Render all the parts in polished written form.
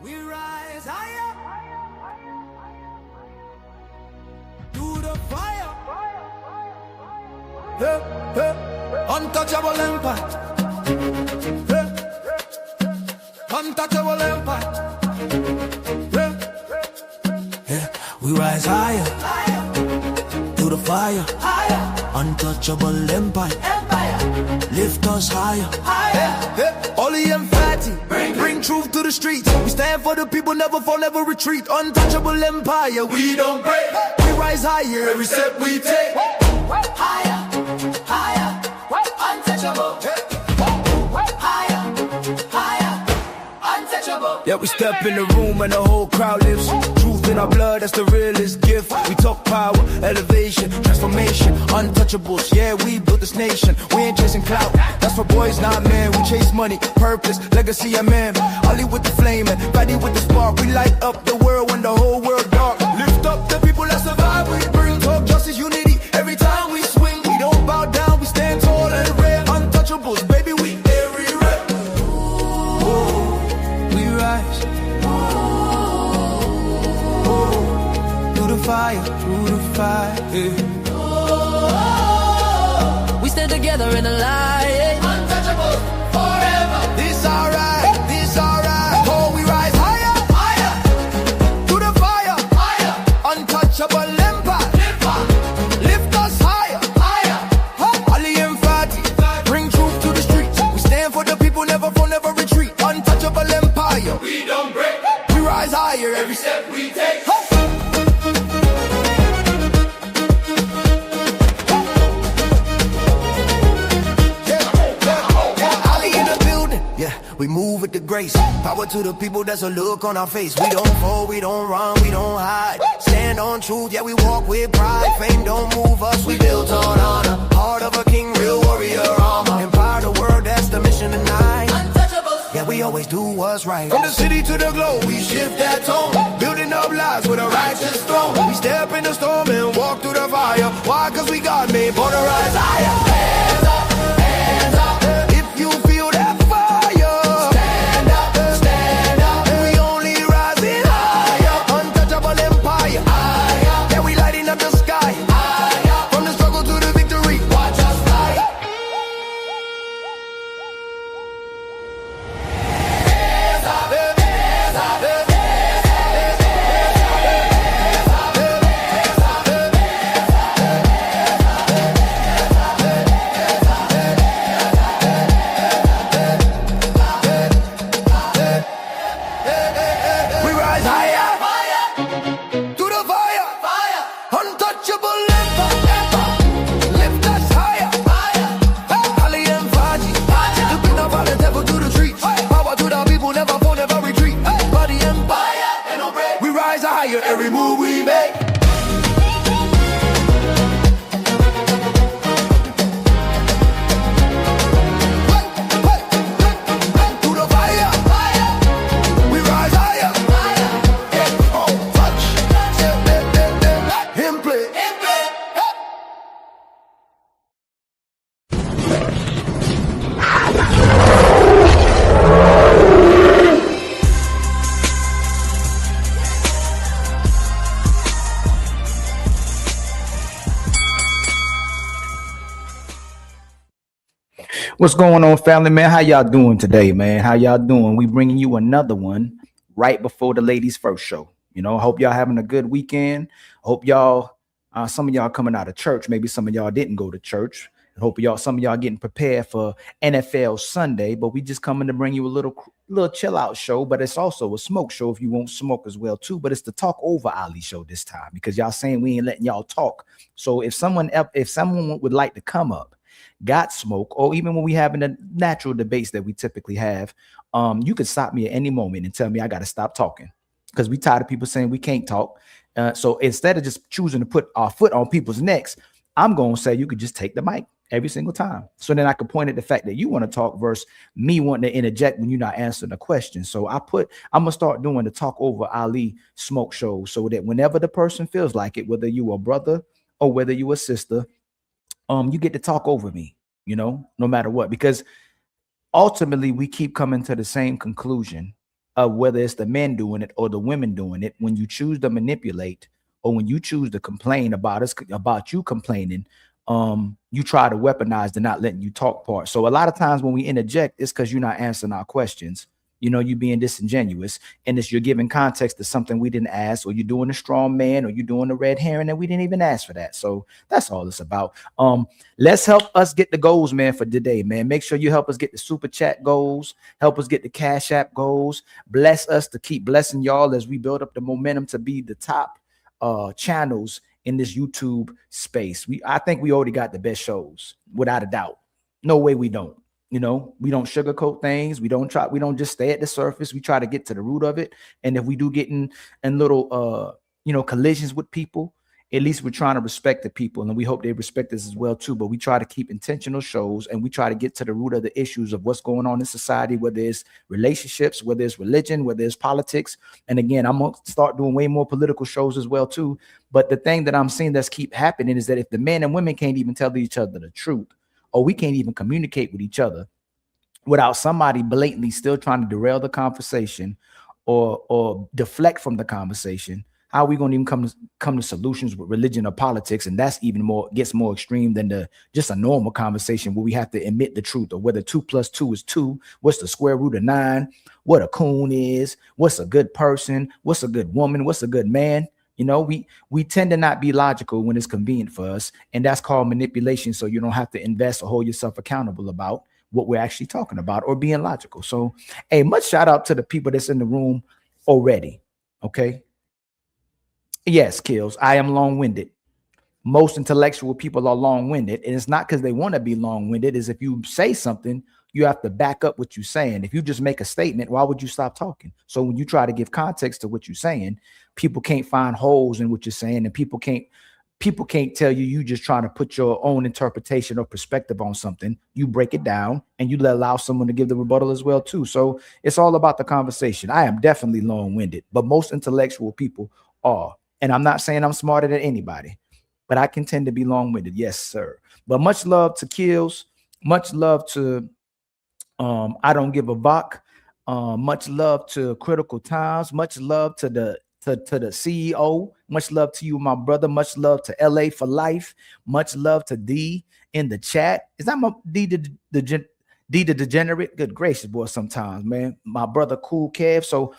We rise higher to the fire. Hey, hey. Untouchable empire. Hey. Untouchable empire. Hey. Yeah. We rise higher to the fire. Untouchable empire. Lift us higher. Oli and Fatty, bring truth to the streets. We stand for the people, never fall, never retreat. Untouchable empire, we don't break. We rise higher every step we take. Higher, higher, untouchable. Higher, higher, untouchable. Yeah, we step in the room and the whole crowd lifts. Truth in our blood, that's the realest gift. We talk power, elevation, transformation, untouchables. Yeah, we built this nation. We ain't chasing clout. That's for boys, not men. We chase money, purpose, legacy, and man. Ollie with the flame and Fatty with the spark. We light up the world when the whole world dark. Lift up the people that survive. We bring talk, justice, unity. Every time we swing, we don't bow down. We stand tall and rare. Untouchables, baby, we everywhere. We rise. Through the fire, through the fire. We stand together in the light. Untouchable forever. This alright, this alright. Oh, we rise higher, higher. To the fire, higher. Untouchable empire. Lift us higher, higher. Ali and Fatty, bring truth to the streets. We stand for the people, never fall, never retreat. Untouchable empire. We don't break. We rise higher every step we take. We move with the grace. Power to the people, that's a look on our face. We don't fall, we don't run, we don't hide. Stand on truth, yeah, we walk with pride. Fame don't move us, we built on honor. Heart of a king, real warrior armor. Empower the world, that's the mission tonight. Untouchables. Yeah, we always do what's right. From the city to the globe, we shift that tone. Building up lives with a righteous throne. We step in the storm and walk through the fire. Why? Cause we God made, born to rise higher. Hands up, hands up. If you feel that every move we make. To the fire, we rise higher. Oh, touch, him play. What's going on, family, man? How y'all doing today, man? How y'all doing? We bringing you another one right before the ladies' first show. You know, I hope y'all having a good weekend. I hope y'all, some of y'all coming out of church. Maybe some of y'all didn't go to church. I hope some of y'all getting prepared for NFL Sunday. But we just coming to bring you a little chill out show. But it's also a smoke show if you want smoke as well too. But it's the Talk Over Ali show this time because y'all saying we ain't letting y'all talk. So if someone would like to come up, got smoke, or even when we having the natural debates that we typically have, you can stop me at any moment and tell me I got to stop talking because we tired of people saying we can't talk. So instead of just choosing to put our foot on people's necks, I'm going to say you could just take the mic every single time. So then I could point at the fact that you want to talk versus me wanting to interject when you're not answering the question. So I'm going to start doing the Talk Over Ali smoke show so that whenever the person feels like it, whether you a brother or whether you a sister, you get to talk over me, you know, no matter what, because ultimately we keep coming to the same conclusion whether it's the men doing it or the women doing it, when you choose to manipulate or when you choose to complain about you complaining, you try to weaponize the not letting you talk part. So a lot of times when we interject, it's because you're not answering our questions. You being disingenuous, and it's you're giving context to something we didn't ask, or you're doing a strong man, or you're doing a red herring, and we didn't even ask for that. So that's all it's about. Let's help us get the goals, man, for today, man. Make sure you help us get the super chat goals, help us get the Cash App goals. Bless us to keep blessing y'all as we build up the momentum to be the top channels in this YouTube space. I think we already got the best shows, without a doubt. No way we don't. We don't sugarcoat things. We don't just stay at the surface. We try to get to the root of it. And if we do get in little collisions with people, at least we're trying to respect the people, and we hope they respect us as well too. But we try to keep intentional shows, and we try to get to the root of the issues of what's going on in society, whether it's relationships, whether it's religion, whether it's politics. And again, I'm gonna start doing way more political shows as well too. But the thing that I'm seeing that's keep happening is that if the men and women can't even tell each other the truth, or we can't even communicate with each other without somebody blatantly still trying to derail the conversation or deflect from the conversation, how are we going to even come to solutions with religion or politics? And that's even gets more extreme than just a normal conversation where we have to admit the truth, or whether 2 + 2 is 2, what's the square root of 9, what a coon is, what's a good person, what's a good woman, what's a good man. We tend to not be logical when it's convenient for us, and that's called manipulation. So you don't have to invest or hold yourself accountable about what we're actually talking about or being logical. So, hey, much shout out to the people that's in the room already. Okay. Yes, Kills. I am long-winded. Most intellectual people are long-winded, and it's not because they want to be long-winded. Is if you say something, you have to back up what you're saying. If you just make a statement, why would you stop talking? So when you try to give context to what you're saying, people can't find holes in what you're saying, and people can't tell you just trying to put your own interpretation or perspective on something. You break it down and you allow someone to give the rebuttal as well too. So it's all about the conversation. I am definitely long-winded, but most intellectual people are. And I'm not saying I'm smarter than anybody, but I can tend to be long-winded. Yes, sir. But much love to Kills. Much love to I Don't Give a Buck. Much love to Critical Times. Much love to the CEO. Much love to you, my brother. Much love to LA for life. Much love to D in the chat. Is that my D the Degenerate? Good gracious, boy. Sometimes, man. My brother, Cool Kev. So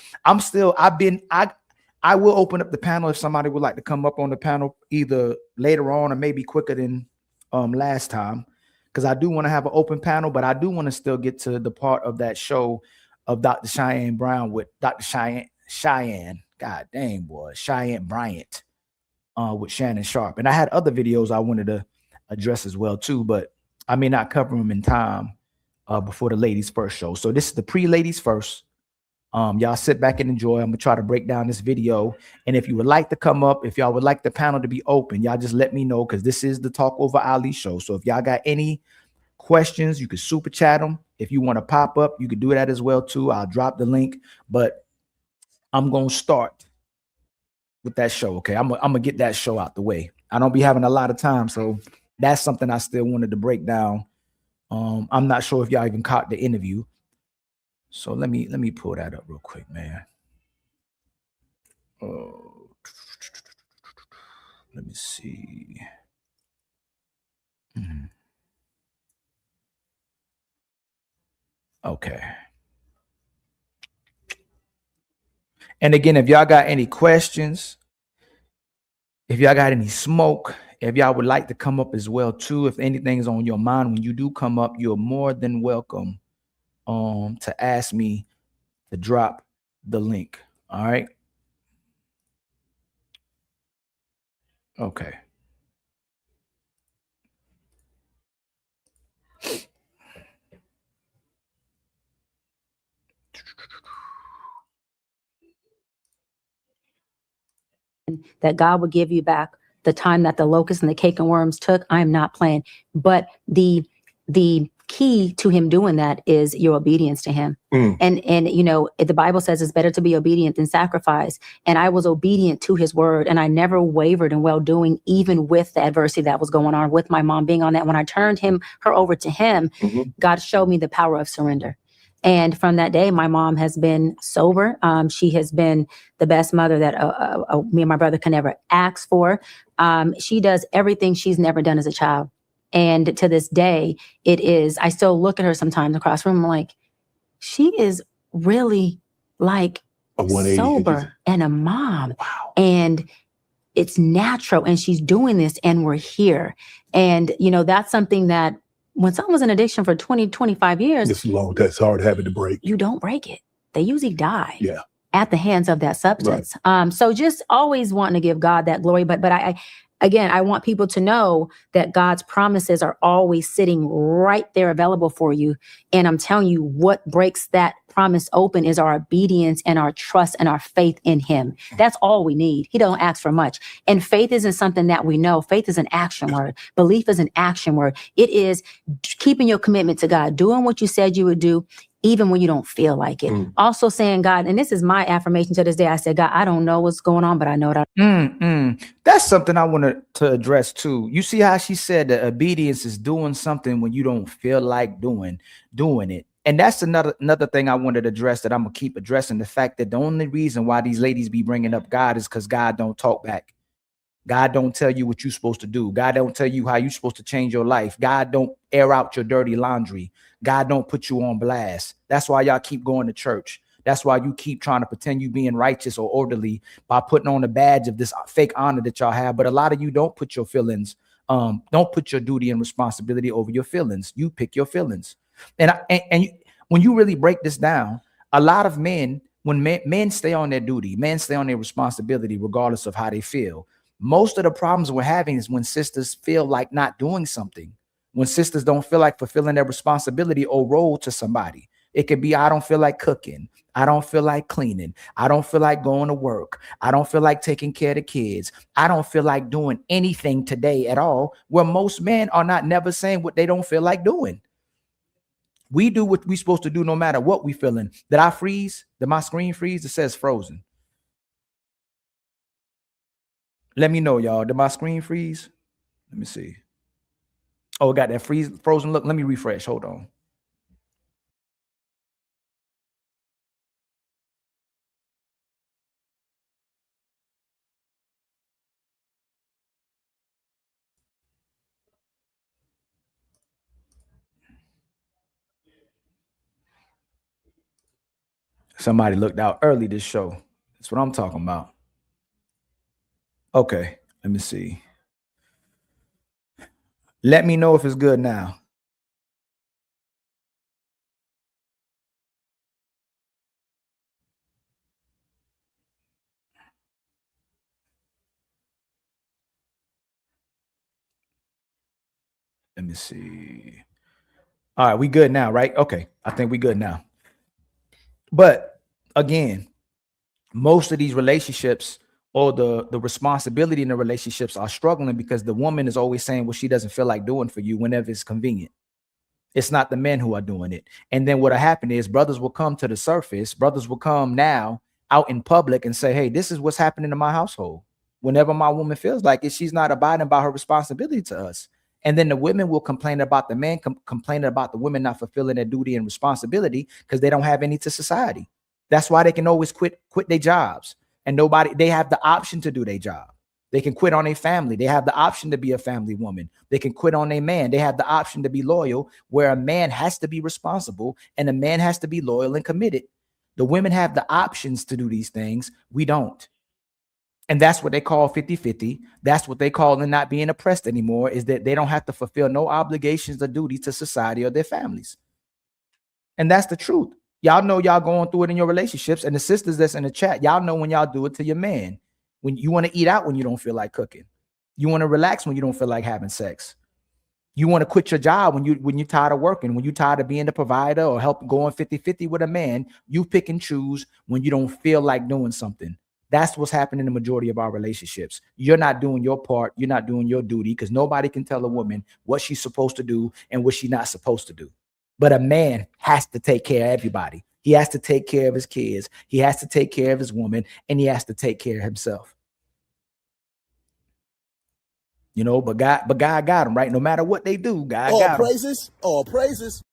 I will open up the panel if somebody would like to come up on the panel either later on or maybe quicker than last time, because I do want to have an open panel, but I do want to still get to the part of that show of Dr. Cheyenne Brown with Dr. Cheyenne. God dang, boy. Cheyenne Bryant with Shannon Sharp. And I had other videos I wanted to address as well too, but I may not cover them in time before the ladies first show. So this is the pre-ladies first. Y'all sit back and enjoy. I'm gonna try to break down this video. And if you would like to come up, if y'all would like the panel to be open, y'all just let me know, because this is the Talk Over Ali show. So if y'all got any questions, you can super chat them. If you want to pop up, you can do that as well too. I'll drop the link, but I'm gonna start with that show. Okay, I'm gonna get that show out the way. I don't be having a lot of time, so that's something I still wanted to break down. I'm not sure if y'all even caught the interview. So let me pull that up real quick, man. Let me see. Okay. And again, if y'all got any questions, if y'all got any smoke, if y'all would like to come up as well too, if anything's on your mind when you do come up, you're more than welcome to ask me to drop the link. All right. Okay. That God would give you back the time that the locusts and the cake and worms took. I'm not playing. But the key to him doing that is your obedience to him. And you know, the Bible says it's better to be obedient than sacrifice. And I was obedient to his word, and I never wavered in well doing, even with the adversity that was going on with my mom being on that. When I turned her over to him, God showed me the power of surrender. And from that day, my mom has been sober. She has been the best mother that me and my brother can ever ask for. She does everything she's never done as a child. And to this day, I still look at her sometimes across the room. I'm like, she is really like sober and a mom. Wow. And it's natural. And she's doing this and we're here. And, that's something that when someone's in addiction for 20, 25 years, it's long. That's hard having to break. You don't break it. They usually die. Yeah. At the hands of that substance. Right. So just always wanting to give God that glory. But I want people to know that God's promises are always sitting right there available for you. And I'm telling you, what breaks that promise open is our obedience and our trust and our faith in him. That's all we need. He don't ask for much. And faith isn't something that we know. Faith is an action word. Belief is an action word. It is keeping your commitment to God, doing what you said you would do, even when you don't feel like it. Also saying, God, and this is my affirmation to this day, I said, God, I don't know what's going on, but I know that. That's something I wanted to address too. You see how she said that obedience is doing something when you don't feel like doing it. And that's another thing I wanted to address that I'm going to keep addressing, the fact that the only reason why these ladies be bringing up God is because God don't talk back. God don't tell you what you're supposed to do. God don't tell you how you're supposed to change your life. God don't air out your dirty laundry. God don't put you on blast. That's why y'all keep going to church. That's why you keep trying to pretend you being righteous or orderly by putting on a badge of this fake honor that y'all have. But a lot of you don't put your feelings, don't put your duty and responsibility over your feelings. You pick your feelings. And when you really break this down, a lot of men, when men stay on their duty, men stay on their responsibility, regardless of how they feel. Most of the problems we're having is when sisters feel like not doing something, when sisters don't feel like fulfilling their responsibility or role to somebody. It could be, I don't feel like cooking. I don't feel like cleaning. I don't feel like going to work. I don't feel like taking care of the kids. I don't feel like doing anything today at all, where most men are not never saying what they don't feel like doing. We do what we're supposed to do no matter what we feeling. Did I freeze? Did my screen freeze? It says frozen. Let me know, y'all. Did my screen freeze? Let me see. Oh, it got that frozen look. Let me refresh. Hold on. Somebody looked out early this show. That's what I'm talking about. Okay, let me see. Let me know if it's good now. Let me see. All right, we good now, right? Okay, I think we good now. But again, most of these relationships or the responsibility in the relationships are struggling because the woman is always saying what she doesn't feel like doing for you whenever it's convenient. It's not the men who are doing it. And then what'll happen is brothers will come to the surface. Brothers will come now out in public and say, hey, this is what's happening in my household. Whenever my woman feels like it, she's not abiding by her responsibility to us. And then the women will complain about the men, complaining about the women not fulfilling their duty and responsibility because they don't have any to society. That's why they can always quit their jobs. And they have the option to do their job. They can quit on a family. They have the option to be a family woman. They can quit on a man. They have the option to be loyal, where a man has to be responsible and a man has to be loyal and committed. The women have the options to do these things. We don't. And that's what they call 50-50. That's what they call them not being oppressed anymore, is that they don't have to fulfill no obligations or duty to society or their families. And that's the truth. Y'all know y'all going through it in your relationships, and the sisters that's in the chat, y'all know when y'all do it to your man. When you want to eat out when you don't feel like cooking. You want to relax when you don't feel like having sex. You want to quit your job when you're tired of working, when you're tired of being the provider or help going 50-50 with a man. You pick and choose when you don't feel like doing something. That's what's happening in the majority of our relationships. You're not doing your part. You're not doing your duty, because nobody can tell a woman what she's supposed to do and what she's not supposed to do. But a man has to take care of everybody. He has to take care of his kids. He has to take care of his woman, and he has to take care of himself. You know, but God got him, right? No matter what they do, God got him. All praises.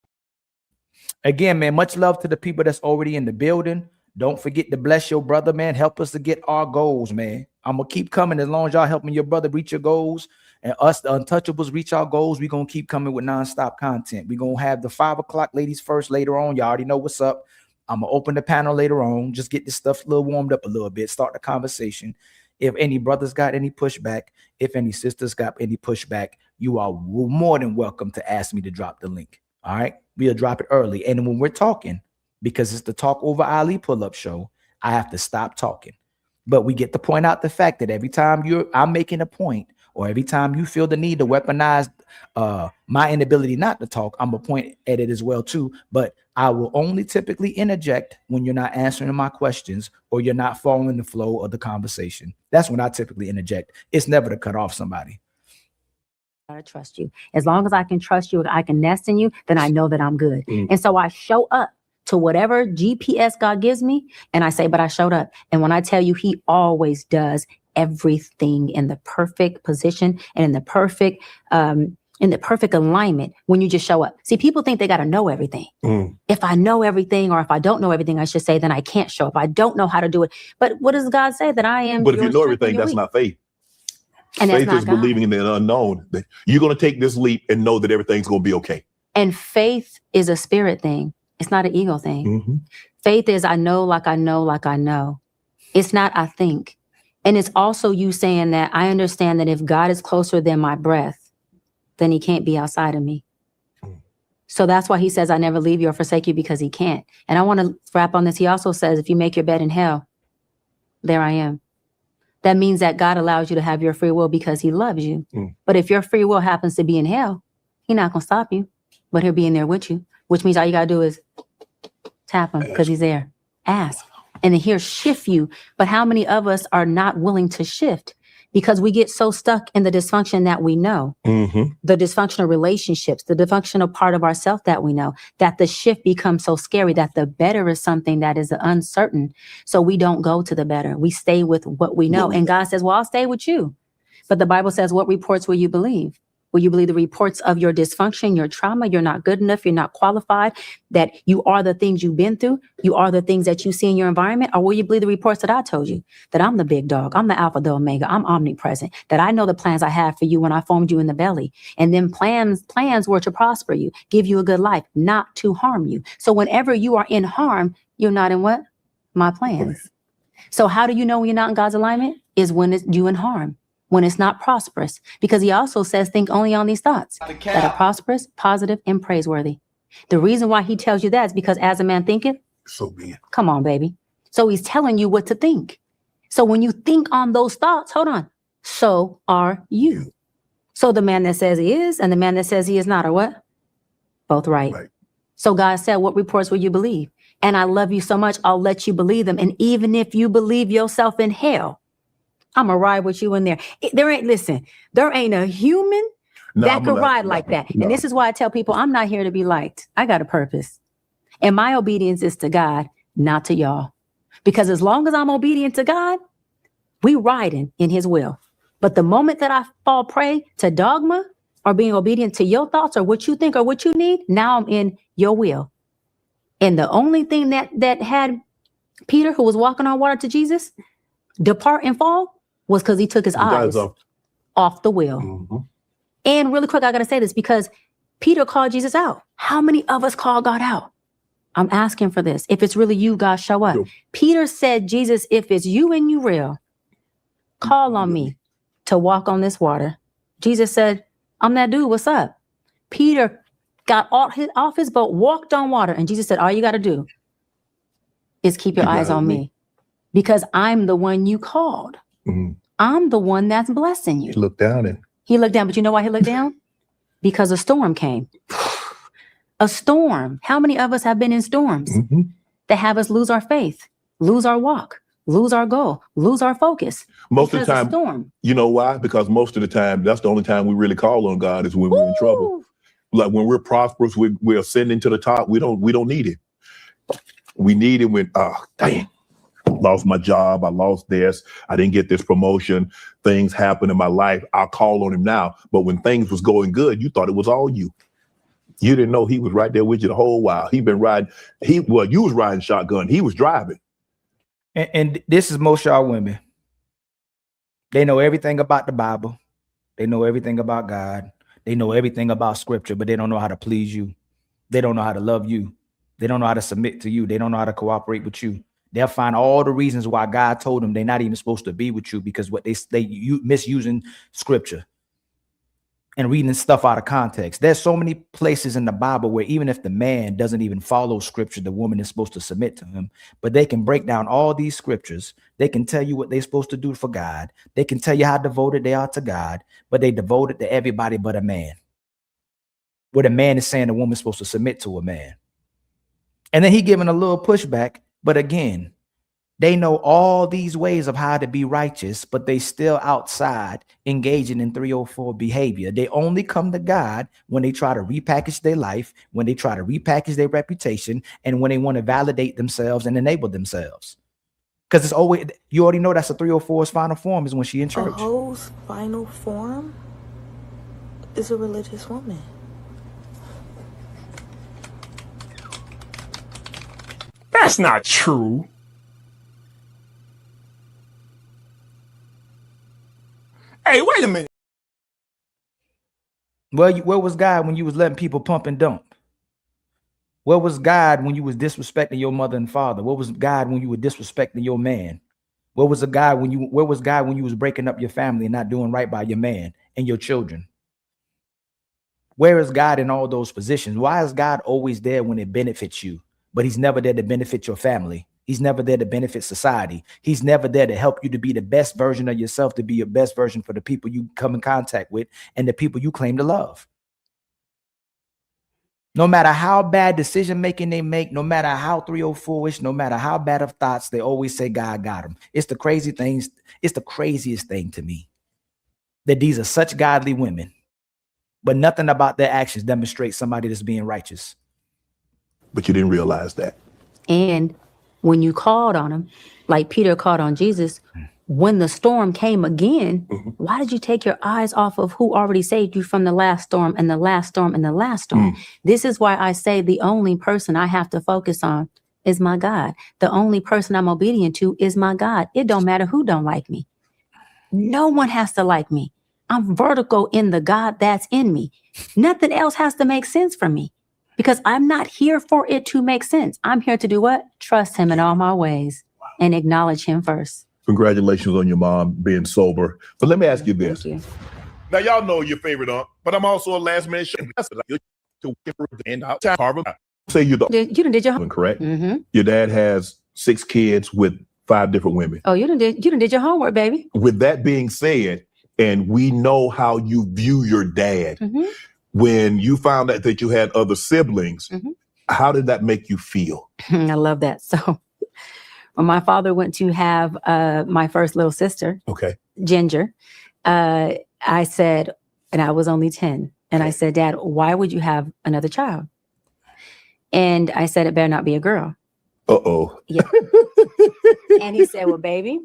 Again, man, much love to the people that's already in the building. Don't forget to bless your brother, man. Help us to get our goals, man. I'm going to keep coming as long as y'all helping your brother reach your goals and us, the Untouchables, reach our goals. We're going to keep coming with nonstop content. We're going to have the 5 o'clock ladies first later on. Y'all already know what's up. I'm going to open the panel later on. Just get this stuff a little warmed up a little bit. Start the conversation. If any brothers got any pushback, if any sisters got any pushback, you are more than welcome to ask me to drop the link. All right? We'll drop it early. And when we're talking, because it's the Talk Over Ali pull-up show, I have to stop talking. But we get to point out the fact that every time I'm making a point, or every time you feel the need to weaponize my inability not to talk, I'm going to point at it as well too. But I will only typically interject when you're not answering my questions or you're not following the flow of the conversation. That's when I typically interject. It's never to cut off somebody. I trust you. As long as I can trust you, I can nest in you, then I know that I'm good. And so I show up to whatever GPS God gives me, and I say, but I showed up. And when I tell you, he always does everything in the perfect position and in the perfect alignment when you just show up. See, people think they got to know everything. If I know everything, or if I don't know everything, I should say, then I can't show up. I don't know how to do it. But what does God say? That I am. But if you know everything, that's not faith. And faith is believing in the unknown. That you're going to take this leap and know that everything's going to be okay. And faith is a spirit thing. It's not an ego thing. Faith is I know like I know like I know. It's not I think. And it's also you saying that I understand that if God is closer than my breath, then he can't be outside of me. So that's why he says, I never leave you or forsake you, because he can't. And I want to wrap on this. He also says, if you make your bed in hell, there I am. That means that God allows you to have your free will because he loves you. But if your free will happens to be in hell, he's not going to stop you, but he'll be in there with you, which means all you got to do is tap him because he's there. Ask. And then he'll shift you. But how many of us are not willing to shift? Because we get so stuck in the dysfunction that we know, the dysfunctional relationships, the dysfunctional part of ourselves that we know, that the shift becomes so scary, that the better is something that is uncertain. So we don't go to the better. We stay with what we know. And God says, well, I'll stay with you. But the Bible says, what reports will you believe? Will you believe the reports of your dysfunction, your trauma? You're not good enough. You're not qualified, that you are the things you've been through. You are the things that you see in your environment. Or will you believe the reports that I told you, that I'm the big dog? I'm the Alpha, the Omega. I'm omnipresent, that I know the plans I have for you when I formed you in the belly. And then plans were to prosper you, give you a good life, not to harm you. So whenever you are in harm, you're not in what? My plans. So how do you know when you're not in God's alignment? Is when it's you in harm. When it's not prosperous, because he also says, think only on these thoughts that are prosperous, positive, and praiseworthy. The reason why he tells you that is because as a man thinketh, so be it. Come on, baby. So he's telling you what to think. So when you think on those thoughts, hold on, so are you. So the man that says he is and the man that says he is not are what? Both right. So God said, what reports will you believe? And I love you so much, I'll let you believe them. And even if you believe yourself in hell, I'm going to ride with you in there. There ain't a human that could ride like that. And this is why I tell people, I'm not here to be liked. I got a purpose. And my obedience is to God, not to y'all. Because as long as I'm obedient to God, we riding in his will. But the moment that I fall prey to dogma or being obedient to your thoughts or what you think or what you need, now I'm in your will. And the only thing that had Peter, who was walking on water to Jesus, depart and fall, was because he took his eyes off the wheel. And really quick, I got to say this because Peter called Jesus out. How many of us call God out? I'm asking for this. If it's really you, God, show up. Peter said, Jesus, if it's you and you real, call on me to walk on this water. Jesus said, I'm that dude. What's up? Peter got off his boat, walked on water. And Jesus said, all you got to do is keep your eyes on me. Because I'm the one you called. I'm the one that's blessing you. He looked down. But you know why he looked down? Because a storm came. A storm. How many of us have been in storms that have us lose our faith, lose our walk, lose our goal, lose our focus? Most of the time, storm. You know why? Because most of the time, that's the only time we really call on God is when we're in trouble. Like when we're prosperous, we're ascending to the top. We don't need it. We need it when, dang. Lost my job. I lost this. I didn't get this promotion. Things happen in my life. I'll call on him now. But when things was going good, you thought it was all you. You didn't know he was right there with you the whole while. He been riding. You was riding shotgun. He was driving. And this is most y'all women. They know everything about the Bible. They know everything about God. They know everything about scripture, but they don't know how to please you. They don't know how to love you. They don't know how to submit to you. They don't know how to cooperate with you. They'll find all the reasons why God told them they're not even supposed to be with you, because what you misusing scripture and reading stuff out of context. There's so many places in the Bible where even if the man doesn't even follow scripture, the woman is supposed to submit to him, but they can break down all these scriptures. They can tell you what they're supposed to do for God. They can tell you how devoted they are to God, but they devoted to everybody but a man. Where the man is saying the woman's supposed to submit to a man. And then he giving a little pushback, but again, they know all these ways of how to be righteous, but they still outside engaging in 304 behavior. They only come to God when they try to repackage their life, when they try to repackage their reputation, and when they want to validate themselves and enable themselves. Because it's always, you already know that's a 304's final form is when she in church. A hoe's final form is a religious woman. That's not true. Hey, wait a minute. Well, where was God when you was letting people pump and dump? Where was God when you was disrespecting your mother and father? Where was God when you were disrespecting your man? Where was God when you was breaking up your family and not doing right by your man and your children? Where is God in all those positions? Why is God always there when it benefits you, but he's never there to benefit your family? He's never there to benefit society. He's never there to help you to be the best version of yourself, to be your best version for the people you come in contact with and the people you claim to love. No matter how bad decision-making they make, no matter how 304-ish, no matter how bad of thoughts, they always say God got them. It's the crazy things. It's the craziest thing to me that these are such godly women, but nothing about their actions demonstrates somebody that's being righteous. But you didn't realize that. And when you called on him, like Peter called on Jesus, when the storm came again, why did you take your eyes off of who already saved you from the last storm and the last storm and the last storm? This is why I say the only person I have to focus on is my God. The only person I'm obedient to is my God. It don't matter who don't like me. No one has to like me. I'm vertical in the God that's in me. Nothing else has to make sense for me. Because I'm not here for it to make sense. I'm here to do what? Trust him in all my ways and acknowledge him first. Congratulations on your mom being sober. But let me ask you this. Thank you. Now, y'all know your favorite aunt, but I'm also a last minute show. Say you're the You done did your one, correct? Mm-hmm. Your dad has 6 kids with 5 different women. Oh, you done did your homework, baby. With that being said, and we know how you view your dad, when you found out that you had other siblings, how did that make you feel? I love that. So when my father went to have my first little sister, Ginger, I said, and I was only 10, and I said, Dad, why would you have another child? And I said, it better not be a girl. Uh-oh. Yeah. And he said, well, baby,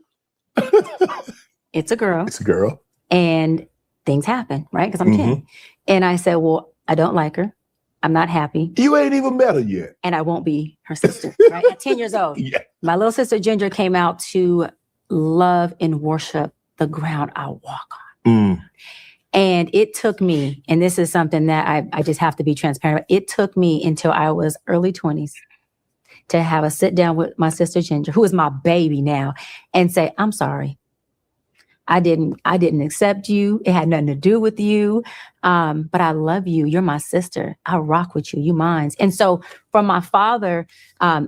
it's a girl. It's a girl. And things happen, right? Because I'm 10. And I said, well, I don't like her. I'm not happy. You ain't even met her yet. And I won't be her sister, right? At 10 years old. Yeah. My little sister Ginger came out to love and worship the ground I walk on. And it took me, and this is something that I just have to be transparent about. It took me until I was early 20s to have a sit down with my sister Ginger, who is my baby now, and say, I'm sorry. I didn't accept you. It had nothing to do with you. But I love you. You're my sister. I rock with you. You mine. And so from my father,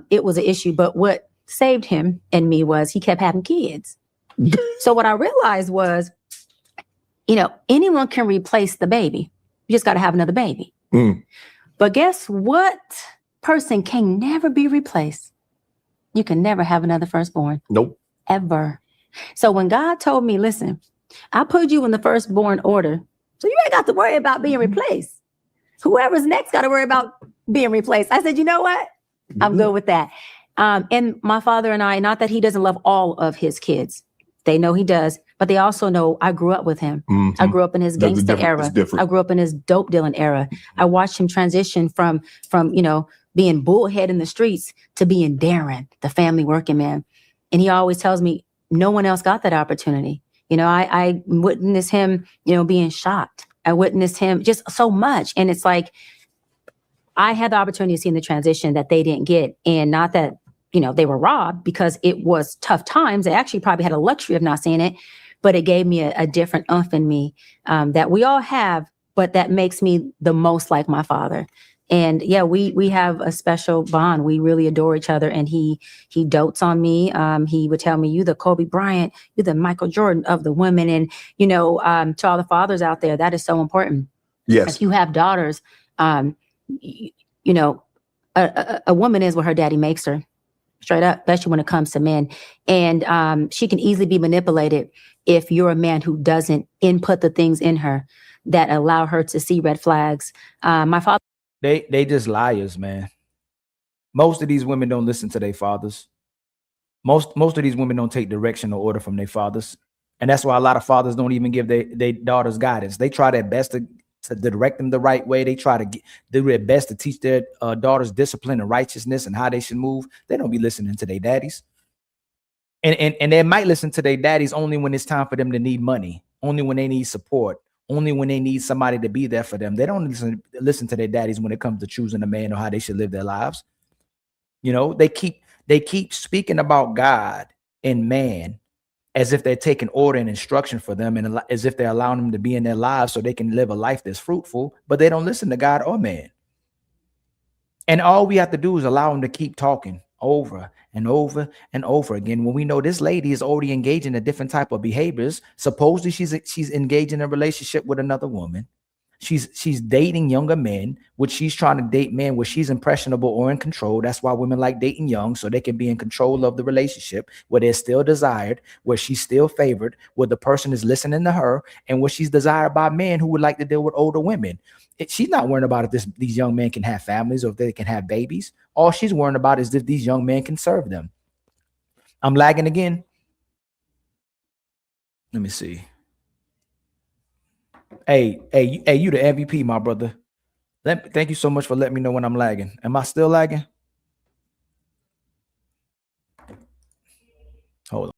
it was an issue. But what saved him and me was he kept having kids. So what I realized was, anyone can replace the baby. You just got to have another baby. But guess what person can never be replaced? You can never have another firstborn. Nope. Ever. So when God told me, listen, I put you in the firstborn order, so you ain't got to worry about being replaced. Whoever's next got to worry about being replaced. I said, you know what? I'm good with that. And my father and I, not that he doesn't love all of his kids, They know he does, but they also know I grew up with him. Mhm. I grew up in his That's gangster different. era. It's different. I grew up in his dope dealing era. I watched him transition from being bullhead in the streets to being Darren, the family working man. And he always tells me no one else got that opportunity. I witnessed him, being shot. I witnessed him just so much. And it's like, I had the opportunity to see in the transition that they didn't get. And not that, they were robbed, because it was tough times. They actually probably had a luxury of not seeing it, but it gave me a different umph in me that we all have, but that makes me the most like my father. And yeah, we have a special bond. We really adore each other. And he dotes on me. He would tell me, "You the Kobe Bryant, you the Michael Jordan of the women." And, to all the fathers out there, that is so important. Yes. If you have daughters, a woman is what her daddy makes her. Straight up, especially when it comes to men. And she can easily be manipulated if you're a man who doesn't input the things in her that allow her to see red flags. My father. They just liars, man. Most of these women don't listen to their fathers. Most of these women don't take direction or order from their fathers. And that's why a lot of fathers don't even give their daughters guidance. They try their best to direct them the right way. They try to do their best to teach their daughters discipline and righteousness and how they should move. They don't be listening to their daddies. And they might listen to their daddies only when it's time for them to need money, only when they need support, only when they need somebody to be there for them. They don't listen to their daddies when it comes to choosing a man or how they should live their lives. They keep speaking about God and man as if they're taking order and instruction for them, and as if they're allowing them to be in their lives so they can live a life that's fruitful, but they don't listen to God or man. And all we have to do is allow them to keep talking over and over and over again, when we know this lady is already engaging in a different type of behaviors. Supposedly she's engaged in a relationship with another woman. She's dating younger men, which she's trying to date men where she's impressionable or in control. That's why women like dating young, so they can be in control of the relationship, where they're still desired, where she's still favored, where the person is listening to her, and where she's desired by men who would like to deal with older women. She's not worrying about if these young men can have families or if they can have babies. All she's worrying about is if these young men can serve them. I'm lagging again. Let me see. Hey, you the MVP, my brother. Thank you so much for letting me know when I'm lagging. Am I still lagging? Hold on.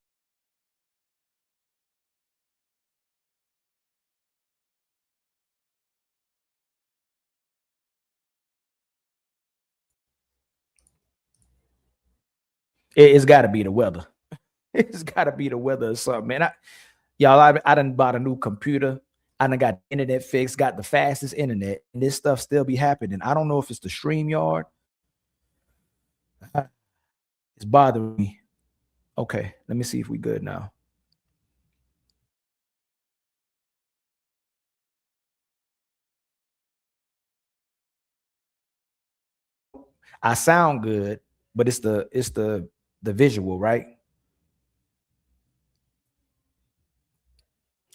It's got to be the weather. It's got to be the weather or something, man. I done bought a new computer. I done got the internet fixed, got the fastest internet, and this stuff still be happening. I don't know if it's the StreamYard. It's bothering me. Okay, let me see if we good now. I sound good, but it's the visual, right?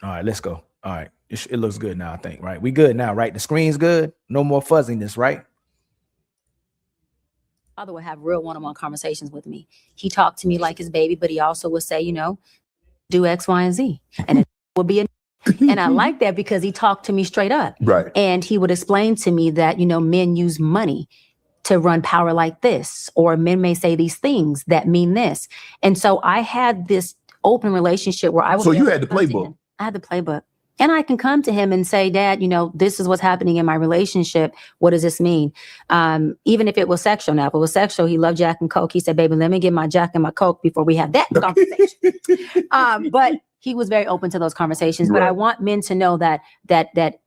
All right, let's go. All right, it looks good now, I think, right? We good now, right? The screen's good. No more fuzziness, right? Father would have real one-on-one conversations with me. He talked to me like his baby, but he also would say, do X, Y, and Z. And it would be and I like that because he talked to me straight up. Right. And he would explain to me that, men use money to run power like this, or men may say these things that mean this. And so I had this open relationship where I was. So you had the playbook. I had the playbook. And I can come to him and say, Dad, this is what's happening in my relationship. What does this mean? Even if it was sexual. Now, if it was sexual, he loved Jack and Coke. He said, baby, let me get my Jack and my Coke before we have that conversation. But he was very open to those conversations. Right. But I want men to know that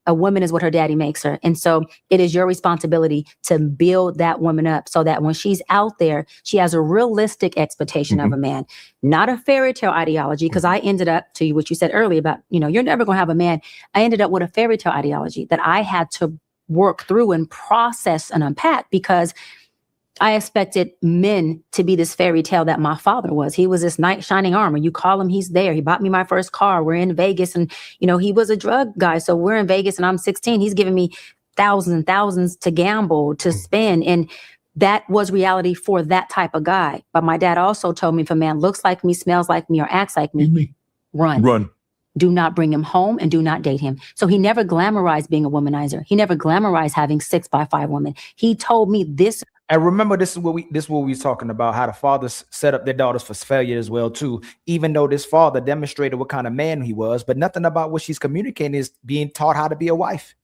a woman is what her daddy makes her. And so it is your responsibility to build that woman up so that when she's out there, she has a realistic expectation of a man, not a fairy tale ideology. Because I ended up, to what you said earlier about, you're never going to have a man. I ended up with a fairy tale ideology that I had to work through and process and unpack, because I expected men to be this fairy tale that my father was. He was this knight shining armor. You call him, he's there. He bought me my first car. We're in Vegas, and he was a drug guy. So we're in Vegas and I'm 16. He's giving me thousands and thousands to gamble, to spend. And that was reality for that type of guy. But my dad also told me, if a man looks like me, smells like me, or acts like me, Run. Do not bring him home and do not date him. So he never glamorized being a womanizer. He never glamorized having 6 by 5 women. He told me this. And remember, this is what we was talking about, how the fathers set up their daughters for failure as well too. Even though this father demonstrated what kind of man he was, but nothing about what she's communicating is being taught how to be a wife,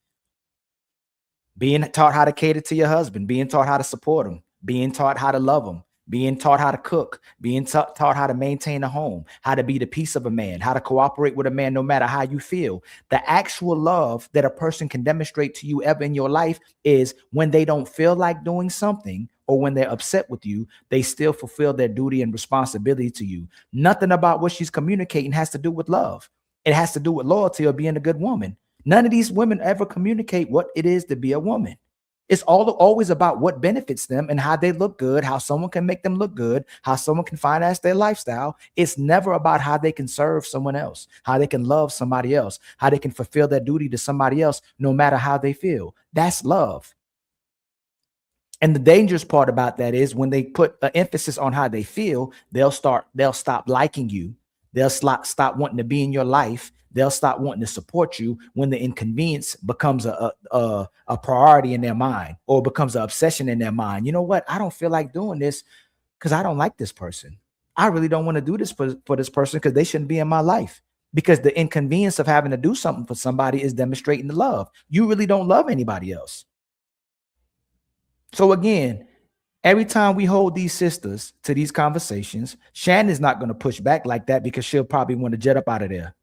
being taught how to cater to your husband, being taught how to support him, being taught how to love him, being taught how to cook, being taught how to maintain a home, how to be the piece of a man, how to cooperate with a man no matter how you feel. The actual love that a person can demonstrate to you ever in your life is when they don't feel like doing something or when they're upset with you, they still fulfill their duty and responsibility to you. Nothing about what she's communicating has to do with love. It has to do with loyalty or being a good woman. None of these women ever communicate what it is to be a woman. It's always about what benefits them and how they look good, how someone can make them look good, how someone can finance their lifestyle. It's never about how they can serve someone else, how they can love somebody else, how they can fulfill their duty to somebody else, no matter how they feel. That's love. And the dangerous part about that is when they put an emphasis on how they feel, they'll stop liking you. They'll stop wanting to be in your life. They'll stop wanting to support you when the inconvenience becomes a priority in their mind or becomes an obsession in their mind. You know what? I don't feel like doing this because I don't like this person. I really don't want to do this for this person because they shouldn't be in my life. Because the inconvenience of having to do something for somebody is demonstrating the love. You really don't love anybody else. So again, every time we hold these sisters to these conversations, Shannon's not going to push back like that because she'll probably want to jet up out of there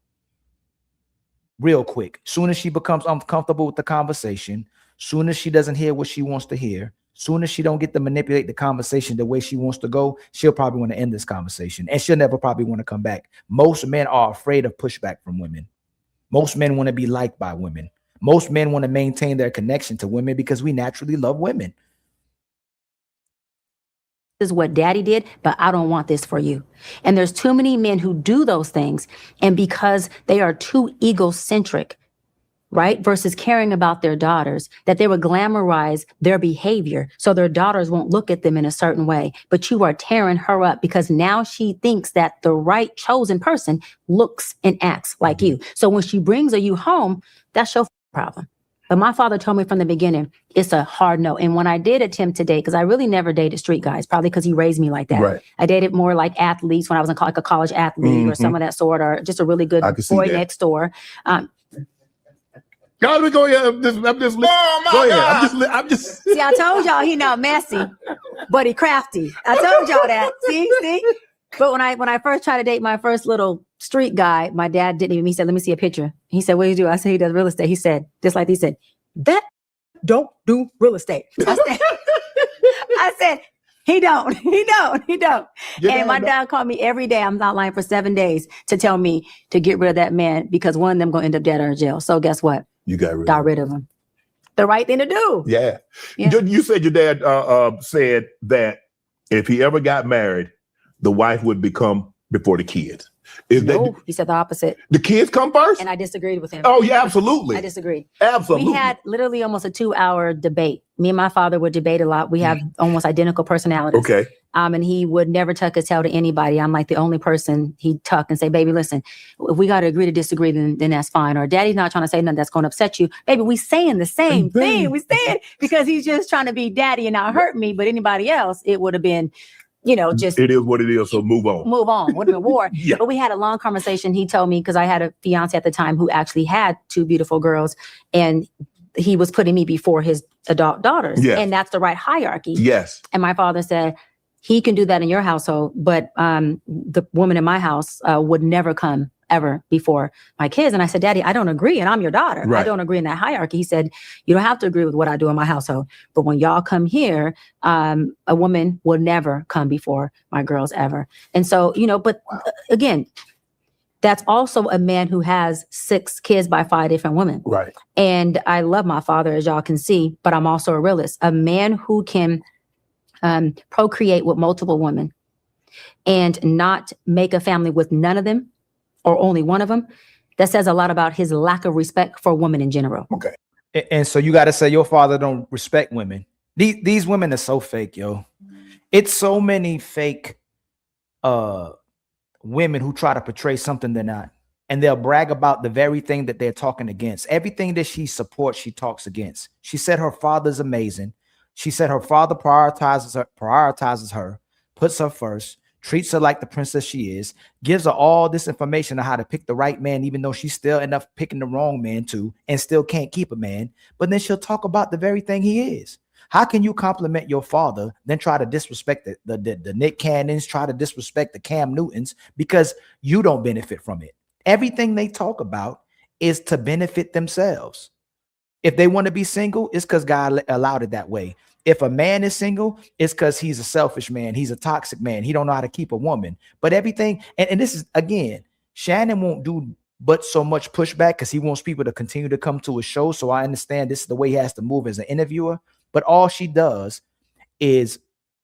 real quick. Soon as she becomes uncomfortable with the conversation, soon as she doesn't hear what she wants to hear, soon as she don't get to manipulate the conversation the way she wants to go, she'll probably want to end this conversation and she'll never probably want to come back. Most men are afraid of pushback from women. Most men want to be liked by women. Most men want to maintain their connection to women because we naturally love women. Is what daddy did, but I don't want this for you. And there's too many men who do those things. And because they are too egocentric, right, versus caring about their daughters, that they would glamorize their behavior so their daughters won't look at them in a certain way. But you are tearing her up because now she thinks that the right chosen person looks and acts like you. So when she brings you home, that's your problem. But my father told me from the beginning, it's a hard no. And when I did attempt to date, because I really never dated street guys, probably because he raised me like that. Right. I dated more like athletes when I was like a college athlete or some of that sort, or just a really good boy next door. God, we go here. I'm just oh my God. I'm just. See, I told y'all he not messy, but he crafty. I told y'all that. See. But when I first tried to date my first little street guy, my dad didn't even. He said, "Let me see a picture." He said, "What do you do?" I said, "He does real estate." He said, just like he said, "That don't do real estate." I said, He don't. And my dad called me every day. I'm not lying, for 7 days to tell me to get rid of that man because one of them gonna end up dead or in jail. So guess what? You got rid of him. The right thing to do. Yeah. You said your dad said that if he ever got married, the wife would become before the kids. He said the opposite. The kids come first? And I disagreed with him. Oh, yeah, absolutely. I disagreed. Absolutely. We had literally almost a 2-hour debate. Me and my father would debate a lot. We have almost identical personalities. Okay. And he would never tuck his tail to anybody. I'm like the only person he'd tuck and say, "Baby, listen, if we got to agree to disagree, then that's fine." Or "Daddy's not trying to say nothing that's going to upset you." Baby, we saying the same thing. We saying because he's just trying to be daddy and not hurt me. But anybody else, it would have been, just. It is what it is. So move on. Would have been war. Yeah. But we had a long conversation. He told me, because I had a fiance at the time who actually had 2 beautiful girls, and he was putting me before his adult daughters. Yes. And that's the right hierarchy. Yes. And my father said, he can do that in your household, but the woman in my house would never come ever before my kids. And I said, "Daddy, I don't agree. And I'm your daughter. Right. I don't agree in that hierarchy." He said, "You don't have to agree with what I do in my household. But when y'all come here, a woman will never come before my girls ever." And so, but again, that's also a man who has 6 kids by 5 different women. Right. And I love my father, as y'all can see, but I'm also a realist. A man who can procreate with multiple women and not make a family with none of them or only one of them, that says a lot about his lack of respect for women in general. Okay. And so you got to say your father don't respect women. These women are so fake, yo. It's so many fake women who try to portray something they're not. And they'll brag about the very thing that they're talking against. Everything that she supports, she talks against. She said her father's amazing. She said her father prioritizes her, puts her first, treats her like the princess she is, gives her all this information on how to pick the right man, even though she's still end up picking the wrong man too, and still can't keep a man. But then she'll talk about the very thing he is. How can you compliment your father, then try to disrespect the Nick Cannons, try to disrespect the Cam Newtons because you don't benefit from it? Everything they talk about is to benefit themselves. If they want to be single, it's because God allowed it that way. If a man is single, it's because he's a selfish man. He's a toxic man. He don't know how to keep a woman. But everything, and this is, again, Shannon won't do but so much pushback because he wants people to continue to come to his show. So I understand this is the way he has to move as an interviewer. But all she does is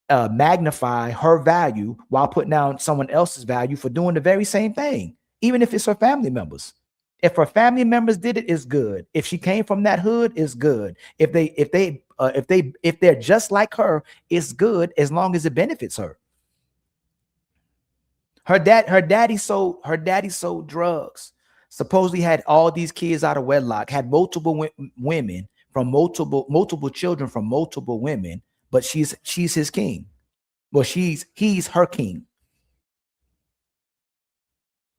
magnify her value while putting down someone else's value for doing the very same thing. Even if it's her family members. If her family members did it, it's good. If she came from that hood, it's good. If they're just like her, it's good as long as it benefits her. Her daddy sold drugs. Supposedly had all these kids out of wedlock, had multiple women from multiple children from multiple women, but she's his king. Well, he's her king.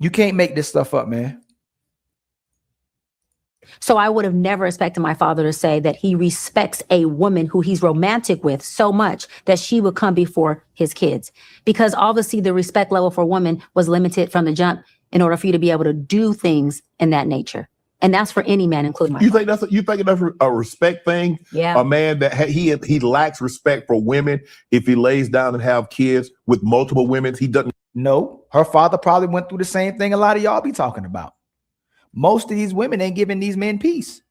You can't make this stuff up, man. So I would have never expected my father to say that he respects a woman who he's romantic with so much that she would come before his kids. Because obviously the respect level for women was limited from the jump in order for you to be able to do things in that nature. And that's for any man, including my father. You think that's a respect thing? Yeah. A man that he lacks respect for women if he lays down and have kids with multiple women. He doesn't. No, her father probably went through the same thing a lot of y'all be talking about. Most of these women ain't giving these men peace.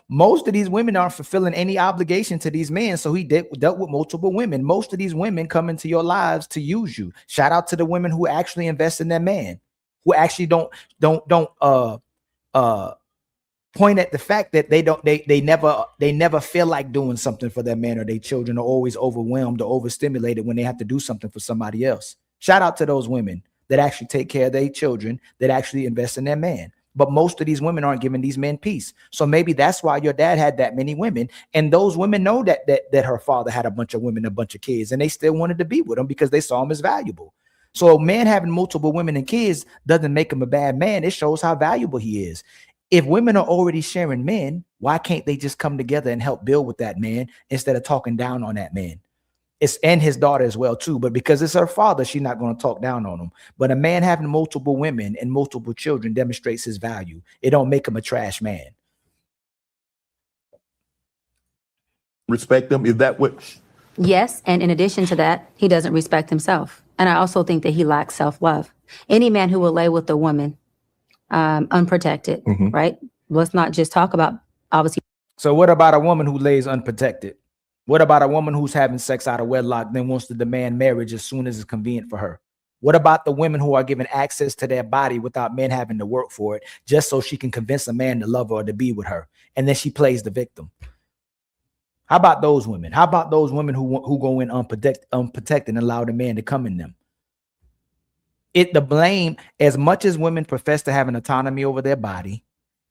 Most of these women aren't fulfilling any obligation to these men. So he dealt with multiple women. Most of these women come into your lives to use you. Shout out to the women who actually invest in their man, who actually don't point at the fact that they never feel like doing something for their man, or their children are always overwhelmed or overstimulated when they have to do something for somebody else. Shout out to those women that actually take care of their children, that actually invest in their man. But most of these women aren't giving these men peace. So maybe that's why your dad had that many women. And those women know that her father had a bunch of women, a bunch of kids, and they still wanted to be with him because they saw him as valuable. So a man having multiple women and kids doesn't make him a bad man. It shows how valuable he is. If women are already sharing men, why can't they just come together and help build with that man instead of talking down on that man? And his daughter as well too, but because it's her father, she's not going to talk down on him. But a man having multiple women and multiple children demonstrates his value. It don't make him a trash man. Respect them. Is that what? Yes, and in addition to that, he doesn't respect himself. And I also think that he lacks self-love. Any man who will lay with a woman unprotected, right? Let's not just talk about, obviously. So what about a woman who lays unprotected? What about a woman who's having sex out of wedlock, then wants to demand marriage as soon as it's convenient for her? What about the women who are given access to their body without men having to work for it, just so she can convince a man to love her or to be with her, and then she plays the victim? How about those women? How about those women who go in unprotected and allow the man to come in them? The blame, as much as women profess to have an autonomy over their body,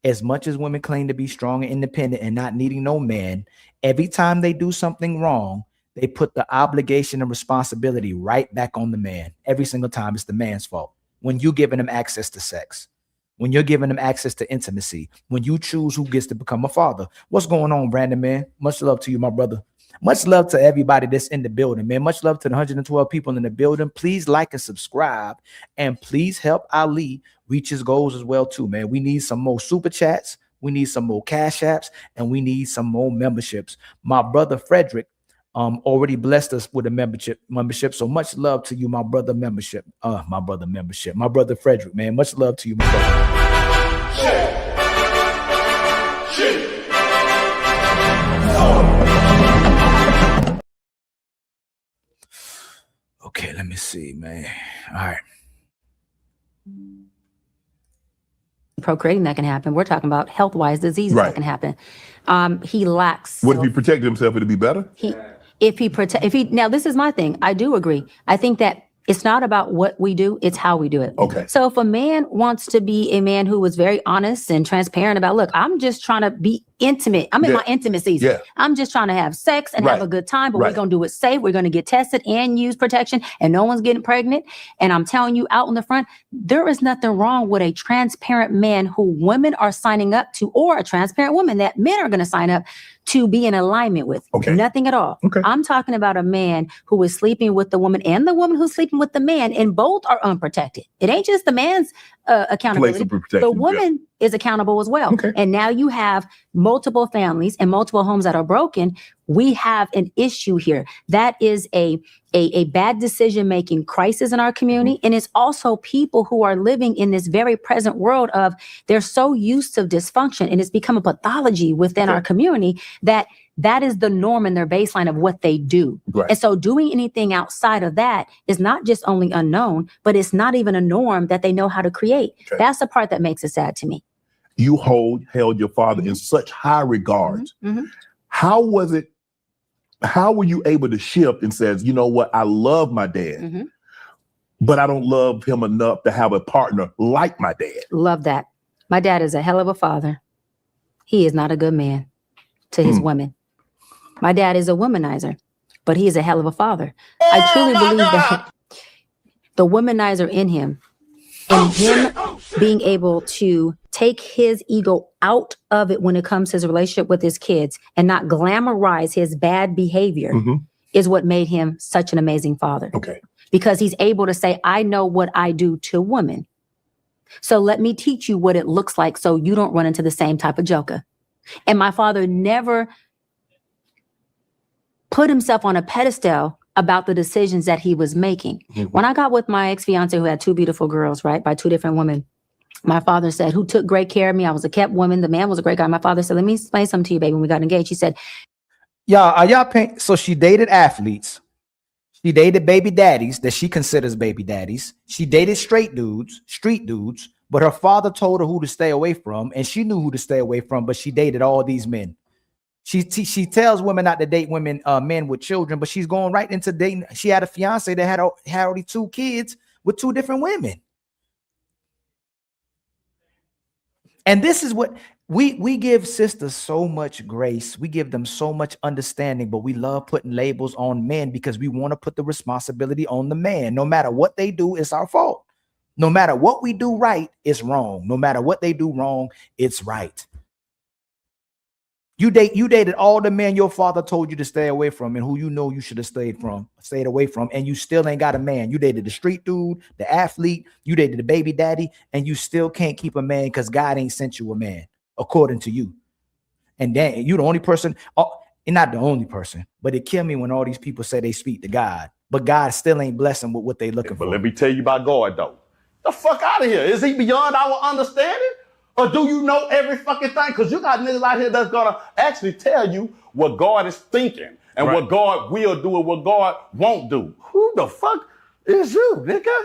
as much as women claim to be strong and independent and not needing no man, every time they do something wrong, they put the obligation and responsibility right back on the man. Every single time it's the man's fault. When you're giving them access to sex, when you're giving them access to intimacy, when you choose who gets to become a father. What's going on, Brandon, man? Much love to you, my brother. Much love to everybody that's in the building, man. Much love to the 112 people in the building. Please like and subscribe, and please help Ali reach his goals as well too, man. We need some more super chats. We need some more cash apps, and we need some more memberships. My brother Frederick already blessed us with a membership. So much love to you, my brother Frederick, man. Much love to you, my brother. Okay, let me see, man. All right. Procreating that can happen. We're talking about health-wise diseases that can happen. He lacks. What if he protected himself? It'd be better. Now this is my thing. I do agree. I think that It's not about what we do, it's how we do it. Okay. So if a man wants to be a man who was very honest and transparent about, look, I'm just trying to be intimate. I'm in my intimate season. Yeah. I'm just trying to have sex and have a good time, but we're going to do it safe. We're going to get tested and use protection, and no one's getting pregnant. And I'm telling you out in the front, there is nothing wrong with a transparent man who women are signing up to, or a transparent woman that men are going to sign up to be in alignment with. Okay. Nothing at all. Okay. I'm talking about a man who is sleeping with the woman and the woman who's sleeping with the man, and both are unprotected. It ain't just the man's accountability. The woman is accountable as well. Okay. And now you have multiple families and multiple homes that are broken. We have an issue here. That is a bad decision-making crisis in our community. And it's also people who are living in this very present world of, they're so used to dysfunction, and it's become a pathology within our community that is the norm and their baseline of what they do. Right. And so doing anything outside of that is not just only unknown, but it's not even a norm that they know how to create. Okay. That's the part that makes it sad to me. You held your father in such high regard. Mm-hmm. How was it? How were you able to shift and says, you know what, I love my dad, Mm-hmm. but I don't love him enough to have a partner like my dad? Love that. My dad is a hell of a father. He is not a good man to his women. My dad is a womanizer, but he is a hell of a father. I truly believe that the womanizer in him, and him being able to take his ego out of it when it comes to his relationship with his kids and not glamorize his bad behavior, is what made him such an amazing father. Okay. Because he's able to say, I know what I do to women. So let me teach you what it looks like so you don't run into the same type of joker. And my father never put himself on a pedestal about the decisions that he was making. When I got with my ex-fiance who had two beautiful girls, right, by two different women, my father said, who took great care of me. I was a kept woman. The man was a great guy. My father said, let me explain something to you, baby. When we got engaged, he said, y'all paying? So she dated athletes. She dated baby daddies that she considers baby daddies. She dated street dudes, but her father told her who to stay away from, and she knew who to stay away from, but she dated all these men. She tells women not to date men with children, but she's going right into dating. She had a fiance that had already 2 kids with 2 different women. And this is what we give sisters so much grace. We give them so much understanding, but we love putting labels on men because we want to put the responsibility on the man. No matter what they do, it's our fault. No matter what we do right, it's wrong. No matter what they do wrong, it's right. You dated all the men your father told you to stay away from and who you know you should have stayed away from, and you still ain't got a man. You dated the street dude, the athlete, you dated the baby daddy, and you still can't keep a man because God ain't sent you a man, according to you. And then you the only person, not the only person, but it killed me when all these people say they speak to God, but God still ain't blessing with what they looking for. But let me tell you about God, though. The fuck out of here. Is he beyond our understanding? Or do you know every fucking thing? Because you got niggas out here that's going to actually tell you what God is thinking and what God will do and what God won't do. Who the fuck is you, nigga?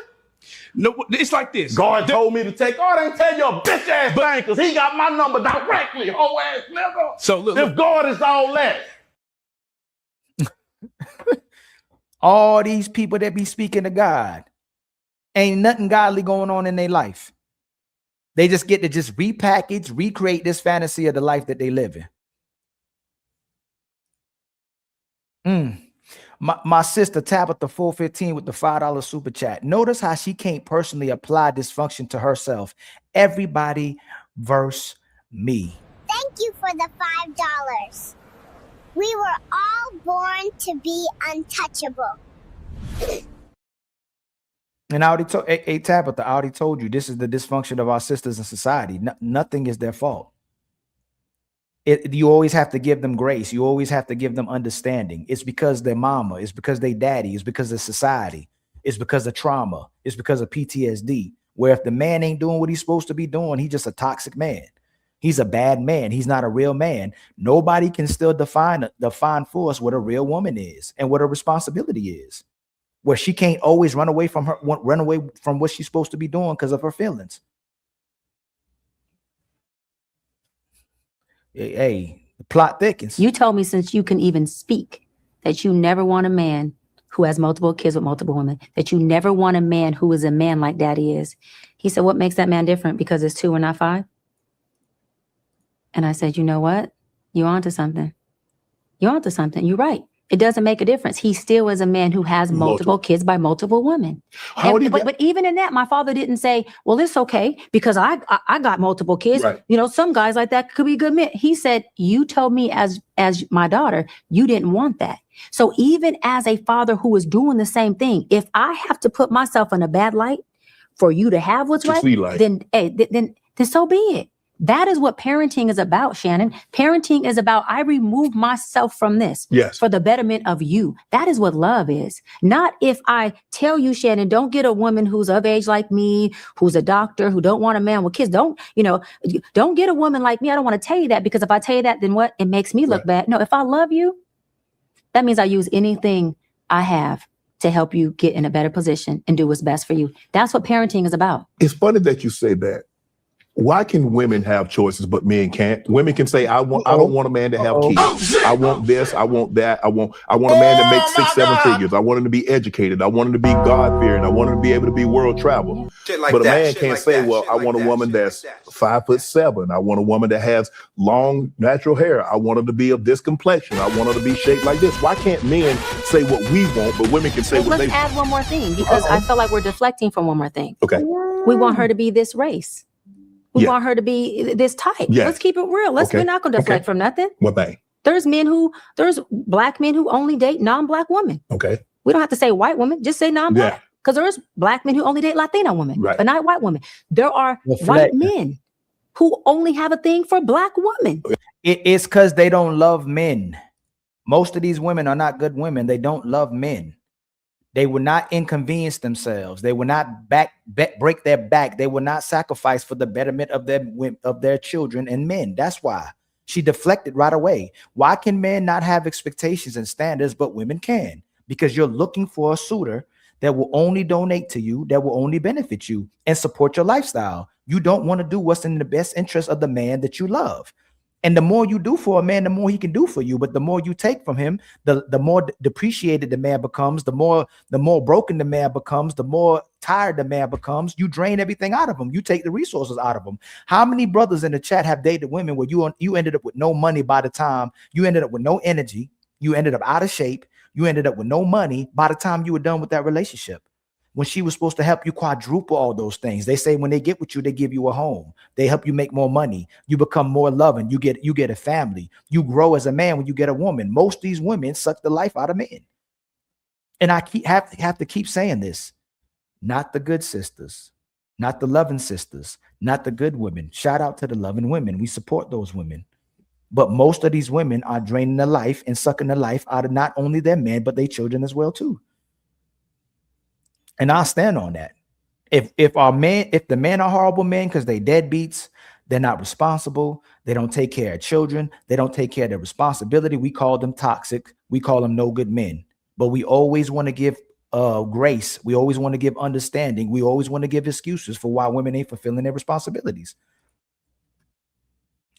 No, it's like this. God told me to take, God ain't tell you a bitch ass thing because he got my number directly, whole ass nigga. So look, if God is all that. All these people that be speaking to God, ain't nothing godly going on in their life. They just get to just repackage, recreate this fantasy of the life that they live in. My sister Tabitha 415 with the $5 super chat. Notice how she can't personally apply dysfunction to herself. Everybody verse me. Thank you for the $5. We were all born to be untouchable. And I already told Tabitha, I already told you this is the dysfunction of our sisters in society. Nothing is their fault. You always have to give them grace. You always have to give them understanding. It's because their mama, it's because they daddy, it's because of society, it's because of trauma, it's because of PTSD. Where if the man ain't doing what he's supposed to be doing, he's just a toxic man. He's a bad man. He's not a real man. Nobody can still define for us what a real woman is and what her responsibility is. Where she can't always run away from what she's supposed to be doing because of her feelings. Hey, the plot thickens. You told me since you can even speak that you never want a man who has multiple kids with multiple women, that you never want a man who is a man like daddy is. He said, what makes that man different? Because it's 2 and not 5. And I said, you know what? You're onto something. You're onto something. You're right. It doesn't make a difference. He still is a man who has multiple kids by multiple women. But even in that, my father didn't say, well, it's okay because I got multiple kids. Right. You know, some guys like that could be good men. He said, you told me as my daughter, you didn't want that. So even as a father who is doing the same thing, if I have to put myself in a bad light for you to have what's right, then so be it. That is what parenting is about, Shannon. Parenting is about, I remove myself from this for the betterment of you. That is what love is. Not if I tell you, Shannon, don't get a woman who's of age like me, who's a doctor, who don't want a man with kids. Don't get a woman like me. I don't want to tell you that, because if I tell you that, then what? It makes me look bad. No, if I love you, that means I use anything I have to help you get in a better position and do what's best for you. That's what parenting is about. It's funny that you say that. Why can women have choices but men can't? Women can say, I don't want a man to have kids. I want this, I want that. I want a man that makes 6, 7 figures. I want him to be educated. I want him to be God-fearing. I want him to be able to be world travel. But a man can't say, well, I want a woman that's 5'7". I want a woman that has long natural hair. I want her to be of this complexion. I want her to be shaped like this. Why can't men say what we want, but women can say what they want? Let's add one more thing, because I feel like we're deflecting from one more thing. Okay. We want her to be this race. We want her to be this type. Yeah. Let's keep it real. We're not going to deflect from nothing. What thing? There's black men who only date non-black women. Okay. We don't have to say white women, just say non-black. Because there's black men who only date Latino women, but not white women. There are white men who only have a thing for black women. It's because they don't love men. Most of these women are not good women. They don't love men. They will not inconvenience themselves. They will not break their back. They will not sacrifice for the betterment of their children and men. That's why she deflected right away. Why can men not have expectations and standards, but women can? Because you're looking for a suitor that will only donate to you, that will only benefit you and support your lifestyle. You don't want to do what's in the best interest of the man that you love. And the more you do for a man, the more he can do for you. But the more you take from him, the more depreciated the man becomes, the more broken the man becomes, the more tired the man becomes. You drain everything out of him. You take the resources out of him. How many brothers in the chat have dated women where you ended up with no money by the time, you ended up with no energy, you ended up out of shape, you ended up with no money by the time you were done with that relationship? When she was supposed to help you quadruple all those things. They say when they get with you, they give you a home. They help you make more money. You become more loving. You get a family. You grow as a man when you get a woman. Most of these women suck the life out of men. And I have to keep saying this. Not the good sisters, not the loving sisters, not the good women. Shout out to the loving women. We support those women. But most of these women are draining the life and sucking the life out of not only their men, but their children as well too. And I'll stand on that. If the men are horrible men because they deadbeats, they're not responsible, they don't take care of children, they don't take care of their responsibility, we call them toxic, we call them no good men. But we always want to give grace, we always want to give understanding, we always want to give excuses for why women ain't fulfilling their responsibilities.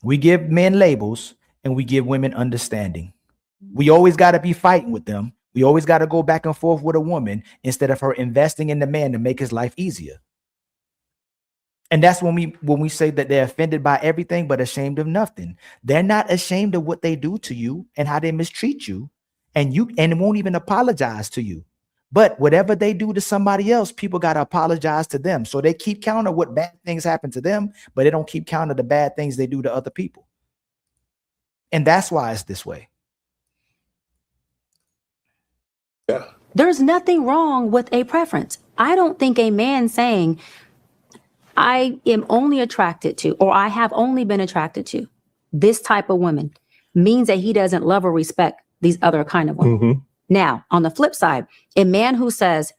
We give men labels and we give women understanding. We always got to be fighting with them. We always got to go back and forth with a woman instead of her investing in the man to make his life easier. And that's when we say that they're offended by everything but ashamed of nothing. They're not ashamed of what they do to you and how they mistreat you, and won't even apologize to you. But whatever they do to somebody else, people got to apologize to them. So they keep count of what bad things happen to them, but they don't keep count of the bad things they do to other people. And that's why it's this way. Yeah. There's nothing wrong with a preference. I don't think a man saying, I am only attracted to, or I have only been attracted to this type of woman, means that he doesn't love or respect these other kind of women. Mm-hmm. Now, on the flip side, a man who says,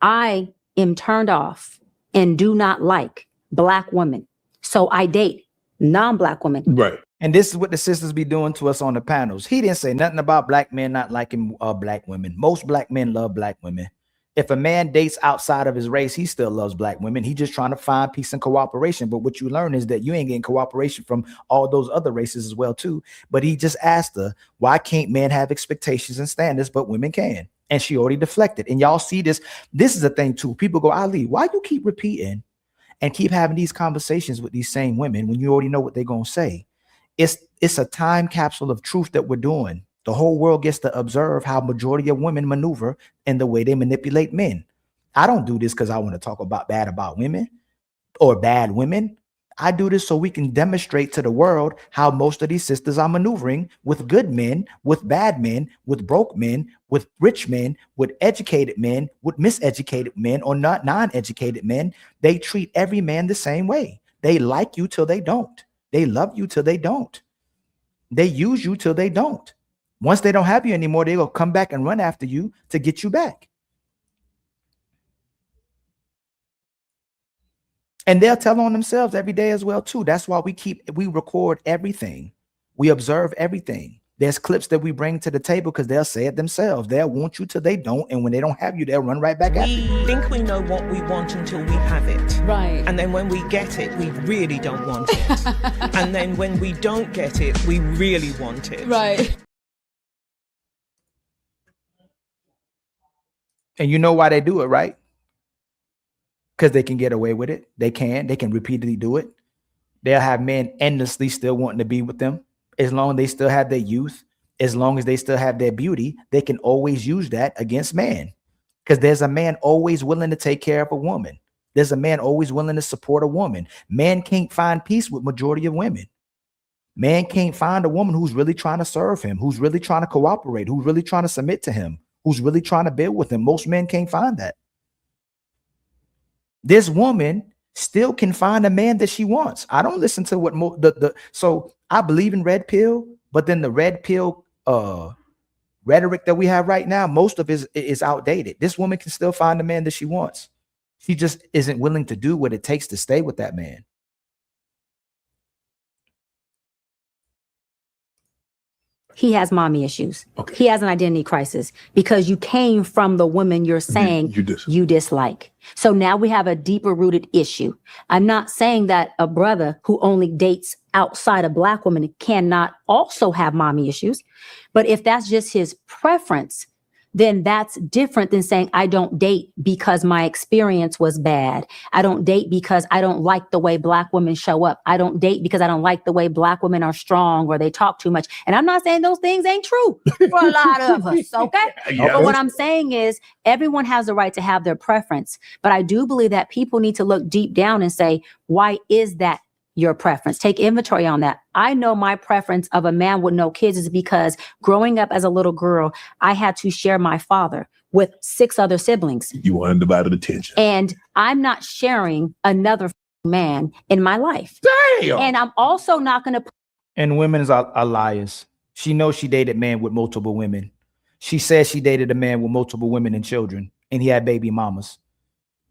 I am turned off and do not like black women, so I date non-black women. Right. And this is what the sisters be doing to us on the panels. He didn't say nothing about black men not liking black women. Most black men love black women. If a man dates outside of his race, he still loves black women. He's just trying to find peace and cooperation. But what you learn is that you ain't getting cooperation from all those other races as well too. But he just asked her, why can't men have expectations and standards, but women can? And she already deflected. And y'all see this. This is the thing too. People go, Ali, why you keep repeating and keep having these conversations with these same women when you already know what they're going to say? It's a time capsule of truth that we're doing. The whole world gets to observe how majority of women maneuver and the way they manipulate men. I don't do this because I want to talk bad about women or bad women. I do this so we can demonstrate to the world how most of these sisters are maneuvering with good men, with bad men, with broke men, with rich men, with educated men, with miseducated men, or not non-educated men. They treat every man the same way. They like you till they don't. They love you till they don't. They use you till they don't. Once they don't have you anymore, they will come back and run after you to get you back. And they'll tell on themselves every day as well, too. That's why we record everything. We observe everything. There's clips that we bring to the table because they'll say it themselves. They'll want you till they don't. And when they don't have you, they'll run right back after you. We think we know what we want until we have it. Right. And then when we get it, we really don't want it. And then when we don't get it, we really want it. Right. And you know why they do it, right? Because they can get away with it. They can repeatedly do it. They'll have men endlessly still wanting to be with them. As long as they still have their youth, as long as they still have their beauty, they can always use that against man. Because there's a man always willing to take care of a woman. There's a man always willing to support a woman. Man can't find peace with majority of women. Man can't find a woman who's really trying to serve him, who's really trying to cooperate, who's really trying to submit to him, who's really trying to build with him. Most men can't find that. This woman still can find a man that she wants. I don't listen to what so I believe in red pill, but then the red pill rhetoric that we have right now, most of it is outdated. This woman can still find the man that she wants. She just isn't willing to do what it takes to stay with that man. He has mommy issues. Okay. He has an identity crisis because you came from the woman you're saying you dislike. So now we have a deeper rooted issue. I'm not saying that a brother who only dates outside of Black women cannot also have mommy issues. But if that's just his preference, then that's different than saying, I don't date because my experience was bad. I don't date because I don't like the way Black women show up. I don't date because I don't like the way Black women are strong or they talk too much. And I'm not saying those things ain't true for a lot of us, okay? Yeah. But what I'm saying is everyone has the right to have their preference. But I do believe that people need to look deep down and say, why is that your preference? Take inventory on that. I know my preference of a man with no kids is because growing up as a little girl, I had to share my father with 6 other siblings. You want undivided attention. And I'm not sharing another man in my life. Damn. And I'm also not going to. And women are liars. She knows she dated men with multiple women. She says she dated a man with multiple women and children, and he had baby mamas.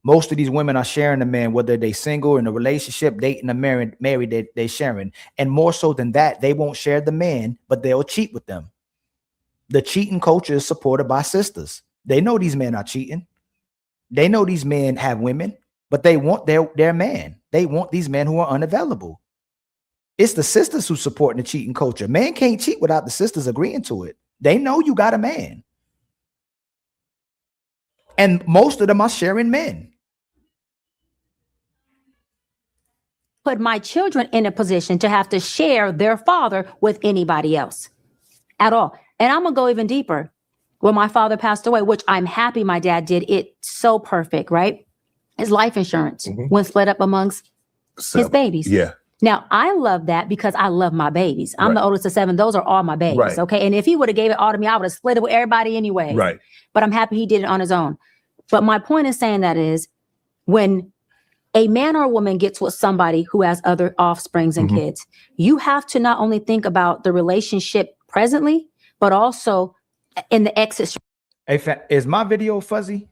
Most of these women are sharing a man, whether they single, in a relationship, dating, or married, they're sharing. And more so than that, they won't share the man, but they'll cheat with them. The cheating culture is supported by sisters. They know these men are cheating. They know these men have women, but they want their man. They want these men who are unavailable. It's the sisters who support the cheating culture. Man can't cheat without the sisters agreeing to it. They know you got a man. And most of them are sharing men. Put my children in a position to have to share their father with anybody else at all. And I'm going to go even deeper. When my father passed away, which I'm happy my dad did, it's so perfect, right? His life insurance went split up amongst his babies. Yeah. Now, I love that because I love my babies. I'm the oldest of 7. Those are all my babies, Right. okay? And if he would have gave it all to me, I would have split it with everybody anyway. Right. But I'm happy he did it on his own. But my point is saying that is when a man or a woman gets with somebody who has other offsprings and kids, you have to not only think about the relationship presently, but also in the exit. Hey, is my video fuzzy?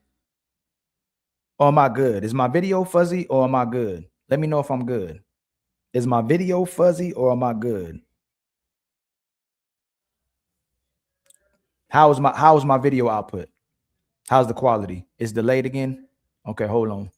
Or am I good? Is my video fuzzy or am I good? Let me know if I'm good. Is my video fuzzy or am I good? How is my video output? How's the quality? It's delayed again? Okay, hold on.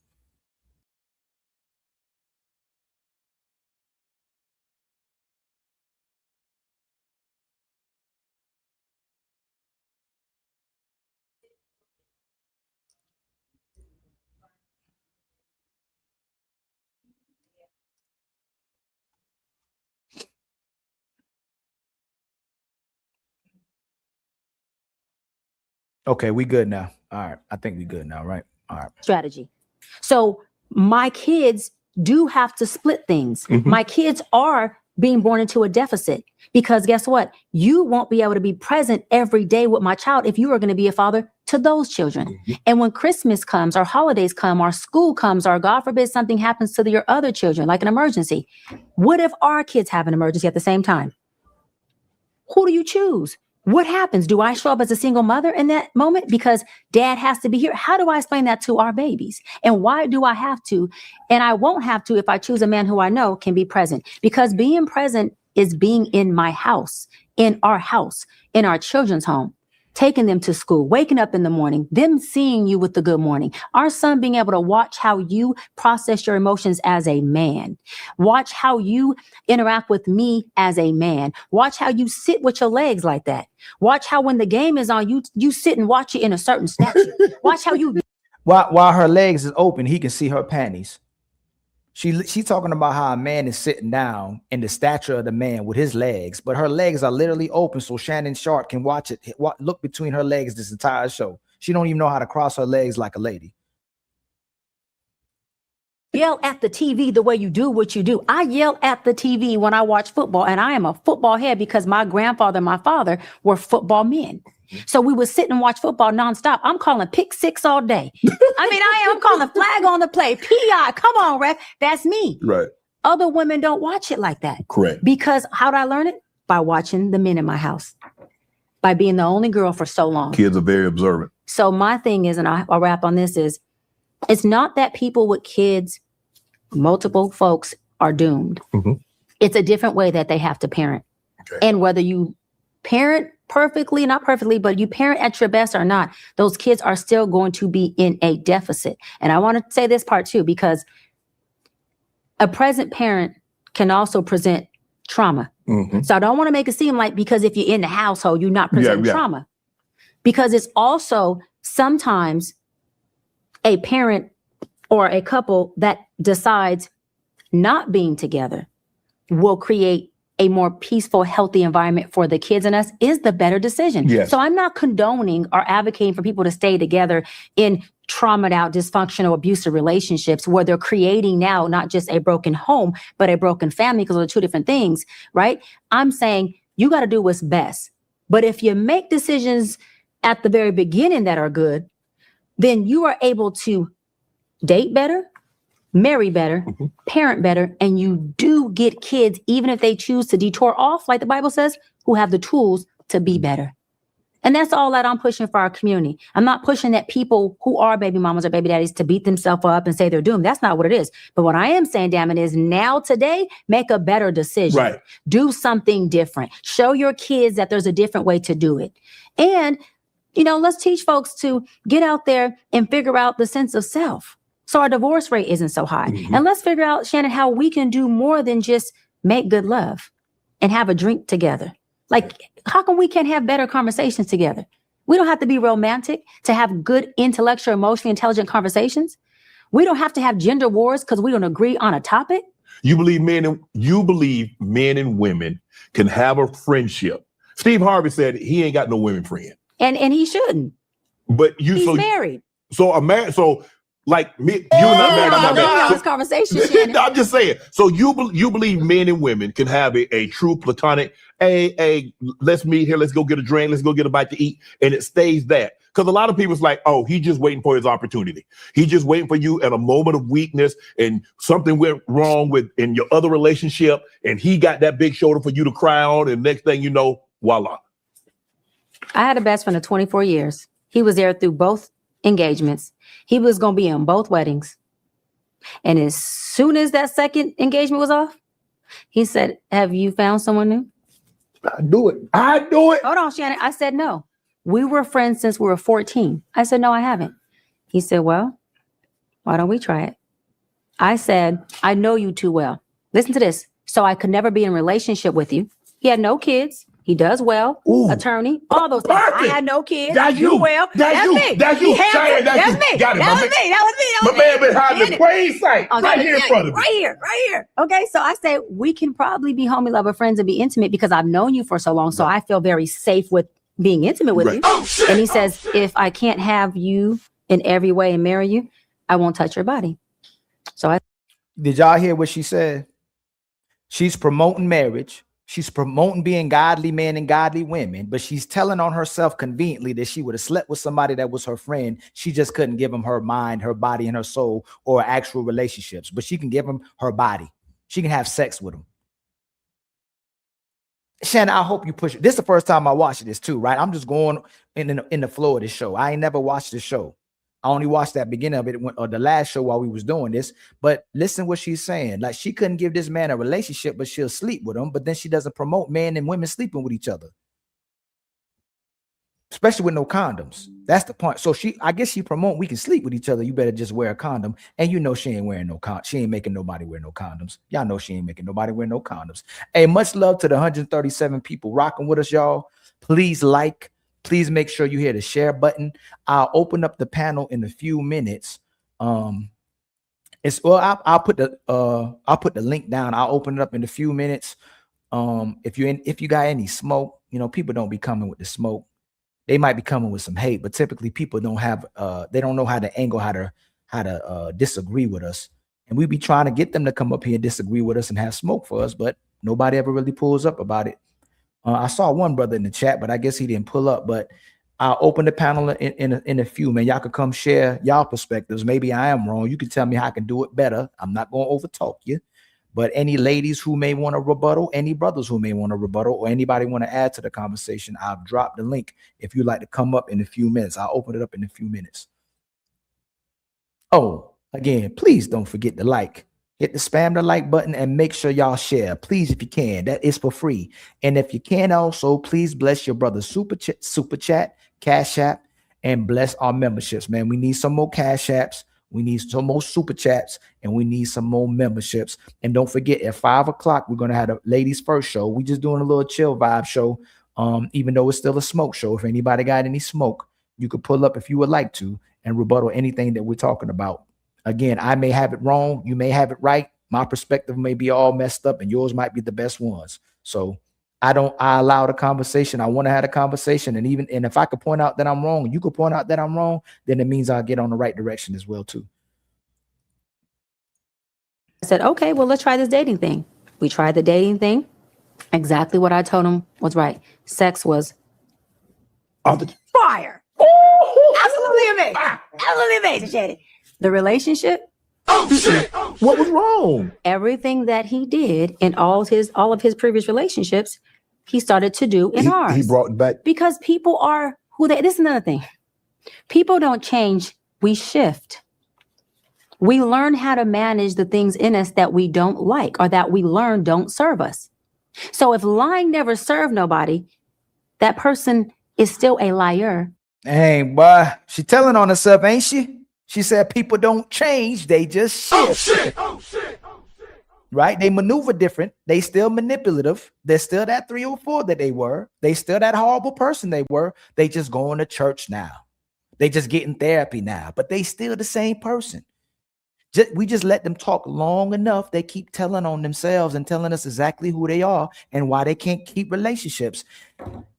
Okay, we good now. All right. I think we good now, right? All right. Strategy. So my kids do have to split things. My kids are being born into a deficit because guess what? You won't be able to be present every day with my child if you are going to be a father to those children. And when Christmas comes or holidays come or school comes or God forbid something happens to your other children, like an emergency, what if our kids have an emergency at the same time? Who do you choose? What happens? Do I show up as a single mother in that moment because dad has to be here? How do I explain that to our babies? And why do I have to? And I won't have to if I choose a man who I know can be present, because being present is being in my house, in our children's home, taking them to school, waking up in the morning, them seeing you with the good morning, our son being able to watch how you process your emotions as a man, watch how you interact with me as a man, watch how you sit with your legs like that, watch how when the game is on, you sit and watch it in a certain stature, watch how you... While her legs is open, he can see her panties. She's talking about how a man is sitting down in the stature of the man with his legs, but her legs are literally open so Shannon Sharp can watch it, look between her legs this entire show. She don't even know how to cross her legs like a lady. Yell at the TV the way you do what you do. I yell at the TV when I watch football, and I am a football head because my grandfather and my father were football men. So we would sit and watch football nonstop. I'm calling pick six all day. I'm calling flag on the play. PI, come on, ref. That's me. Right. Other women don't watch it like that. Correct. Because how did I learn it? By watching the men in my house. By being the only girl for so long. Kids are very observant. So my thing is, and I'll wrap on this, is it's not that people with kids, multiple folks, are doomed. It's a different way that they have to parent. Okay. And whether you parent perfectly, not perfectly, but you parent at your best or not, those kids are still going to be in a deficit. And I want to say this part too, because a present parent can also present trauma. So I don't want to make it seem like because if you're in the household, you're not presenting trauma. Because it's also sometimes a parent or a couple that decides not being together will create a more peaceful, healthy environment for the kids and us is the better decision. Yes. So I'm not condoning or advocating for people to stay together in traumatized out, dysfunctional, abusive relationships where they're creating now not just a broken home, but a broken family, because they're two different things, right? I'm saying you got to do what's best. But if you make decisions at the very beginning that are good, then you are able to date better, marry better, parent better, and you do get kids, even if they choose to detour off, like the Bible says, who have the tools to be better. And that's all that I'm pushing for our community. I'm not pushing that people who are baby mamas or baby daddies to beat themselves up and say they're doomed. That's not what it is. But what I am saying, damn it, is now today, make a better decision. Right. Do something different. Show your kids that there's a different way to do it. And, you know, let's teach folks to get out there and figure out the sense of self, so our divorce rate isn't so high. And let's figure out, Shannon, how we can do more than just make good love and have a drink together. Like, how come we can't have better conversations together? We don't have to be romantic to have good, intellectual, emotionally intelligent conversations. We don't have to have gender wars because we don't agree on a topic. You believe men and women can have a friendship. Steve Harvey said he ain't got no women friend. And he shouldn't. But he's married. Like me, you and I married. I'm not married. This conversation, Shannon. I'm just saying. So you believe men and women can have a true platonic, let's meet here, let's go get a drink, let's go get a bite to eat, and it stays that. Because a lot of people's like, oh, he's just waiting for his opportunity. He's just waiting for you at a moment of weakness and something went wrong in your other relationship, and he got that big shoulder for you to cry on, and next thing you know, voila. I had a best friend of 24 years. He was there through both engagements. He was going to be in both weddings. And as soon as that second engagement was off, he said, have you found someone new? I do it. Hold on, Shannon. I said, no. We were friends since we were 14. I said, no, I haven't. He said, well, why don't we try it? I said, I know you too well. Listen to this. So I could never be in a relationship with you. He had no kids. He does well. Ooh. Attorney, all those things. I had no kids. That's you. Well. That's me. That's you. That's me. Got it. That was me. My man been hiding in plain sight. Right here in front of me. Right here. Okay, so I said, we can probably be homie, lover, friends, and be intimate because I've known you for so long. So I feel very safe with being intimate with you. And he says, if I can't have you in every way and marry you, I won't touch your body. So did y'all hear what she said? She's promoting marriage. She's promoting being godly men and godly women, but she's telling on herself conveniently that she would have slept with somebody that was her friend. She just couldn't give him her mind, her body, and her soul, or actual relationships, but she can give him her body. She can have sex with him. Shannon, I hope you push it. This is the first time I watched this too, right? I'm just going in the flow of this show. I ain't never watched this show. I only watched that beginning of it or the last show while we was doing this. But listen what she's saying. Like, she couldn't give this man a relationship, but she'll sleep with him. But then she doesn't promote men and women sleeping with each other, especially with no condoms. That's the point. So I guess she promote we can sleep with each other. You better just wear a condom. And you know she ain't wearing no condom. She ain't making nobody wear no condoms. Y'all know she ain't making nobody wear no condoms. Hey, much love to the 137 people rocking with us, y'all. Please like. Please make sure you hit the share button. I'll open up the panel in a few minutes. I'll put the link down. I'll open it up in a few minutes. If you got any smoke, you know, people don't be coming with the smoke. They might be coming with some hate, but typically people don't have they don't know how to angle, how to disagree with us. And we be trying to get them to come up here and disagree with us and have smoke for us, but nobody ever really pulls up about it. I saw one brother in the chat, but I guess he didn't pull up. But I'll open the panel in a few, man. Y'all can come share y'all perspectives. Maybe I am wrong. You can tell me how I can do it better. I'm not going to overtalk you. But any ladies who may want to rebuttal, any brothers who may want to rebuttal, or anybody want to add to the conversation, I've dropped the link. If you'd like to come up in a few minutes, I'll open it up in a few minutes. Oh, again, please don't forget to like. Hit the spam the like button and make sure y'all share, please, if you can. That is for free. And if you can also, please bless your brother super chat, Cash App, and bless our memberships, man. We need some more Cash Apps. We need some more super chats, and we need some more memberships. And don't forget, at 5 o'clock, we're going to have the ladies first show. We just doing a little chill vibe show, even though it's still a smoke show. If anybody got any smoke, you could pull up if you would like to and rebuttal anything that we're talking about. Again, I may have it wrong. You may have it right. My perspective may be all messed up and yours might be the best ones. So I allow the conversation. I want to have a conversation. And if I could point out that I'm wrong, you could point out that I'm wrong, then it means I'll get on the right direction as well too. I said, okay, well, let's try this dating thing. We tried the dating thing. Exactly what I told him was right. Sex was fire. Absolutely amazing. Absolutely amazing, Shady. The relationship. Oh shit! What was wrong? Everything that he did in all of his previous relationships, he started to do in ours. He brought it back because people are who they. This is another thing. People don't change. We shift. We learn how to manage the things in us that we don't like or that we learn don't serve us. So if lying never served nobody, that person is still a liar. Hey, boy, she telling on herself, ain't she? She said people don't change, they just shift. Oh shit! Oh shit! Oh shit! Right? They maneuver different. They still manipulative. They're still that 304 that they were. They still that horrible person they were. They just going to church now. They just getting therapy now, but they still the same person. We just let them talk long enough. They keep telling on themselves and telling us exactly who they are and why they can't keep relationships.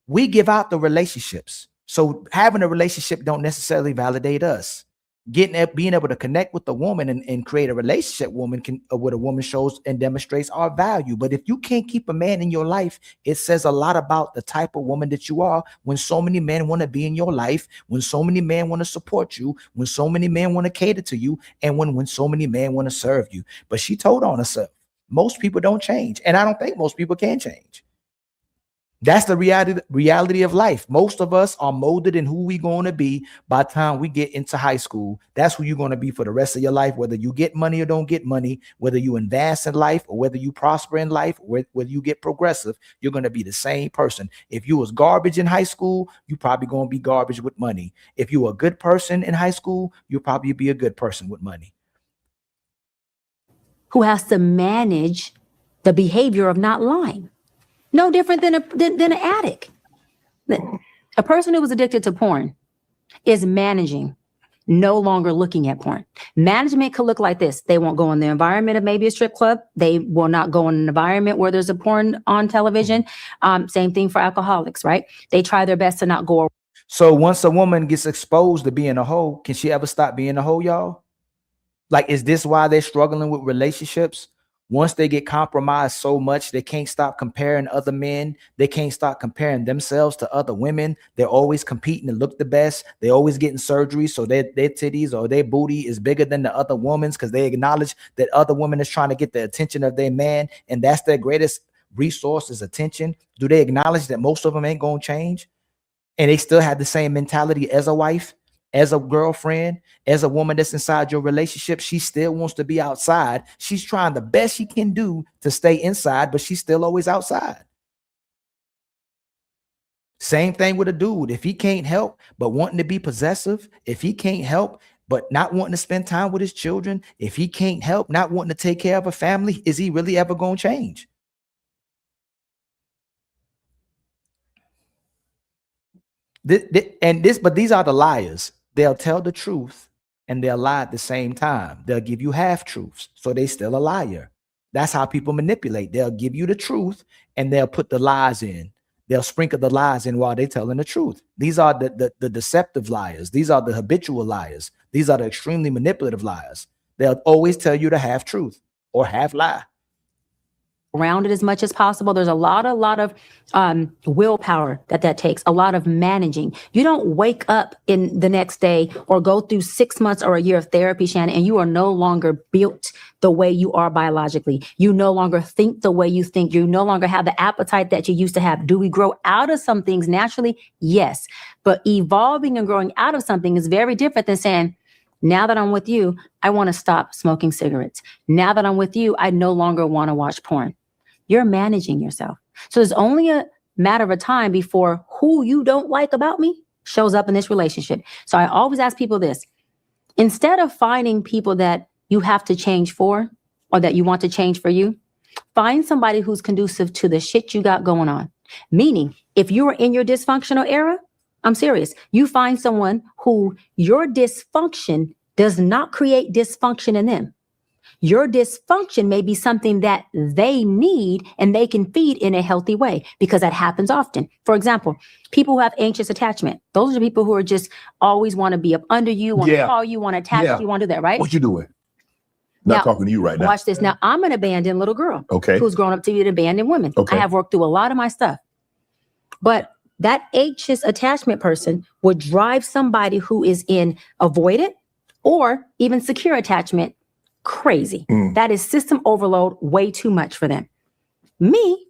We give out the relationships. So having a relationship don't necessarily validate us. Being able to connect with a woman and create a relationship with a woman shows and demonstrates our value. But if you can't keep a man in your life, it says a lot about the type of woman that you are when so many men want to be in your life, when so many men want to support you, when so many men want to cater to you, and when so many men want to serve you. But she told on herself, most people don't change. And I don't think most people can change. That's the reality of life. Most of us are molded in who we're going to be by the time we get into high school. That's who you're going to be for the rest of your life, whether you get money or don't get money, whether you advance in life or whether you prosper in life, or whether you get progressive, you're going to be the same person. If you was garbage in high school, you probably going to be garbage with money. If you were a good person in high school, you'll probably be a good person with money. Who has to manage the behavior of not lying. No different than an addict. A person who was addicted to porn is managing no longer looking at porn. Management could look like this. They won't go in the environment of maybe a strip club. They will not go in an environment where there's a porn on television. Same thing for alcoholics, right? They try their best to not go. So once a woman gets exposed to being a hoe, can she ever stop being a hoe, y'all? Like, is this why they're struggling with relationships? Once they get compromised so much, they can't stop comparing other men. They can't stop comparing themselves to other women. They're always competing to look the best. They're always getting surgery, so their titties or their booty is bigger than the other woman's because they acknowledge that other women is trying to get the attention of their man, and that's their greatest resource is attention. Do they acknowledge that most of them ain't gonna change? And they still have the same mentality as a wife, as a girlfriend, as a woman that's inside your relationship. She still wants to be outside. She's trying the best she can do to stay inside, but she's still always outside. Same thing with a dude. If he can't help but wanting to be possessive, if he can't help but not wanting to spend time with his children, if he can't help not wanting to take care of a family, is he really ever going to change? But these are the liars. They'll tell the truth and they'll lie at the same time. They'll give you half truths, so they still a liar. That's how people manipulate. They'll give you the truth and they'll put the lies in. They'll sprinkle the lies in while they're telling the truth. These are the deceptive liars. These are the habitual liars. These are the extremely manipulative liars. They'll always tell you the half truth or half lie. Around it as much as possible. There's a lot of willpower that takes, a lot of managing. You don't wake up in the next day or go through 6 months or a year of therapy, Shannon, and you are no longer built the way you are biologically. You no longer think the way you think. You no longer have the appetite that you used to have. Do we grow out of some things naturally? Yes. But evolving and growing out of something is very different than saying, now that I'm with you, I want to stop smoking cigarettes. Now that I'm with you, I no longer want to watch porn. You're managing yourself. So there's only a matter of time before who you don't like about me shows up in this relationship. So I always ask people this. Instead of finding people that you have to change for or that you want to change for you, find somebody who's conducive to the shit you got going on. Meaning, if you are in your dysfunctional era, I'm serious, you find someone who your dysfunction does not create dysfunction in them. Your dysfunction may be something that they need and they can feed in a healthy way, because that happens often. For example, people who have anxious attachment, those are people who are just always want to be up under you, want to call you, want to attach you, want to do that, right? What you doing? Not talking to you right now. Watch this. Now, I'm an abandoned little girl who's grown up to be an abandoned woman. I have worked through a lot of my stuff. But that anxious attachment person would drive somebody who is in avoidant or even secure attachment crazy. That is system overload, way too much for them. Me,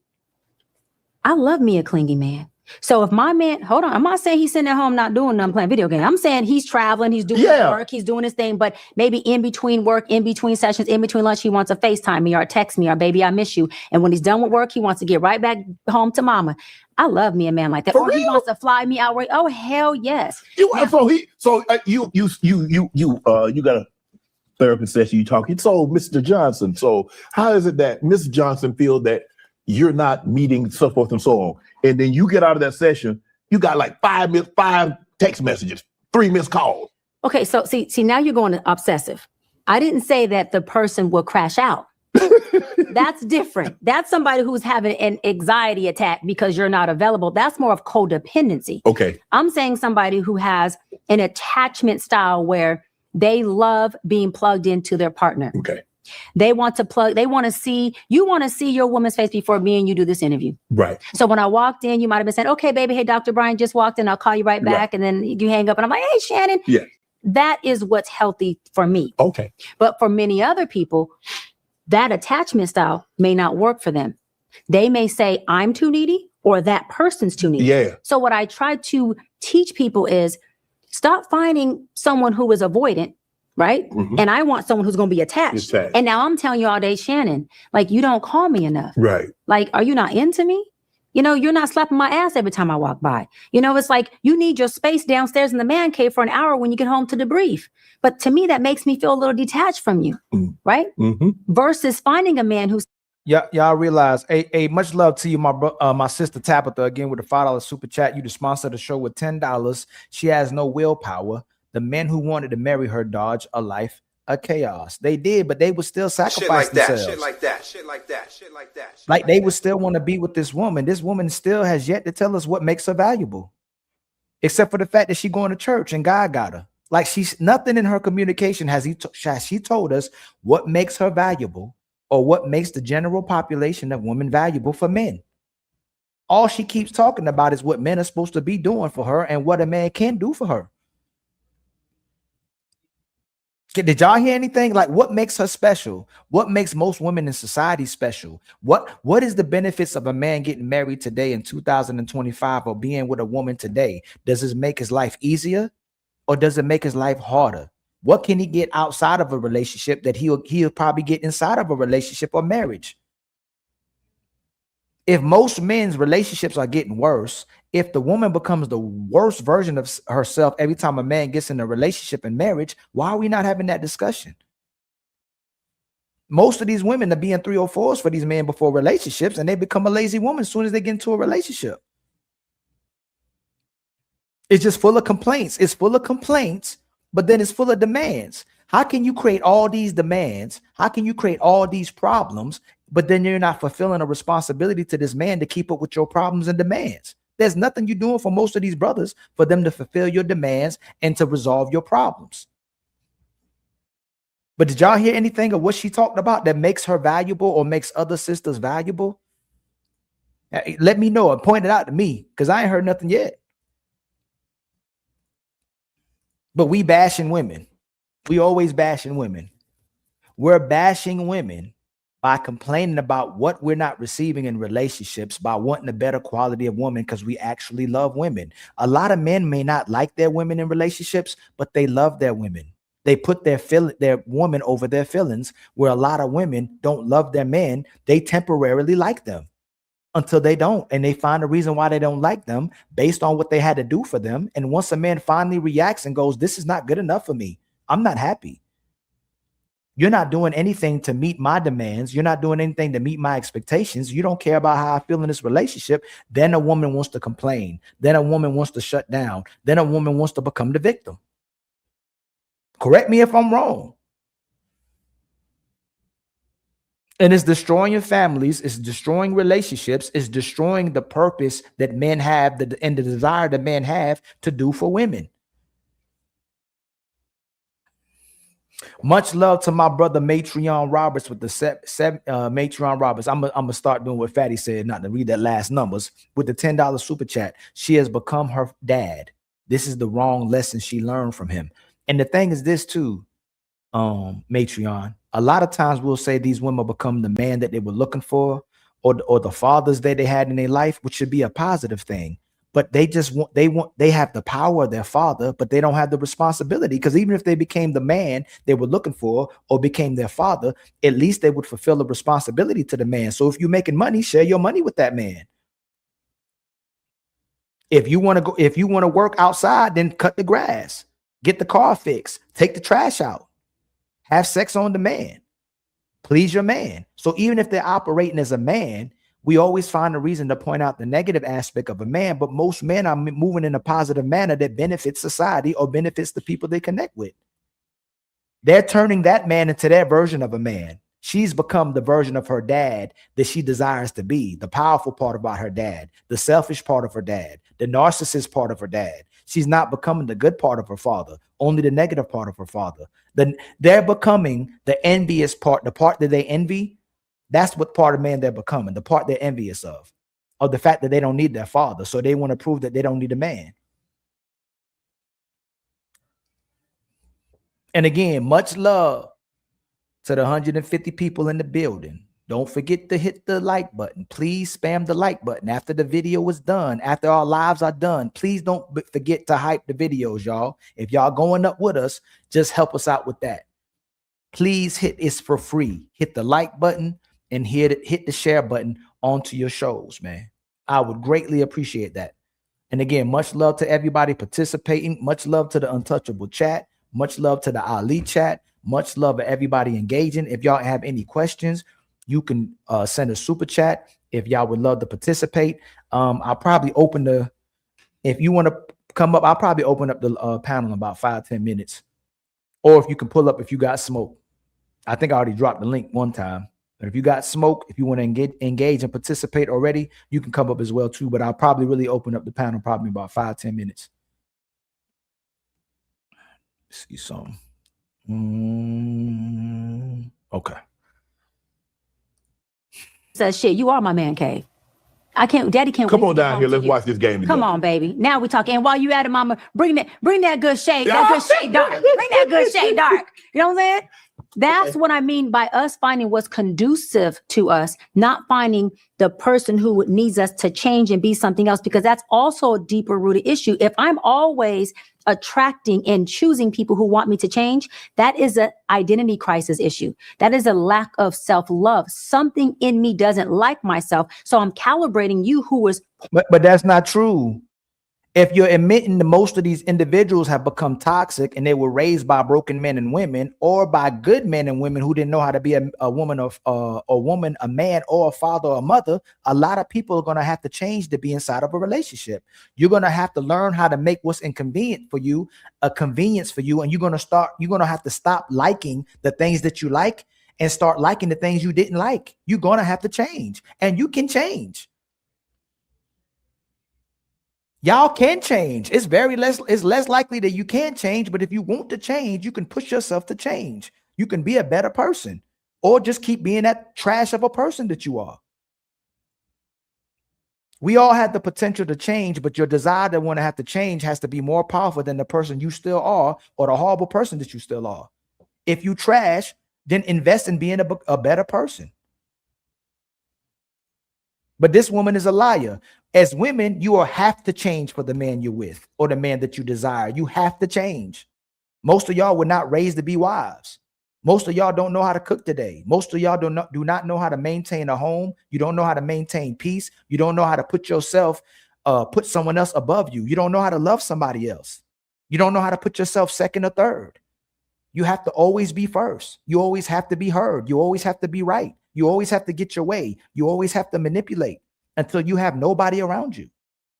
I love me a clingy man. So if my man, hold on, I'm not saying he's sitting at home not doing nothing, playing video games. I'm saying he's traveling, he's doing work, he's doing his thing, but maybe in between work, in between sessions, in between lunch, he wants to FaceTime me or text me or baby, I miss you. And when he's done with work, he wants to get right back home to mama. I love me a man like that. Or he wants to fly me out. Oh, hell yes. You got a therapist session, you talking. So, Mr. Johnson, so how is it that Mr. Johnson feel that you're not meeting, so forth and so on? And then you get out of that session, you got like five text messages, 3 missed calls. Okay, so see, now you're going to obsessive. I didn't say that the person will crash out. That's different. That's somebody who's having an anxiety attack because you're not available. That's more of codependency. Okay. I'm saying somebody who has an attachment style where they love being plugged into their partner. Okay. They want to see your woman's face before me and you do this interview. Right. So when I walked in, you might've been saying, okay, baby, hey, Dr. Brian just walked in. I'll call you right back. Right. And then you hang up and I'm like, hey, Shannon. Yeah. That is what's healthy for me. Okay. But for many other people, that attachment style may not work for them. They may say, I'm too needy or that person's too needy. Yeah. So what I try to teach people is stop finding someone who is avoidant, right? Mm-hmm. And I want someone who's going to be attached. And now I'm telling you all day, Shannon, like, you don't call me enough. Right. Like, are you not into me? You know, you're not slapping my ass every time I walk by. You know, it's like you need your space downstairs in the man cave for an hour when you get home to debrief. But to me, that makes me feel a little detached from you, right? Mm-hmm. Versus finding a man who's Y'all realize, hey, much love to you, my sister Tabitha, again with a $5 super chat. You to sponsor the show with $10. She has no willpower. The men who wanted to marry her dodged a life of chaos. They did, but they would still sacrifice themselves. Shit like that. Like they would still want to be with this woman. This woman still has yet to tell us what makes her valuable, except for the fact that she going to church and God got her. Like she's nothing in her communication has she told us what makes her valuable or what makes the general population of women valuable for men. All she keeps talking about is what men are supposed to be doing for her and what a man can do for her. Did y'all hear anything? Like what makes her special? What makes most women in society special? What is the benefits of a man getting married today in 2025 or being with a woman today? Does this make his life easier or does it make his life harder? What can he get outside of a relationship that he'll probably get inside of a relationship or marriage? If most men's relationships are getting worse, if the woman becomes the worst version of herself every time a man gets in a relationship and marriage, why are we not having that discussion? Most of these women are being 304s for these men before relationships, and they become a lazy woman as soon as they get into a relationship. It's just full of complaints. It's full of complaints, but then it's full of demands. How can you create all these demands? How can you create all these problems, but then you're not fulfilling a responsibility to this man to keep up with your problems and demands? There's nothing you're doing for most of these brothers for them to fulfill your demands and to resolve your problems. But did y'all hear anything of what she talked about that makes her valuable or makes other sisters valuable? Let me know and point it out to me, because I ain't heard nothing yet. But we bashing women. We always bashing women. We're bashing women by complaining about what we're not receiving in relationships, by wanting a better quality of woman because we actually love women. A lot of men may not like their women in relationships, but they love their women. They put their woman over their feelings, where a lot of women don't love their men. They temporarily like them until they don't, and they find a reason why they don't like them based on what they had to do for them. And once a man finally reacts and goes, this is not good enough for me, I'm not happy. You're not doing anything to meet my demands. You're not doing anything to meet my expectations. You don't care about how I feel in this relationship. Then a woman wants to complain. Then a woman wants to shut down. Then a woman wants to become the victim. Correct me if I'm wrong. And it's destroying your families. It's destroying relationships. It's destroying the purpose that men have and the desire that men have to do for women. Much love to my brother Matreon Roberts with the Matreon Roberts. I'm gonna start doing what Fatty said, not to read that last numbers, with the $10 super chat. She has become her dad. This is the wrong lesson she learned from him. And the thing is this too, Matreon. A lot of times we'll say these women become the man that they were looking for, or the fathers that they had in their life, which should be a positive thing. But they have the power of their father, but they don't have the responsibility, because even if they became the man they were looking for or became their father, at least they would fulfill a responsibility to the man. So if you're making money, share your money with that man. If you want to work outside, then cut the grass, get the car fixed, take the trash out, have sex on demand, please your man. So even if they're operating as a man, we always find a reason to point out the negative aspect of a man, but most men are moving in a positive manner that benefits society or benefits the people they connect with. They're turning that man into their version of a man. She's become the version of her dad that she desires to be, the powerful part about her dad, the selfish part of her dad, the narcissist part of her dad. She's not becoming the good part of her father, only the negative part of her father. They're becoming the envious part, the part that they envy. That's what part of man they're becoming, the part they're envious of the fact that they don't need their father. So they want to prove that they don't need a man. And again, much love to the 150 people in the building. Don't forget to hit the like button. Please spam the like button after the video is done, after our lives are done. Please don't forget to hype the videos, y'all. If y'all going up with us, just help us out with that. Please it's for free. Hit the like button and hit the share button onto your shows, man. I would greatly appreciate that. And again, much love to everybody participating. Much love to the Untouchable chat. Much love to the Ali chat. Much love to everybody engaging. If y'all have any questions, you can send a super chat if y'all would love to participate. I'll probably open if you want to come up. I'll probably open up the panel in about 5-10 minutes. Or if you can pull up if you got smoke. I think I already dropped the link one time. But if you got smoke, if you want to engage and participate already, you can come up as well too. But I'll probably really open up the panel probably about 5-10 minutes. Let's see some. Okay. Says shit, you are my man cave. I can't, daddy can't Come wait on to get down home here. to Let's you. watch this game together. Come on, baby. Now we talking. And while you at it, mama, bring that good shade, that good shade dark. Bring that good shade dark. You know what I'm saying? That's what I mean by us finding what's conducive to us, not finding the person who needs us to change and be something else, because that's also a deeper rooted issue. If I'm always attracting and choosing people who want me to change, that is an identity crisis issue. That is a lack of self-love. Something in me doesn't like myself. So I'm calibrating you who is. But that's not true. If you're admitting that most of these individuals have become toxic and they were raised by broken men and women, or by good men and women who didn't know how to be a woman, a man, or a father or a mother, a lot of people are going to have to change to be inside of a relationship. You're going to have to learn how to make what's inconvenient for you a convenience for you. And you're going to have to stop liking the things that you like and start liking the things you didn't like. You're going to have to change, and you can change. Y'all can change. It's less likely that you can change, but if you want to change, you can push yourself to change. You can be a better person, or just keep being that trash of a person that you are. We all have the potential to change, but your desire to want to have to change has to be more powerful than the person you still are, or the horrible person that you still are. If you trash, then invest in being a better person. But this woman is a liar. As women, you will have to change for the man you're with, or the man that you desire. You have to change. Most of y'all were not raised to be wives. Most of y'all don't know how to cook today. Most of y'all do not know how to maintain a home. You don't know how to maintain peace. You don't know how to put someone else above you. You don't know how to love somebody else. You don't know how to put yourself second or third. You have to always be first. You always have to be heard. You always have to be right. You always have to get your way. You always have to manipulate until you have nobody around you,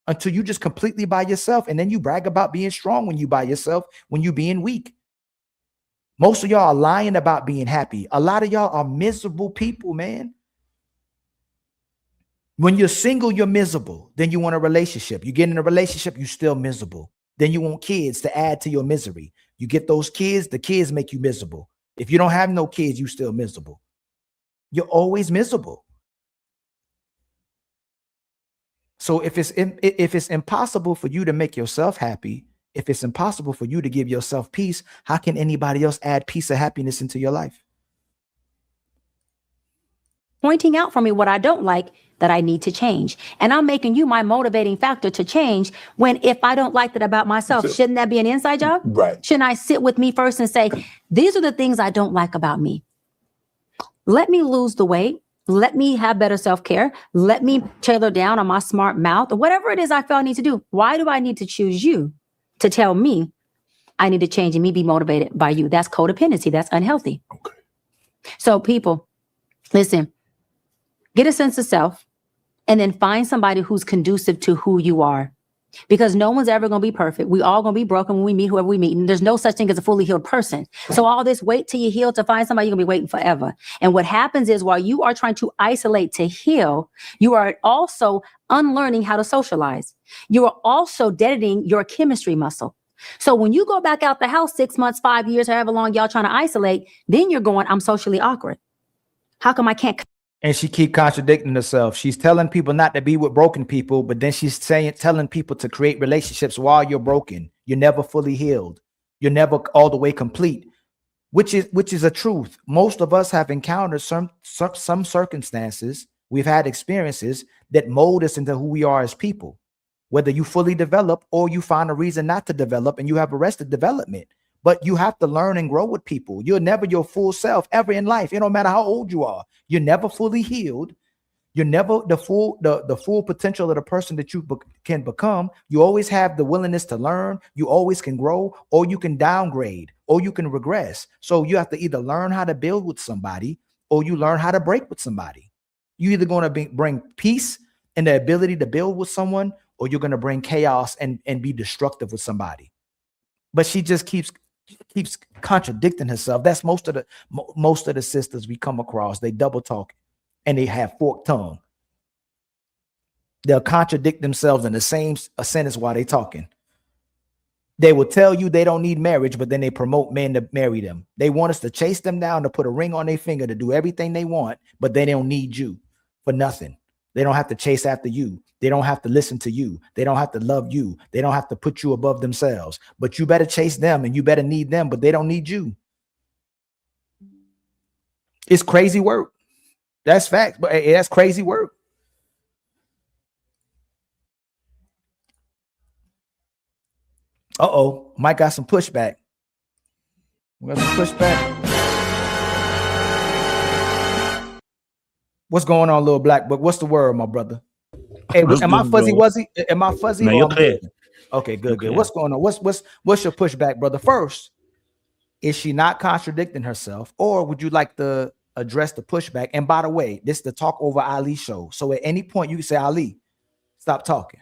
until you just completely by yourself. And then you brag about being strong when you by yourself, when you being weak. Most of y'all are lying about being happy. A lot of y'all are miserable people, man. When you're single, you're miserable. Then you want a relationship. You get in a relationship, you're still miserable. Then you want kids to add to your misery. You get those kids, the kids make you miserable. If you don't have no kids, you still miserable. You're always miserable. So if it's impossible for you to make yourself happy, if it's impossible for you to give yourself peace, how can anybody else add peace or happiness into your life? Pointing out for me what I don't like that I need to change. And I'm making you my motivating factor to change, when if I don't like that about myself, shouldn't that be an inside job? Right. Shouldn't I sit with me first and say, these are the things I don't like about me. Let me lose the weight. Let me have better self-care. Let me tailor down on my smart mouth, or whatever it is I feel I need to do. Why do I need to choose you to tell me I need to change and me be motivated by you? That's codependency. That's unhealthy. Okay. So people, listen, get a sense of self, and then find somebody who's conducive to who you are. Because no one's ever going to be perfect. We all going to be broken when we meet whoever we meet. And there's no such thing as a fully healed person. So all this wait till you heal to find somebody, you're going to be waiting forever. And what happens is, while you are trying to isolate to heal, you are also unlearning how to socialize. You are also deadening your chemistry muscle. So when you go back out the house 6 months, 5 years, however long y'all trying to isolate, then you're going, I'm socially awkward. How come I can't? And she keep contradicting herself. She's telling people not to be with broken people, but then she's telling people to create relationships while you're broken. You're never fully healed. You're never all the way complete, which is a truth. Most of us have encountered some circumstances. We've had experiences that mold us into who we are as people, whether you fully develop or you find a reason not to develop and you have arrested development. But you have to learn and grow with people. You're never your full self ever in life. It don't matter how old you are. You're never fully healed. You're never the full potential of the person that you can become. You always have the willingness to learn. You always can grow, or you can downgrade, or you can regress. So you have to either learn how to build with somebody, or you learn how to break with somebody. You're either going to bring peace and the ability to build with someone, or you're gonna bring chaos and be destructive with somebody. But she just keeps contradicting herself. That's most of the sisters we come across. They double talk and they have forked tongue. They'll contradict themselves in the same sentence while they're talking. They will tell you they don't need marriage, but then they promote men to marry them. They want us to chase them down, to put a ring on their finger, to do everything they want, but they don't need you for nothing. They don't have to chase after you. They don't have to listen to you. They don't have to love you. They don't have to put you above themselves. But you better chase them and you better need them, but they don't need you. It's crazy work. That's fact, but that's crazy work. Uh-oh, Mike got some pushback. We got some pushback. What's going on, little black book? What's the word, my brother? Hey, am I fuzzy? Am I fuzzy? No, you're clear. Okay, good. What's going on? What's your pushback, brother? First, is she not contradicting herself, or would you like to address the pushback? And by the way, this is the Talk Over Ali show. So at any point you can say, Ali, stop talking.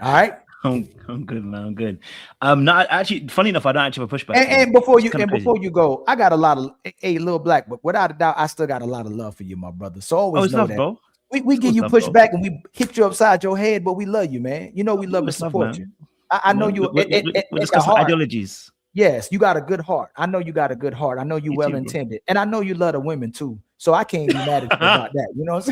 All right. I'm good, man. I'm good. Not actually. Funny enough, I don't actually have a pushback. And before you go, I got a lot of little black, but without a doubt, I still got a lot of love for you, my brother. So always know love, that. bro. We give you pushback and we hit you upside your head, but we love you, man. You know we love and support you. I know you. We're discussing ideologies. Yes, you got a good heart. I know you got a good heart. I know you well intended, and I know you love the women too. So I can't be mad at you about that. You know what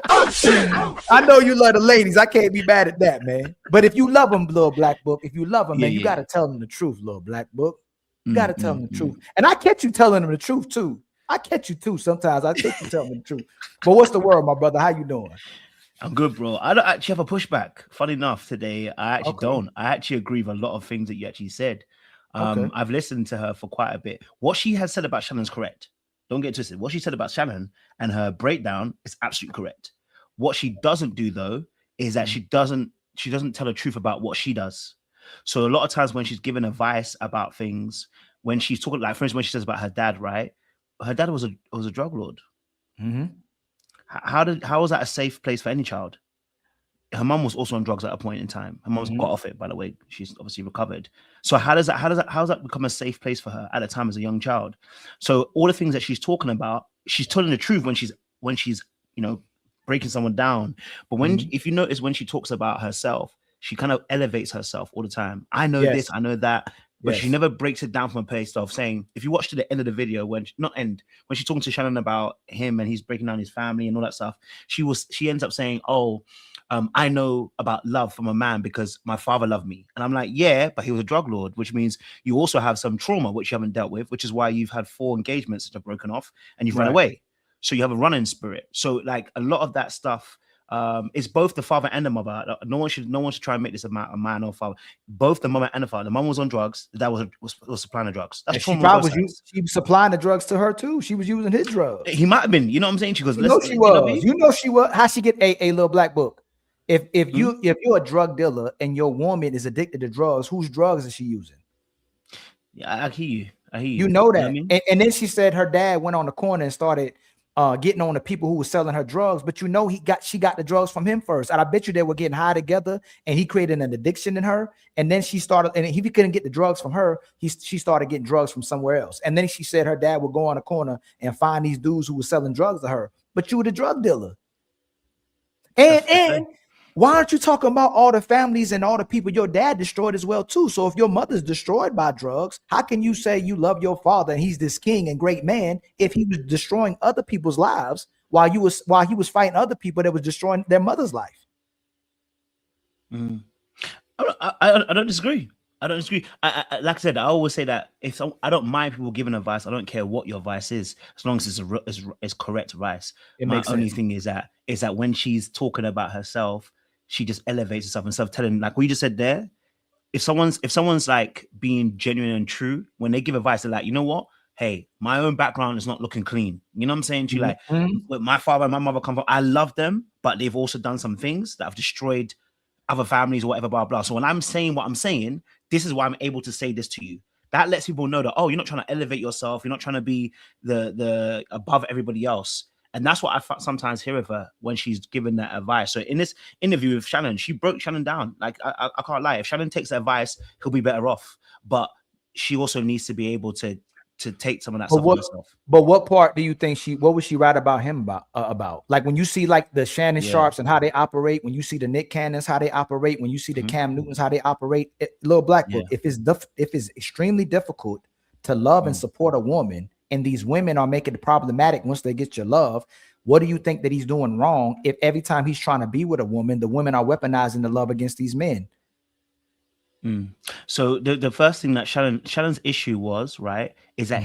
I'm saying? I know you love the ladies. I can't be mad at that, man. But if you love them, little black book, if you love them, man, you got to tell them the truth, little black book. You got to tell them the truth. And I catch you telling them the truth too. I catch you too. Sometimes I catch you telling them the truth. But what's the word, my brother? How you doing? I'm good, bro. I don't actually have a pushback. Funny enough, today I actually don't. I actually agree with a lot of things that you actually said. I've listened to her for quite a bit. What she has said about Shannon's correct. Don't get twisted. What she said about Shannon and her breakdown is absolutely correct. What she doesn't do though is that she doesn't tell the truth about what she does. So a lot of times when she's giving advice about things, when she's talking, like for instance, when she says about her dad, right? Her dad was a drug lord. Mm-hmm. How was that a safe place for any child? Her mum was also on drugs at a point in time. Her mum's got off it, by the way. She's obviously recovered. So how does that become a safe place for her at a time as a young child? So all the things that she's talking about, she's telling the truth when she's breaking someone down. But if you notice when she talks about herself, she kind of elevates herself all the time. I know this, I know that. But she never breaks it down from a place of saying, if you watch to the end of the video, when she's talking to Shannon about him and he's breaking down his family and all that stuff, she ends up saying, I know about love from a man because my father loved me. And I'm like, yeah, but he was a drug lord, which means you also have some trauma, which you haven't dealt with, which is why you've had 4 engagements that have broken off and you've run away. So you have a running spirit. So like a lot of that stuff, it's both the father and the mother. No one should try and make this a man or father. Both the mother and the father. The mom was on drugs. The dad was supplying the drugs. That's she was supplying the drugs to her too. She was using his drugs. He might have been. You know what I'm saying? She goes, she was. You know she was. How she get a little black book? If you're a drug dealer and your woman is addicted to drugs, whose drugs is she using? Yeah, I hear you. You know that. What I mean? And then she said her dad went on the corner and started getting on the people who were selling her drugs, but she got the drugs from him first. And I bet you they were getting high together and he created an addiction in her. And then she started, and he couldn't get the drugs from her. She started getting drugs from somewhere else. And then she said her dad would go on the corner and find these dudes who were selling drugs to her, but you were the drug dealer. And why aren't you talking about all the families and all the people your dad destroyed as well too? So if your mother's destroyed by drugs, how can you say you love your father and he's this king and great man if he was destroying other people's lives while he was fighting other people that was destroying their mother's life? I don't disagree. I don't disagree. Like I said, I always say that I don't mind people giving advice. I don't care what your advice is, as long as it's correct advice. My only thing is that when she's talking about herself, she just elevates herself instead of telling, like what you just said there. If someone's like being genuine and true, when they give advice, they're like, you know what? Hey, my own background is not looking clean. You know what I'm saying? She like, with my father and my mother come from, I love them, but they've also done some things that have destroyed other families or whatever, blah, blah. So when I'm saying what I'm saying, this is why I'm able to say this to you. That lets people know that, oh, you're not trying to elevate yourself. You're not trying to be the above everybody else. And that's what I sometimes hear of her when she's given that advice. So in this interview with Shannon, she broke Shannon down. Like, I can't lie. If Shannon takes advice, he'll be better off. But she also needs to be able to take some of that stuff on herself. But what part do you think what was she right about him about? Like when you see like the Shannon Sharps and how they operate, when you see the Nick Cannons, how they operate, when you see the Cam Newtons, how they operate, Little Black Book, if it's extremely difficult to love and support a woman, and these women are making it problematic once they get your love, what do you think that he's doing wrong if every time he's trying to be with a woman, the women are weaponizing the love against these men? So the first thing that Shannon's issue was, right, is that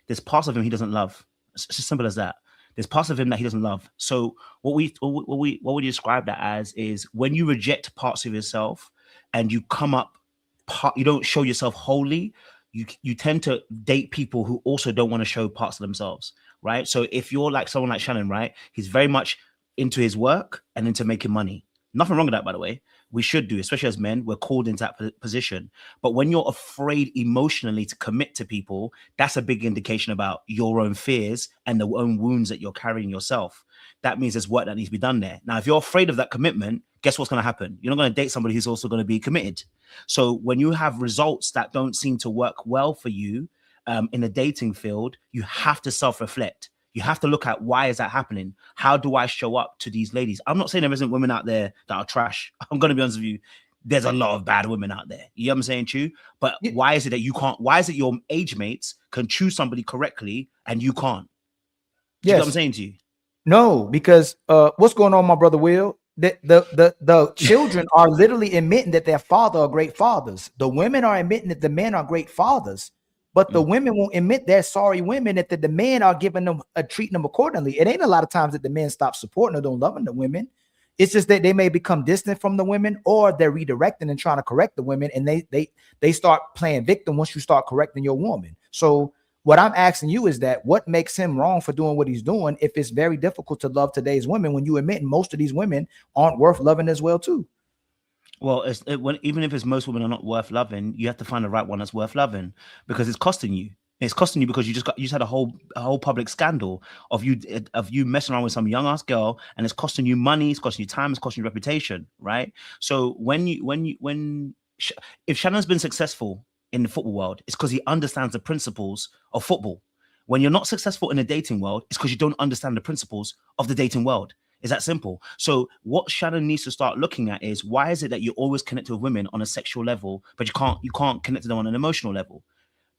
there's parts of him he doesn't love. It's as simple as that. There's parts of him that he doesn't love. So what we describe that as is when you reject parts of yourself and you come up, you don't show yourself wholly. You tend to date people who also don't want to show parts of themselves, right? So if you're like someone like Shannon, right, he's very much into his work and into making money. Nothing wrong with that, by the way. We should do, especially as men, we're called into that position. But when you're afraid emotionally to commit to people, that's a big indication about your own fears and the own wounds that you're carrying yourself. That means there's work that needs to be done there. Now, if you're afraid of that commitment, guess what's going to happen? You're not going to date somebody who's also going to be committed. So when you have results that don't seem to work well for you in the dating field, you have to self-reflect. You have to look at why is that happening? How do I show up to these ladies? I'm not saying there isn't women out there that are trash. I'm going to be honest with you. There's a lot of bad women out there. You know what I'm saying, Chew? But why is it that you can't? Why is it your age mates can choose somebody correctly and you can't? You know what I'm saying to you? No, because what's going on, my brother Will? The children are literally admitting that their father are great fathers. The women are admitting that the men are great fathers. But the women won't admit they're sorry women, that the men are giving them treating them accordingly. It ain't a lot of times that the men stop supporting or don't loving the women. It's just that they may become distant from the women, or they're redirecting and trying to correct the women, and they start playing victim once you start correcting your woman. So what I'm asking you is that what makes him wrong for doing what he's doing if it's very difficult to love today's women when you admit most of these women aren't worth loving as well too? Well, even if it's most women are not worth loving, you have to find the right one that's worth loving, because it's costing you. It's costing you because you just had a whole public scandal of you messing around with some young ass girl, and it's costing you money, it's costing you time, it's costing you reputation, right? So if Shannon's been successful in the football world, it's because he understands the principles of football. When you're not successful in the dating world, it's because you don't understand the principles of the dating world. It's that simple. So what Shannon needs to start looking at is, why is it that you're always connected with women on a sexual level, but you can't connect to them on an emotional level?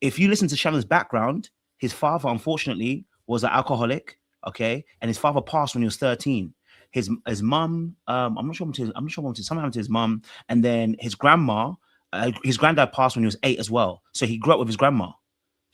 If you listen to Shannon's background, his father, unfortunately, was an alcoholic, okay? And his father passed when he was 13. His mum, I'm not sure what something happened to his mum, and then his grandma, his granddad passed when he was 8 as well. So he grew up with his grandma. Do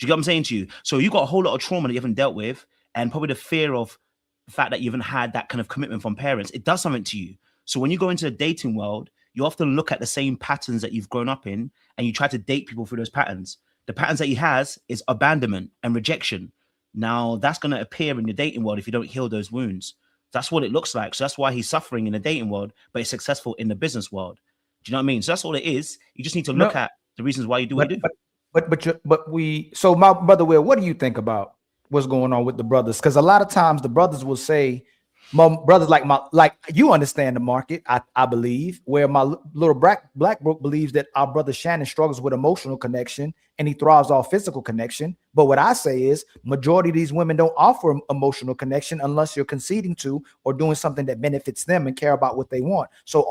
you get what I'm saying to you? So you got a whole lot of trauma that you haven't dealt with, and probably the fear of the fact that you haven't had that kind of commitment from parents. It does something to you. So when you go into the dating world, you often look at the same patterns that you've grown up in, and you try to date people through those patterns. The patterns that he has is abandonment and rejection. Now that's going to appear in the dating world if you don't heal those wounds. That's what it looks like. So that's why he's suffering in the dating world, but he's successful in the business world. Do you know what I mean? So that's all it is. You just need to look at the reasons why you do what you do. So my brother Will, what do you think about what's going on with the brothers? Because a lot of times the brothers will say, my brothers like you understand the market, I believe, where my little black book believes that our brother Shannon struggles with emotional connection and he thrives off physical connection. But what I say is majority of these women don't offer emotional connection unless you're conceding to or doing something that benefits them and care about what they want. So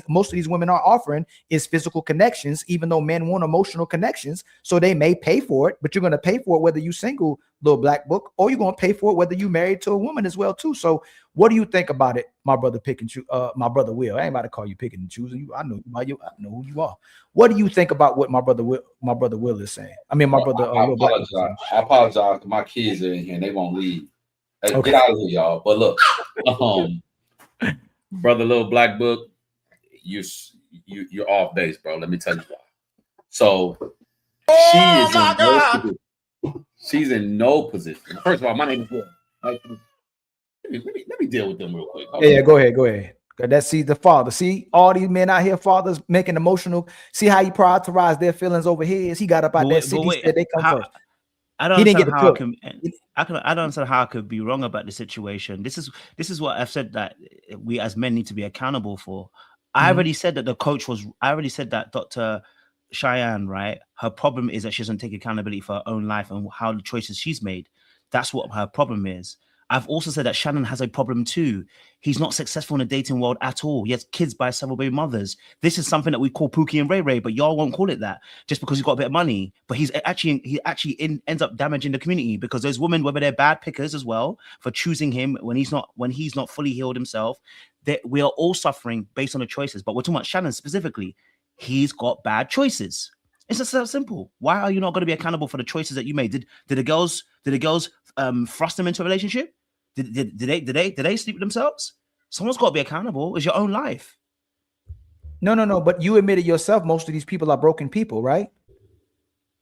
most of these women are offering is physical connections, even though men want emotional connections. So they may pay for it, but you're going to pay for it whether you single, little black book, or you're going to pay for it whether you married to a woman as well too. So what do you think about it, my brother my brother Will? I ain't about to call you picking and choosing you. I know who you are. What do you think about what my brother Will is saying? I mean, my brother. I apologize. My kids are in here and they won't leave. Hey, okay. Get out of here, y'all. But look, brother, little black book, you're off base, bro. Let me tell you why. So she's in no position. First of all, my name is Will. Let me deal with them real quick. Yeah, go ahead. That's the father. See, all these men out here, fathers making emotional. See how he prioritized their feelings over his. He got up out that city, said they come first. I don't He didn't understand get the how cook. I don't understand how I could be wrong about the situation. This is what I've said that we as men need to be accountable for. I already said that I already said that Dr. Cheyenne, right? Her problem is that she doesn't take accountability for her own life and how the choices she's made. That's what her problem is. I've also said that Shannon has a problem too. He's not successful in the dating world at all. He has kids by several baby mothers. This is something that we call Pookie and Ray Ray, but y'all won't call it that just because he's got a bit of money. But he ends up damaging the community because those women, whether they're bad pickers as well for choosing him when he's not fully healed himself, that we are all suffering based on the choices. But we're talking about Shannon specifically. He's got bad choices. It's just that simple. Why are you not going to be accountable for the choices that you made? Did the girls thrust him into a relationship? Did they sleep with themselves? Someone's got to be accountable. It's your own life. No. But you admitted yourself most of these people are broken people, right?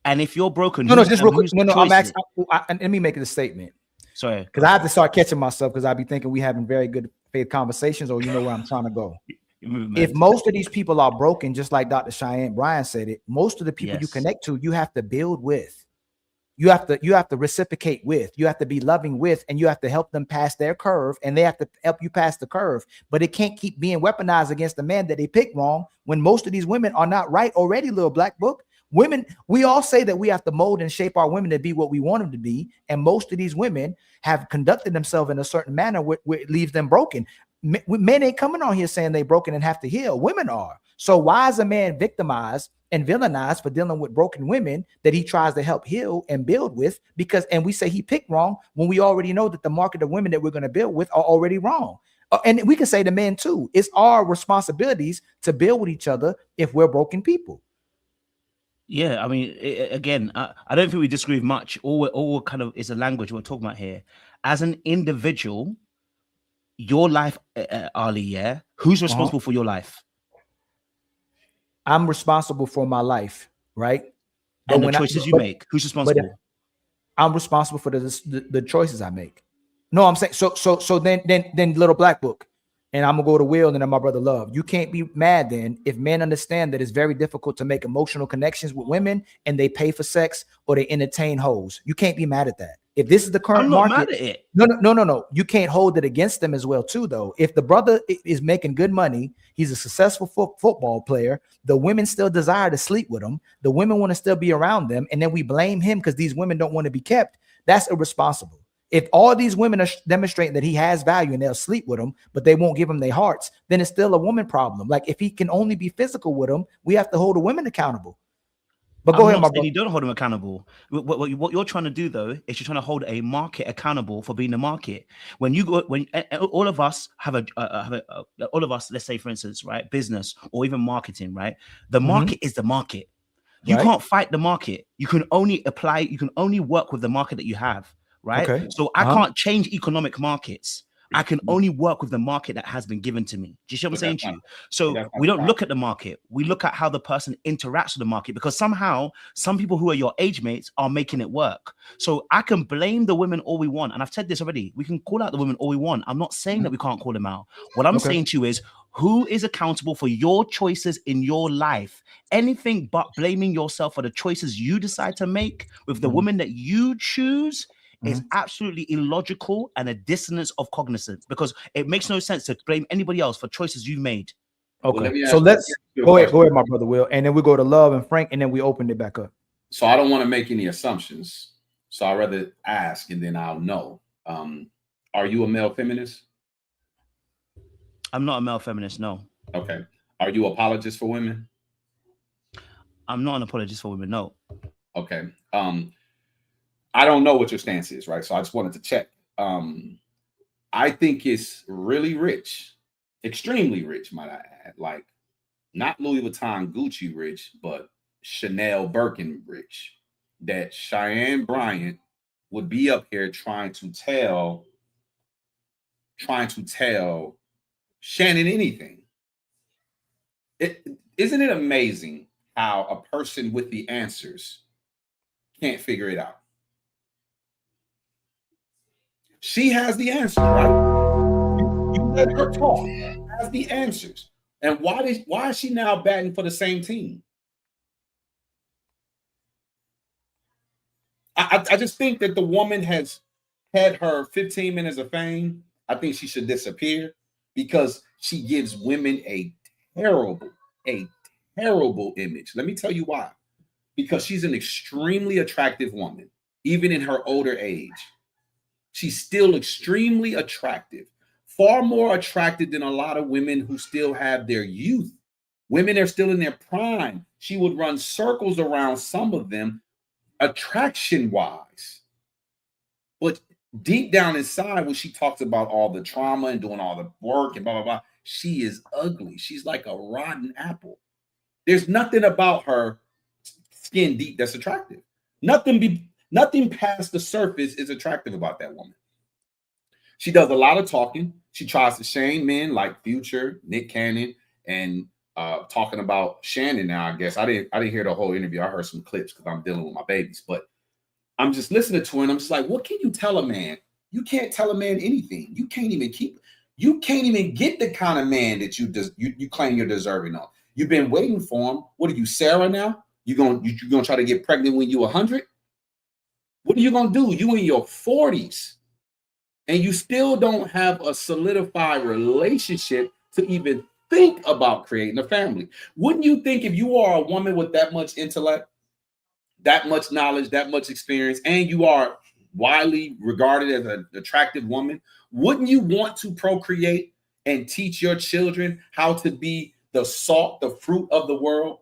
And if you're broken, just real quick. I'm asking. Let me make it a statement. Sorry, because I have to start catching myself because I be thinking we having very good faith conversations, or you know where I'm trying to go. If most of these people are broken, just like Dr. Cheyenne Bryan said it, most of the people you connect to, you have to build with. You have to reciprocate with, you have to be loving with, and you have to help them pass their curve, and they have to help you pass the curve. But it can't keep being weaponized against the man that they picked wrong when most of these women are not right already, little black book. Women, we all say that we have to mold and shape our women to be what we want them to be. And most of these women have conducted themselves in a certain manner where it leaves them broken. Men ain't coming on here saying they broken and have to heal. Women are. So why is a man victimized and villainized for dealing with broken women that he tries to help heal and build with? And we say he picked wrong when we already know that the market of women that we're going to build with are already wrong. And we can say to men too, it's our responsibilities to build with each other if we're broken people. Yeah, I mean, again, I don't think we disagree much. All kind of is a language we're talking about here. As an individual, your life, Ali, who's responsible for your life? I'm responsible for my life, right? And the choices you make. Who's responsible? I'm responsible for the choices I make. No, I'm saying so then little black book, and I'm gonna go to Will and then my brother Love. You can't be mad then if men understand that it's very difficult to make emotional connections with women and they pay for sex or they entertain hoes. You can't be mad at that. If this is the current market, mad at it. No. You can't hold it against them as well, too, though. If the brother is making good money, he's a successful football player, the women still desire to sleep with him. The women want to still be around them. And then we blame him because these women don't want to be kept. That's irresponsible. If all these women are demonstrating that he has value and they'll sleep with him, but they won't give him their hearts, then it's still a woman problem. Like if he can only be physical with them, we have to hold the women accountable. But go ahead, my brother. You don't hold them accountable. What you're trying to do, though, is you're trying to hold a market accountable for being the market. When all of us all of us, let's say, for instance, right, business or even marketing, right? The market is the market. You can't fight the market. You can only work with the market that you have, right? Okay. So I can't change economic markets. I can only work with the market that has been given to me. Do you see what I'm saying to you? So we don't look at the market. We look at how the person interacts with the market because somehow some people who are your age mates are making it work. So I can blame the women all we want. And I've said this already. We can call out the women all we want. I'm not saying that we can't call them out. What I'm saying to you is who is accountable for your choices in your life? Anything but blaming yourself for the choices you decide to make with the women that you choose is absolutely illogical and a dissonance of cognizance because it makes no sense to blame anybody else for choices you've made. Okay, so let's go ahead, my brother Will, and then we go to Love and Frank, and then we open it back up. So I don't want to make any assumptions, so I'd rather ask and then I'll know. Are you a male feminist? I'm not a male feminist, no. Okay. Are you an apologist for women? I'm not an apologist for women, no. Okay. I don't know what your stance is, right? So I just wanted to check. I think it's really rich, extremely rich, might I add. Like not Louis Vuitton, Gucci rich, but Chanel Birkin rich. That Cheyenne Bryant would be up here trying to tell Shannon anything. Isn't it amazing how a person with the answers can't figure it out? She has the answers, right? You let her talk. She has the answers. And why is she now batting for the same team? I just think that the woman has had her 15 minutes of fame. I think she should disappear because she gives women a terrible image. Let me tell you why. Because she's an extremely attractive woman, even in her older age. She's still extremely attractive, far more attractive than a lot of women who still have their youth. Women are still in their prime. She would run circles around some of them attraction-wise. But deep down inside, when she talks about all the trauma and doing all the work and blah, blah, blah, she is ugly. She's like a rotten apple. There's nothing about her skin deep that's attractive. Nothing past the surface is attractive about that woman. She does a lot of talking. She tries to shame men like Future, Nick Cannon, and talking about Shannon now, I guess. I didn't hear the whole interview. I heard some clips because I'm dealing with my babies. But I'm just listening to her and I'm just like, what can you tell a man? You can't tell a man anything. You can't even get the kind of man that you claim you're deserving of. You've been waiting for him. What are you, Sarah now? You gonna try to get pregnant when you're 100? What are you gonna do? You in your 40s and you still don't have a solidified relationship to even think about creating a family. Wouldn't you think if you are a woman with that much intellect, that much knowledge, that much experience, and you are widely regarded as an attractive woman, wouldn't you want to procreate and teach your children how to be the salt, the fruit of the world?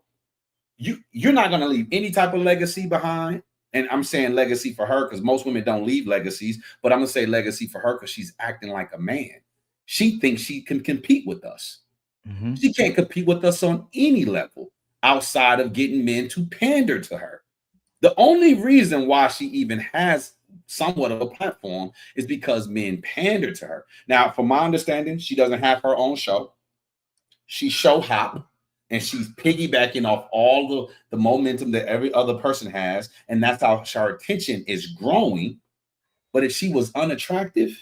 You're not going to leave any type of legacy behind. And I'm saying legacy for her because most women don't leave legacies, but I'm going to say legacy for her because she's acting like a man. She thinks she can compete with us. Mm-hmm. She can't compete with us on any level outside of getting men to pander to her. The only reason why she even has somewhat of a platform is because men pander to her. Now, from my understanding, she doesn't have her own show. She show hop. And she's piggybacking off all the momentum that every other person has. And that's how her attention is growing. But if she was unattractive,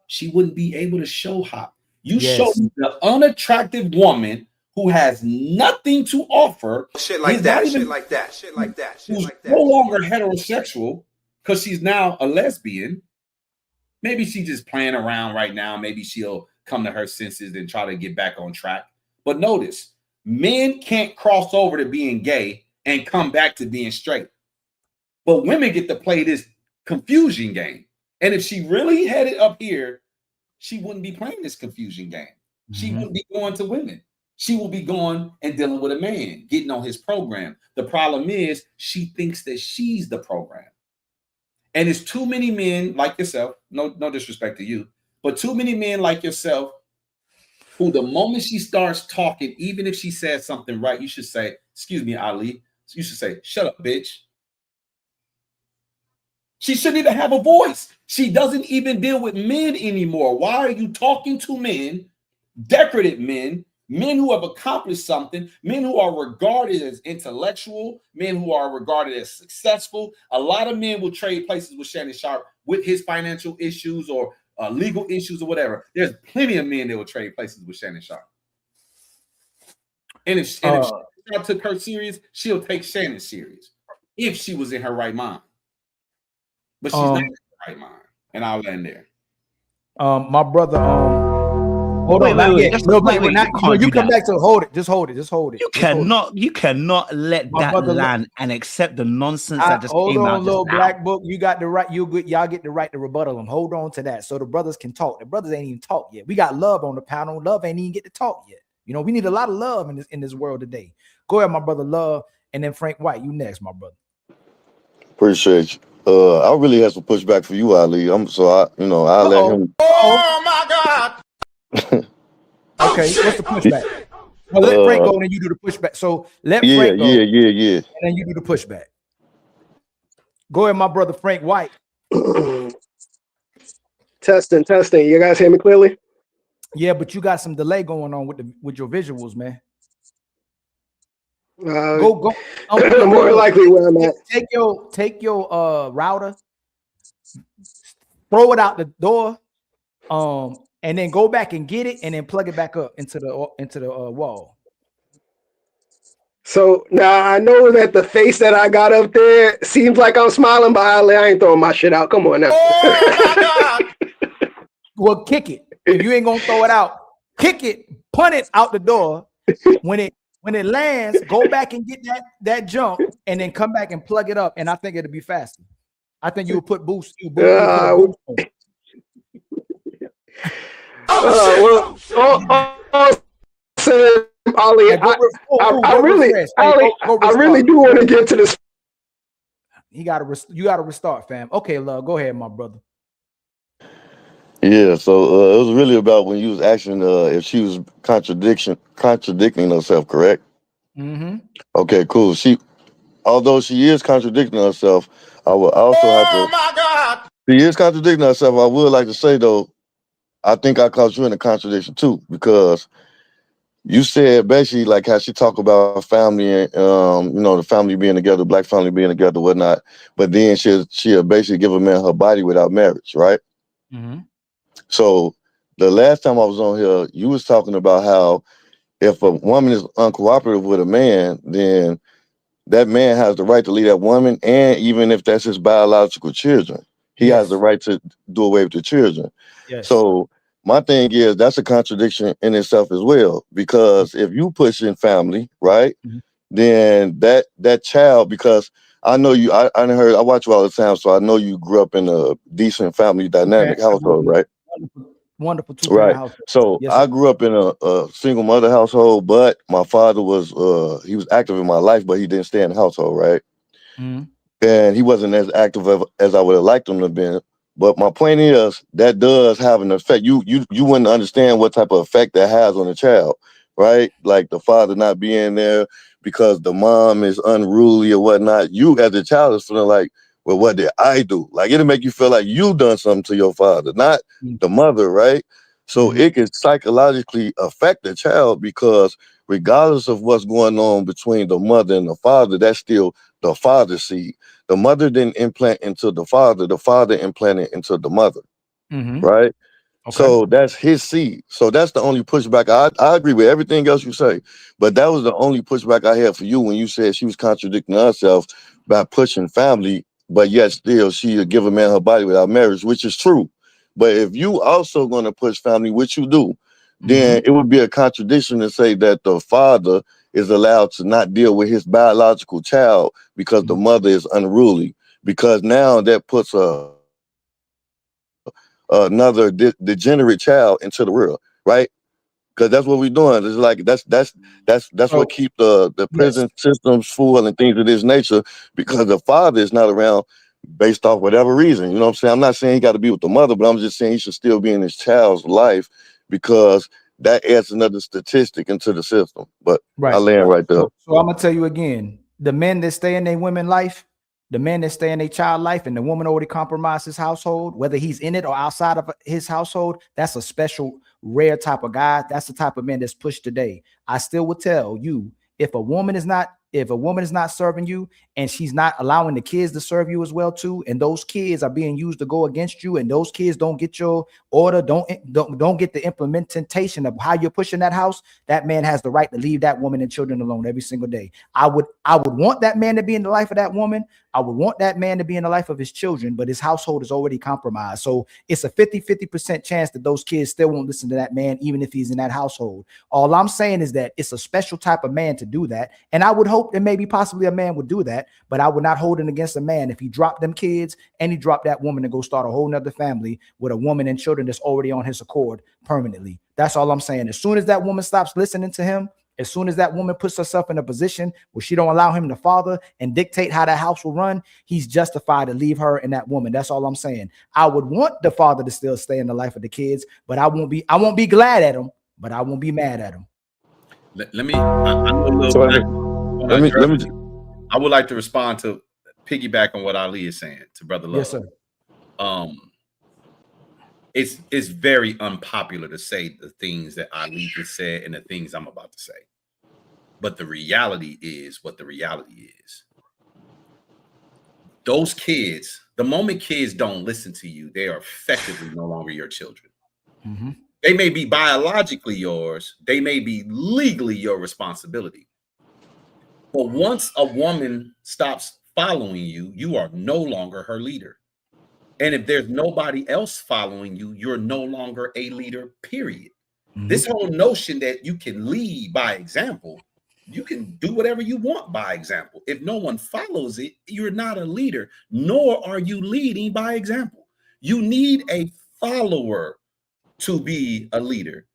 she wouldn't be able to show hop. You show the unattractive woman who has nothing to offer. Shit like that. Who's no longer heterosexual because she's now a lesbian. Maybe she's just playing around right now. Maybe she'll come to her senses and try to get back on track. But notice, men can't cross over to being gay and come back to being straight. But women get to play this confusion game. And if she really had it up here, she wouldn't be playing this confusion game. Mm-hmm. She wouldn't be going to women. She will be going and dealing with a man, getting on his program. The problem is she thinks that she's the program. And it's too many men like yourself, no disrespect to you, but too many men like yourself who the moment she starts talking, even if she says something right, you should say, excuse me, Ali. You should say, shut up, bitch. She shouldn't even have a voice. She doesn't even deal with men anymore. Why are you talking to men, decorative men, men who have accomplished something, men who are regarded as intellectual, men who are regarded as successful? A lot of men will trade places with Shannon Sharpe with his financial issues or legal issues or whatever. There's plenty of men that will trade places with Shannon Sharpe. And if Shannon Sharpe took her serious, she'll take Shannon serious if she was in her right mind. But she's not in her right mind. And I'll land there. My brother, hold on. You come back to hold it. Just hold it. You cannot let that land and accept the nonsense that just came out. Little black book. You got the right. Y'all get the right to rebuttal them. Hold on to that, so the brothers can talk. The brothers ain't even talk yet. We got Love on the panel. Love ain't even get to talk yet. You know, we need a lot of love in this world today. Go ahead, my brother Love, and then Frank White. You next, my brother. Appreciate you. I really have some pushback for you, Ali. I'll let him. Oh my God. Okay, what's the pushback? Well, let Frank go and then you do the pushback. So let Frank go. Yeah. And then you do the pushback. Go ahead, my brother Frank White. Testing. You guys hear me clearly? Yeah, but you got some delay going on with your visuals, man. Go. More likely where I'm at. Take your router, throw it out the door, and then go back and get it, and then plug it back up into the wall. So now I know that the face that I got up there seems like I'm smiling, but I ain't throwing my shit out. Come on now. Oh my God. Well, kick it. If you ain't gonna throw it out, kick it, punt it out the door. When it lands, go back and get that jump, and then come back and plug it up. And I think it'll be faster. I think you would put boost. Ollie, I really do want to get to this. You gotta restart, fam. Okay, love, go ahead, my brother. Yeah, so it was really about when you was asking if she was contradicting herself, correct? Mm-hmm. Okay, cool. Although she is contradicting herself, I will also have to. Oh my God. She is contradicting herself. I would like to say though, I think I caught you in a contradiction too, because you said basically like how she talk about family and the family being together, black family being together, whatnot. But then she'll basically give a man her body without marriage, right? Mm-hmm. So the last time I was on here, you was talking about how if a woman is uncooperative with a man, then that man has the right to leave that woman, and even if that's his biological children, he has the right to do away with the children. Yes. So my thing is that's a contradiction in itself as well, because if you push in family, right, then that child, because I know you, I watch you all the time, so I know you grew up in a decent family dynamic household, right? Wonderful two-parent household. So yes, I grew up in a single mother household, but my father was he was active in my life, but he didn't stay in the household, right? Mm-hmm. And he wasn't as active as I would have liked him to have been. But my point is that does have an effect. You wouldn't understand what type of effect that has on a child, right? Like the father not being there because the mom is unruly or whatnot. You as a child is feeling like, well, what did I do? Like it'll make you feel like you done something to your father, not the mother, right? So it can psychologically affect the child, because regardless of what's going on between the mother and the father, that's still the father's seed. The mother didn't implant into the father implanted into the mother, right? Okay. So that's his seed. So that's the only pushback. I agree with everything else you say, but that was the only pushback I had for you when you said she was contradicting herself by pushing family, but yet still she would give a man her body without marriage, which is true. But if you also going to push family, which you do, then it would be a contradiction to say that the father is allowed to not deal with his biological child because the mother is unruly, because now that puts another degenerate child into the world, right? Because that's what we're doing. It's like that's what keep the prison systems full and things of this nature, because the father is not around based off whatever reason. You know what I'm saying? I'm not saying he got to be with the mother, but I'm just saying he should still be in his child's life, because that adds another statistic into the system. But I land right there. So I'm gonna tell you again, the men that stay in their women's life, the men that stay in their child life, and the woman already compromised his household, whether he's in it or outside of his household, that's a special, rare type of guy. That's the type of man that's pushed today. I still would tell you, if a woman is not serving you, and she's not allowing the kids to serve you as well too, and those kids are being used to go against you, and those kids don't get your order, don't get the implementation of how you're pushing that house, that man has the right to leave that woman and children alone every single day. I would want that man to be in the life of that woman. I would want that man to be in the life of his children, but his household is already compromised. So it's a 50% chance that those kids still won't listen to that man, even if he's in that household. All I'm saying is that it's a special type of man to do that. And I would hope that maybe possibly a man would do that, but I would not hold it against a man if he dropped them kids and he dropped that woman to go start a whole nother family with a woman and children that's already on his accord permanently. That's all I'm saying. As soon as that woman stops listening to him, as soon as that woman puts herself in a position where she don't allow him to father and dictate how that house will run, he's justified to leave her and that woman. That's all I'm saying. I would want the father to still stay in the life of the kids, but I won't be glad at him, but I won't be mad at him. I would like to respond to piggyback on what Ali is saying to Brother Love. Yes, sir. It's very unpopular to say the things that Ali just said and the things I'm about to say. But the reality is what the reality is. Those kids, the moment kids don't listen to you, they are effectively no longer your children. They may be biologically yours. They may be legally your responsibility. But once a woman stops following you, you are no longer her leader. And if there's nobody else following you, you're no longer a leader, period. This whole notion that you can lead by example, you can do whatever you want by example. If no one follows it, you're not a leader, nor are you leading by example. You need a follower to be a leader.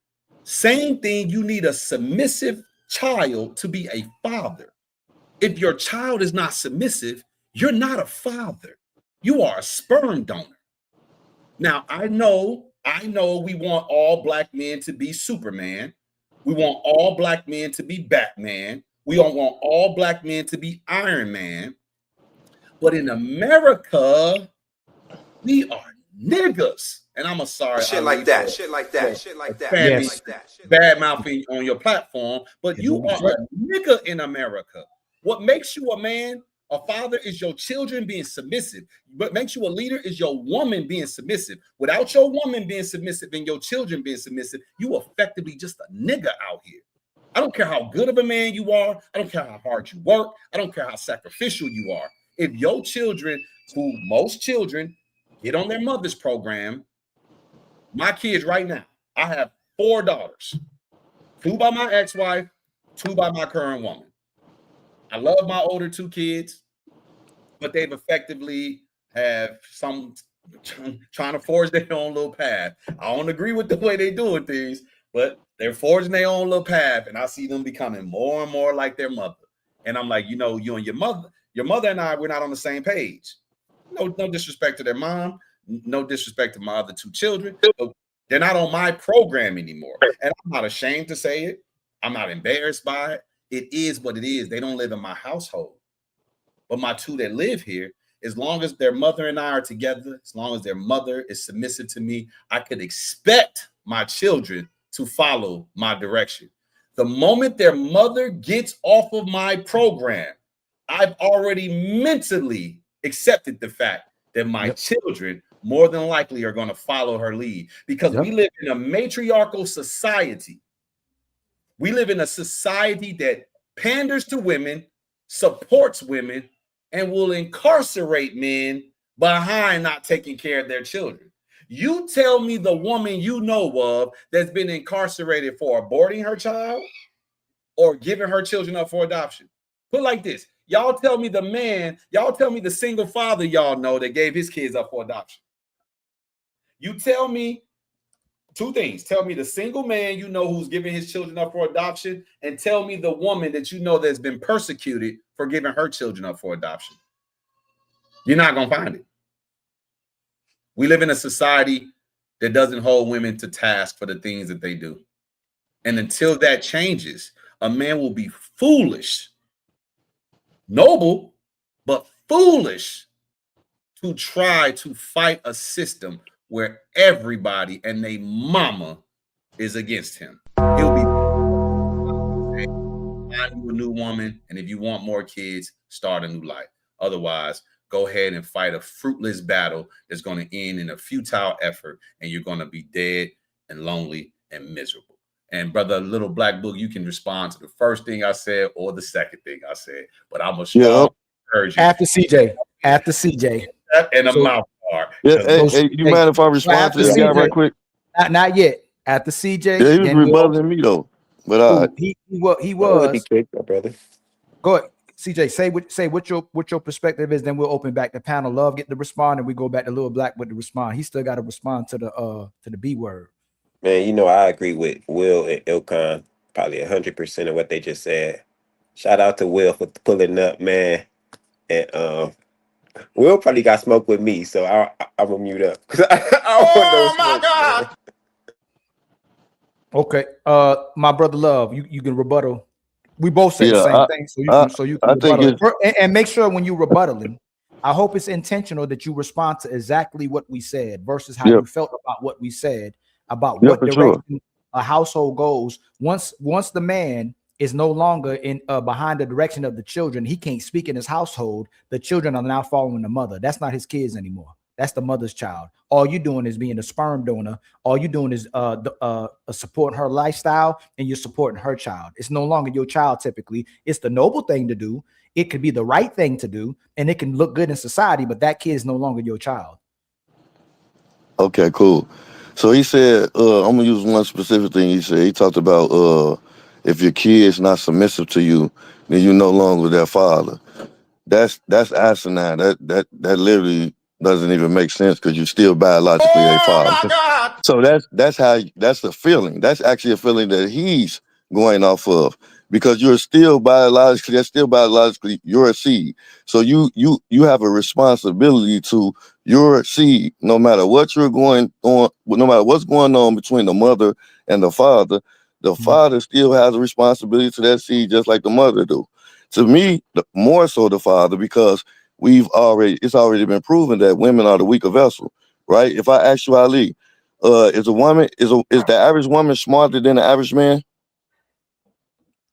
Same thing, you need a submissive child to be a father. If your child is not submissive, you're not a father. You are a sperm donor. Now, I know we want all black men to be Superman. We want all black men to be Batman. We don't want all black men to be Iron Man. But in America, we are niggas. And I'm sorry. Shit like that. Yes. Bad mouthing on your platform, but you are a nigga in America. What makes you a man? A father is your children being submissive. What makes you a leader is your woman being submissive. Without your woman being submissive and your children being submissive, you effectively just a nigga out here. I don't care how good of a man you are. I don't care how hard you work. I don't care how sacrificial you are. If your children, who most children get on their mother's program, my kids right now, I have 4 daughters, 2 by my ex-wife, 2 by my current woman. I love my older 2 kids, but they've effectively have some trying to forge their own little path. I don't agree with the way they doing things, but they're forging their own little path, and I see them becoming more and more like their mother. And I'm like, you and your mother and I, we're not on the same page. No disrespect to their mom, no disrespect to my other 2 children. They're not on my program anymore. And I'm not ashamed to say it. I'm not embarrassed by it. It is what it is. They don't live in my household. But my 2 that live here, as long as their mother and I are together, as long as their mother is submissive to me, I could expect my children to follow my direction. The moment their mother gets off of my program, I've already mentally accepted the fact that my children more than likely are going to follow her lead, because we live in a matriarchal society. We live in a society that panders to women, supports women, and will incarcerate men behind not taking care of their children. You tell me the woman you know of that's been incarcerated for aborting her child or giving her children up for adoption. Put it like this. Y'all tell me the single father y'all know that gave his kids up for adoption. You tell me 2 things. Tell me the single man you know who's giving his children up for adoption, and tell me the woman that you know that's been persecuted for giving her children up for adoption. You're not going to find it. We live in a society that doesn't hold women to task for the things that they do. And until that changes, a man will be foolish, noble, but foolish to try to fight a system where everybody and they mama is against him. He'll be find you a new woman, and if you want more kids, start a new life. Otherwise, go ahead and fight a fruitless battle that's going to end in a futile effort, and you're going to be dead and lonely and miserable. And brother, Little Black Book, you can respond to the first thing I said or the second thing I said, but I'm gonna encourage you after CJ. And a mouth part. Hey, you mind if I respond to this guy right quick? Not yet. After CJ, yeah, he was rebuttaling me though. But he was. He kicked my brother. Go ahead, CJ. Say what your perspective is. Then we'll open back the panel. Love get to respond, and we go back to Little Black with the respond. He still got to respond to the B word. Man, I agree with Will and Ilkan probably 100% of what they just said. Shout out to Will for pulling up, man. And Will probably got smoked with me, so I'm gonna mute up because I don't want no smoke, my God. Man. Okay, my brother Love, you can rebuttal. We both say the same thing, so you can rebuttal. And make sure when you rebuttaling, I hope it's intentional that you respond to exactly what we said versus how you felt about what we said, about what direction a household goes. Once the man is no longer in behind the direction of the children, he can't speak in his household. The children are now following the mother. That's not his kids anymore. that's the mother's child. All you're doing is being a sperm donor. All you're doing is supporting her lifestyle, and you're supporting her child. It's no longer your child. Typically, it's the noble thing to do. It could be the right thing to do, and it can look good in society, but that kid is no longer your child. Okay, cool. So he said, I'm gonna use one specific thing he said. He talked about if your kid's not submissive to you, then you're no longer their father. That's asinine. That literally doesn't even make sense because you're still biologically a father. So that's the feeling. That's actually a feeling that he's going off of, because you're still biologically, that's still biologically your seed. So you have a responsibility to your seed, no matter what you're going on, no matter what's going on between the mother and the father. The father still has a responsibility to that seed, just like the mother do. To me, more so the father, because it's already been proven that women are the weaker vessel, right? If I ask you, Ali, is the average woman smarter than the average man?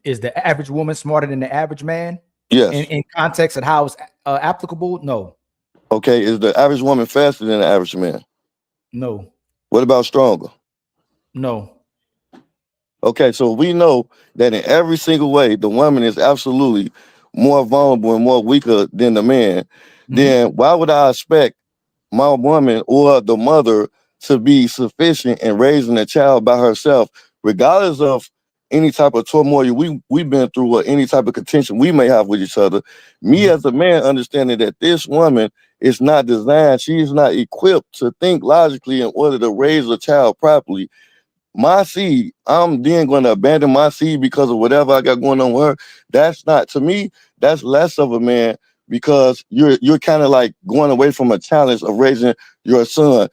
Is the average woman smarter than the average man? Yes. In context of how it's applicable, no. Okay, is the average woman faster than the average man? No. What about stronger? No. Okay, so we know that in every single way, the woman is absolutely more vulnerable and more weaker than the man. Then why would I expect my woman or the mother to be sufficient in raising a child by herself, regardless of any type of turmoil we've been through or any type of contention we may have with each other? Me as a man, understanding that this woman is not designed, she's not equipped to think logically in order to raise a child properly. My seed, I'm then going to abandon my seed because of whatever I got going on with her. That's not, to me, that's less of a man, because you're kind of like going away from a challenge of raising your son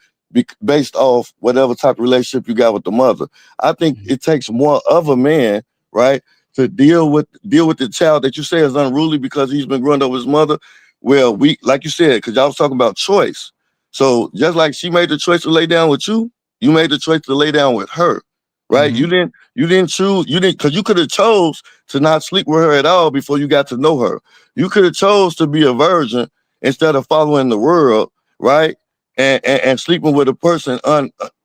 based off whatever type of relationship you got with the mother. I think it takes more of a man, right, to deal with the child that you say is unruly because he's been growing up with his mother. Well, like you said, because y'all was talking about choice. So just like she made the choice to lay down with you, you made the choice to lay down with her, right? You didn't choose, because you could have chose to not sleep with her at all before you got to know her. You could have chose to be a virgin instead of following the world, right? And sleeping with a person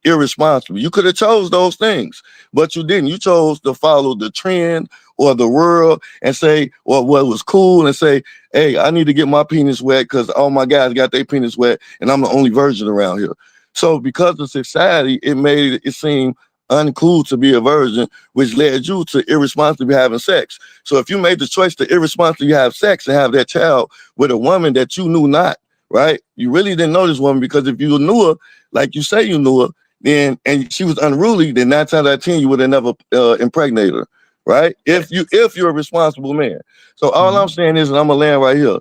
irresponsible. You could have chose those things, but you didn't. You chose to follow the trend or the world and say, or what was cool, and say, hey, I need to get my penis wet because all my guys got their penis wet and I'm the only virgin around here. So because of society, it made it seem uncool to be a virgin, which led you to irresponsibly having sex. So if you made the choice to irresponsibly have sex and have that child with a woman that you knew not, right? You really didn't know this woman, because if you knew her, like you say you knew her, then and she was unruly, then 9 times out of 10 you would have never impregnated her, right? If you're a responsible man. So all I'm saying is, and I'm gonna land right here,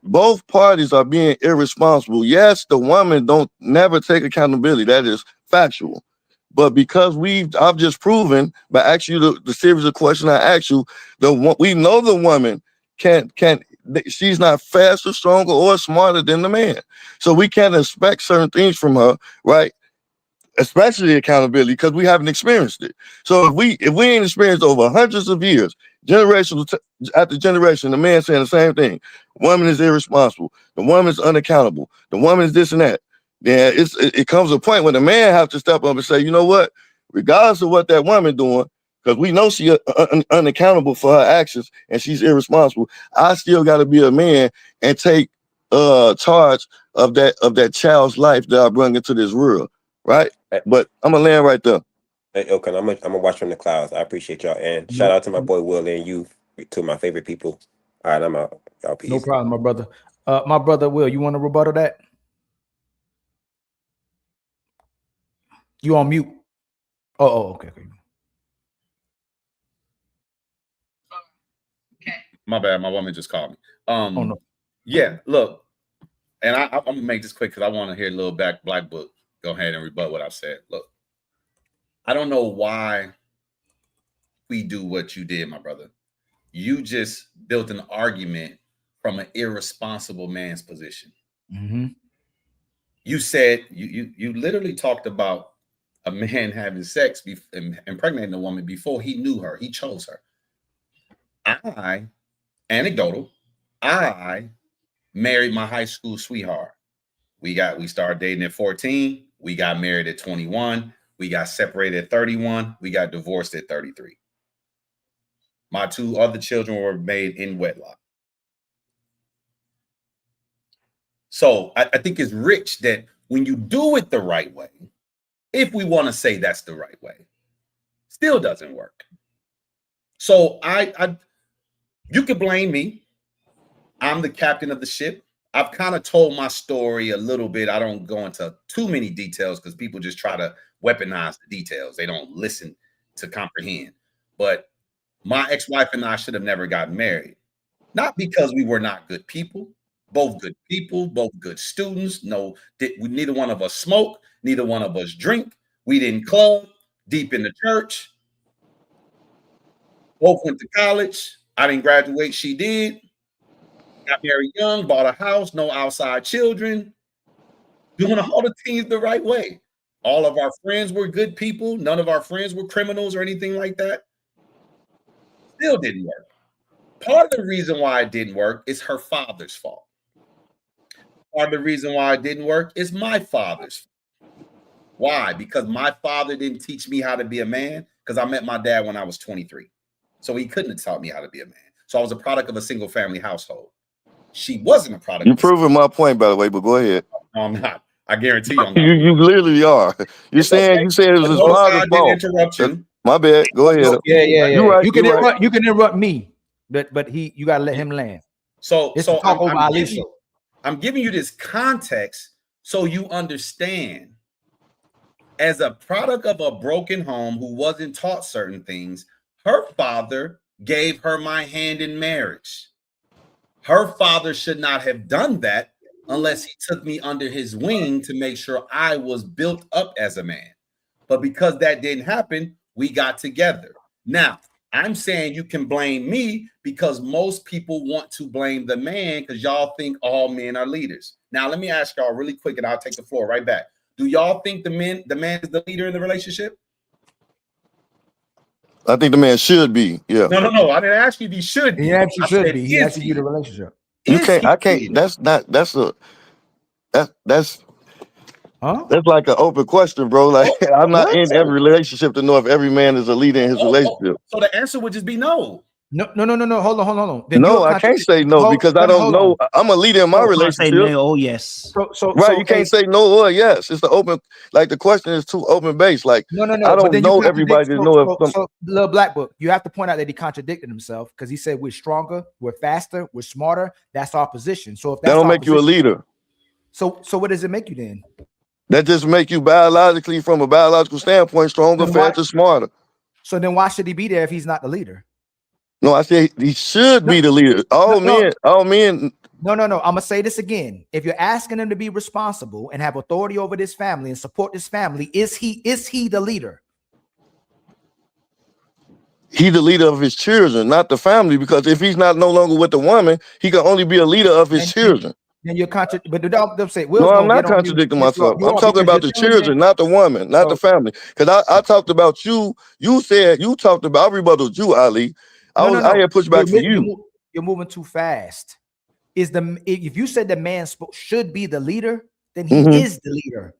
both parties are being irresponsible. Yes, the woman don't never take accountability. That is factual. But because I've just proven by asking you the series of questions I asked you, we know the woman she's not faster, stronger, or smarter than the man. So we can't expect certain things from her, right? Especially accountability, because we haven't experienced it. So if we ain't experienced over hundreds of years, generation after generation, the man saying the same thing: woman is irresponsible, the woman is unaccountable, the woman is this and that. Then it comes a point when the man have to step up and say, you know what, regardless of what that woman doing, because we know she unaccountable for her actions and she's irresponsible, I still got to be a man and take charge of that child's life that I bring into this world, right? But I'm gonna land right there. Hey, okay, I'm gonna watch from the clouds. I appreciate y'all, and shout out to my boy Will and you, two of my favorite people. All right, I'm out. Y'all peace. No problem, my brother. My brother Will, you want to rebuttal that? You on mute? Oh, okay. My bad. My woman just called me. Oh no. Yeah. Look, and I'm gonna make this quick because I want to hear a little Black Book go ahead and rebut what I've said. Look, I don't know why we do what you did, my brother. You just built an argument from an irresponsible man's position. You said you literally talked about a man having sex and impregnating a woman before he knew her. He chose her. I married my high school sweetheart. We started dating at 14. We got married at 21. We got separated at 31. We got divorced at 33. My 2 other children were made in wedlock. So I think it's rich that when you do it the right way, if we want to say that's the right way, still doesn't work. So you could blame me. I'm the captain of the ship. I've kind of told my story a little bit. I don't go into too many details because people just try to weaponize the details. They don't listen to comprehend. But my ex-wife and I should have never gotten married. Not because we were not good people. Both good people, both good students. No, neither one of us smoke. Neither one of us drink. We didn't club deep in the church. Both went to college. I didn't graduate. She did. Got married young, bought a house, no outside children. Doing all the things the right way. All of our friends were good people. None of our friends were criminals or anything like that. Still didn't work. Part of the reason why it didn't work is her father's fault. Part of the reason why it didn't work is my father's fault. Why? Because my father didn't teach me how to be a man, because I met my dad when I was 23. So he couldn't have taught me how to be a man. So I was a product of a single family household. She wasn't a product. You're proving my point, by the way, but go ahead. No, I'm not. I guarantee you I'm not. You literally are. You said it was his father's fault. Interruption. My bad. Go ahead. Yeah. You're right. You can interrupt me, but you gotta let him land. I'm giving you this context so you understand. As a product of a broken home who wasn't taught certain things, her father gave her my hand in marriage. Her father should not have done that unless he took me under his wing to make sure I was built up as a man. But because that didn't happen, we got together. Now, I'm saying you can blame me because most people want to blame the man because y'all think all men are leaders. Now, let me ask y'all really quick and I'll take the floor right back. Do y'all think the man is the leader in the relationship? I think the man should be. Yeah. No. I didn't ask you if he should be. He actually should be. He actually be the relationship. I can't. That's like an open question, bro. Like I'm not in every relationship to know if every man is a leader in his relationship. So the answer would just be no. No. Hold on. No, I can't say no because I don't know. I'm a leader in my relationship. Say no or yes. Right, you can't say no or yes. It's the open. Like the question is too open based. Like no. I don't know everybody to know if. Little Black Book, you have to point out that he contradicted himself because he said we're stronger, we're faster, we're smarter. That's our position. So if that's that don't make you a leader. So what does it make you then? That just make you biologically, from a biological standpoint, stronger, faster, smarter. So then why should he be there if he's not the leader? No, I said he should be the leader. All men. No. I'm gonna say this again. If you're asking him to be responsible and have authority over this family and support this family, is he the leader? He's the leader of his children, not the family. Because if he's not no longer with the woman, he can only be a leader of his children. Then you're contradicting. But don't say. No, I'm not contradicting myself. I'm talking about the children, not the woman, not the family. Because I talked about you. You said you talked about. I rebutted you, Ali. I had pushback for you. You're moving too fast. If you said the man should be the leader, then he is the leader.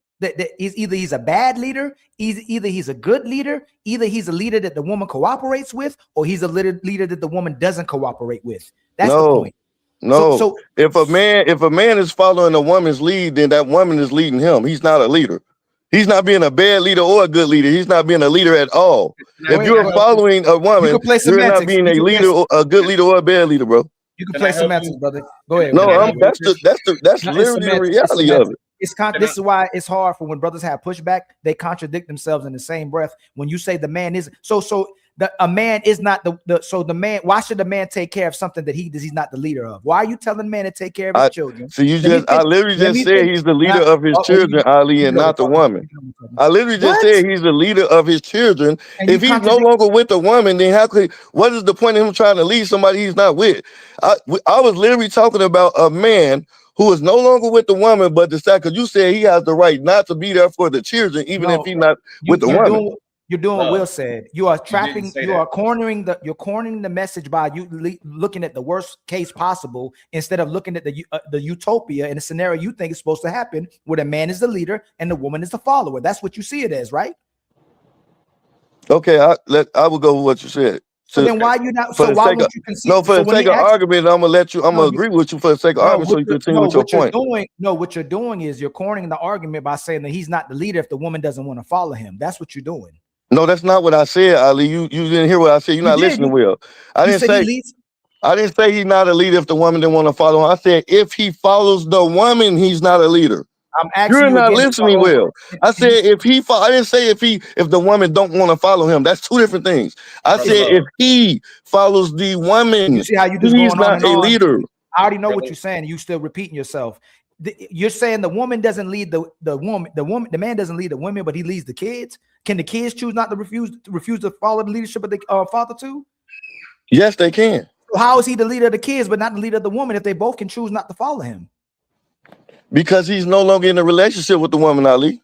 He's a bad leader, either he's a good leader, either he's a leader that the woman cooperates with, or he's a leader that the woman doesn't cooperate with. That's the point. No. So if a man is following a woman's lead, then that woman is leading him. He's not a leader. He's not being a bad leader or a good leader. He's not being a leader at all. If you're following a woman, you're not being a leader, or a good leader, or a bad leader, bro. You can play semantics, brother. Go ahead. No, that's literally the reality of it. This is why it's hard for when brothers have pushback. They contradict themselves in the same breath. When you say the man is a man is not the man. Why should the man take care of something that he's not the leader of? Why are you telling the man to take care of his children? So I literally just said he's the leader of his children, Ali, and not the woman. I literally just said he's the leader of his children. If he's no longer with the woman, then what is the point of him trying to lead somebody he's not with? I was literally talking about a man who is no longer with the woman, but decide, because you said he has the right not to be there for the children, even if he's not with the woman. You're doing what Love. Will said. You are didn't trapping. say You that. are cornering the message by you looking at the worst case possible instead of looking at the utopia in a scenario you think is supposed to happen, where the man is the leader and the woman is the follower. That's what you see it as, right? Okay, I will go with what you said. So then why you not? For So the why sake would of- you concede? No, for so the when sake he of asked- argument, I'm gonna agree with you for the sake of argument, so you continue with your point. What you're doing is you're cornering the argument by saying that he's not the leader if the woman doesn't want to follow him. That's what you're doing. No, that's not what I said, Ali. You didn't hear what I said. You're not listening, Will. I didn't say he's not a leader if the woman didn't want to follow him. I said if he follows the woman, he's not a leader. I'm asking You're you not again, listening, Will. I said I didn't say if the woman don't want to follow him. That's two different things. I said if he follows the woman, You see how you just he's going on not and a on? leader. I already know what you're saying. You still repeating yourself. You're saying the woman doesn't lead the man doesn't lead the women, but he leads the kids. Can the kids choose not to refuse to follow the leadership of the father too? Yes, they can. So how is he the leader of the kids, but not the leader of the woman if they both can choose not to follow him? Because he's no longer in a relationship with the woman, Ali.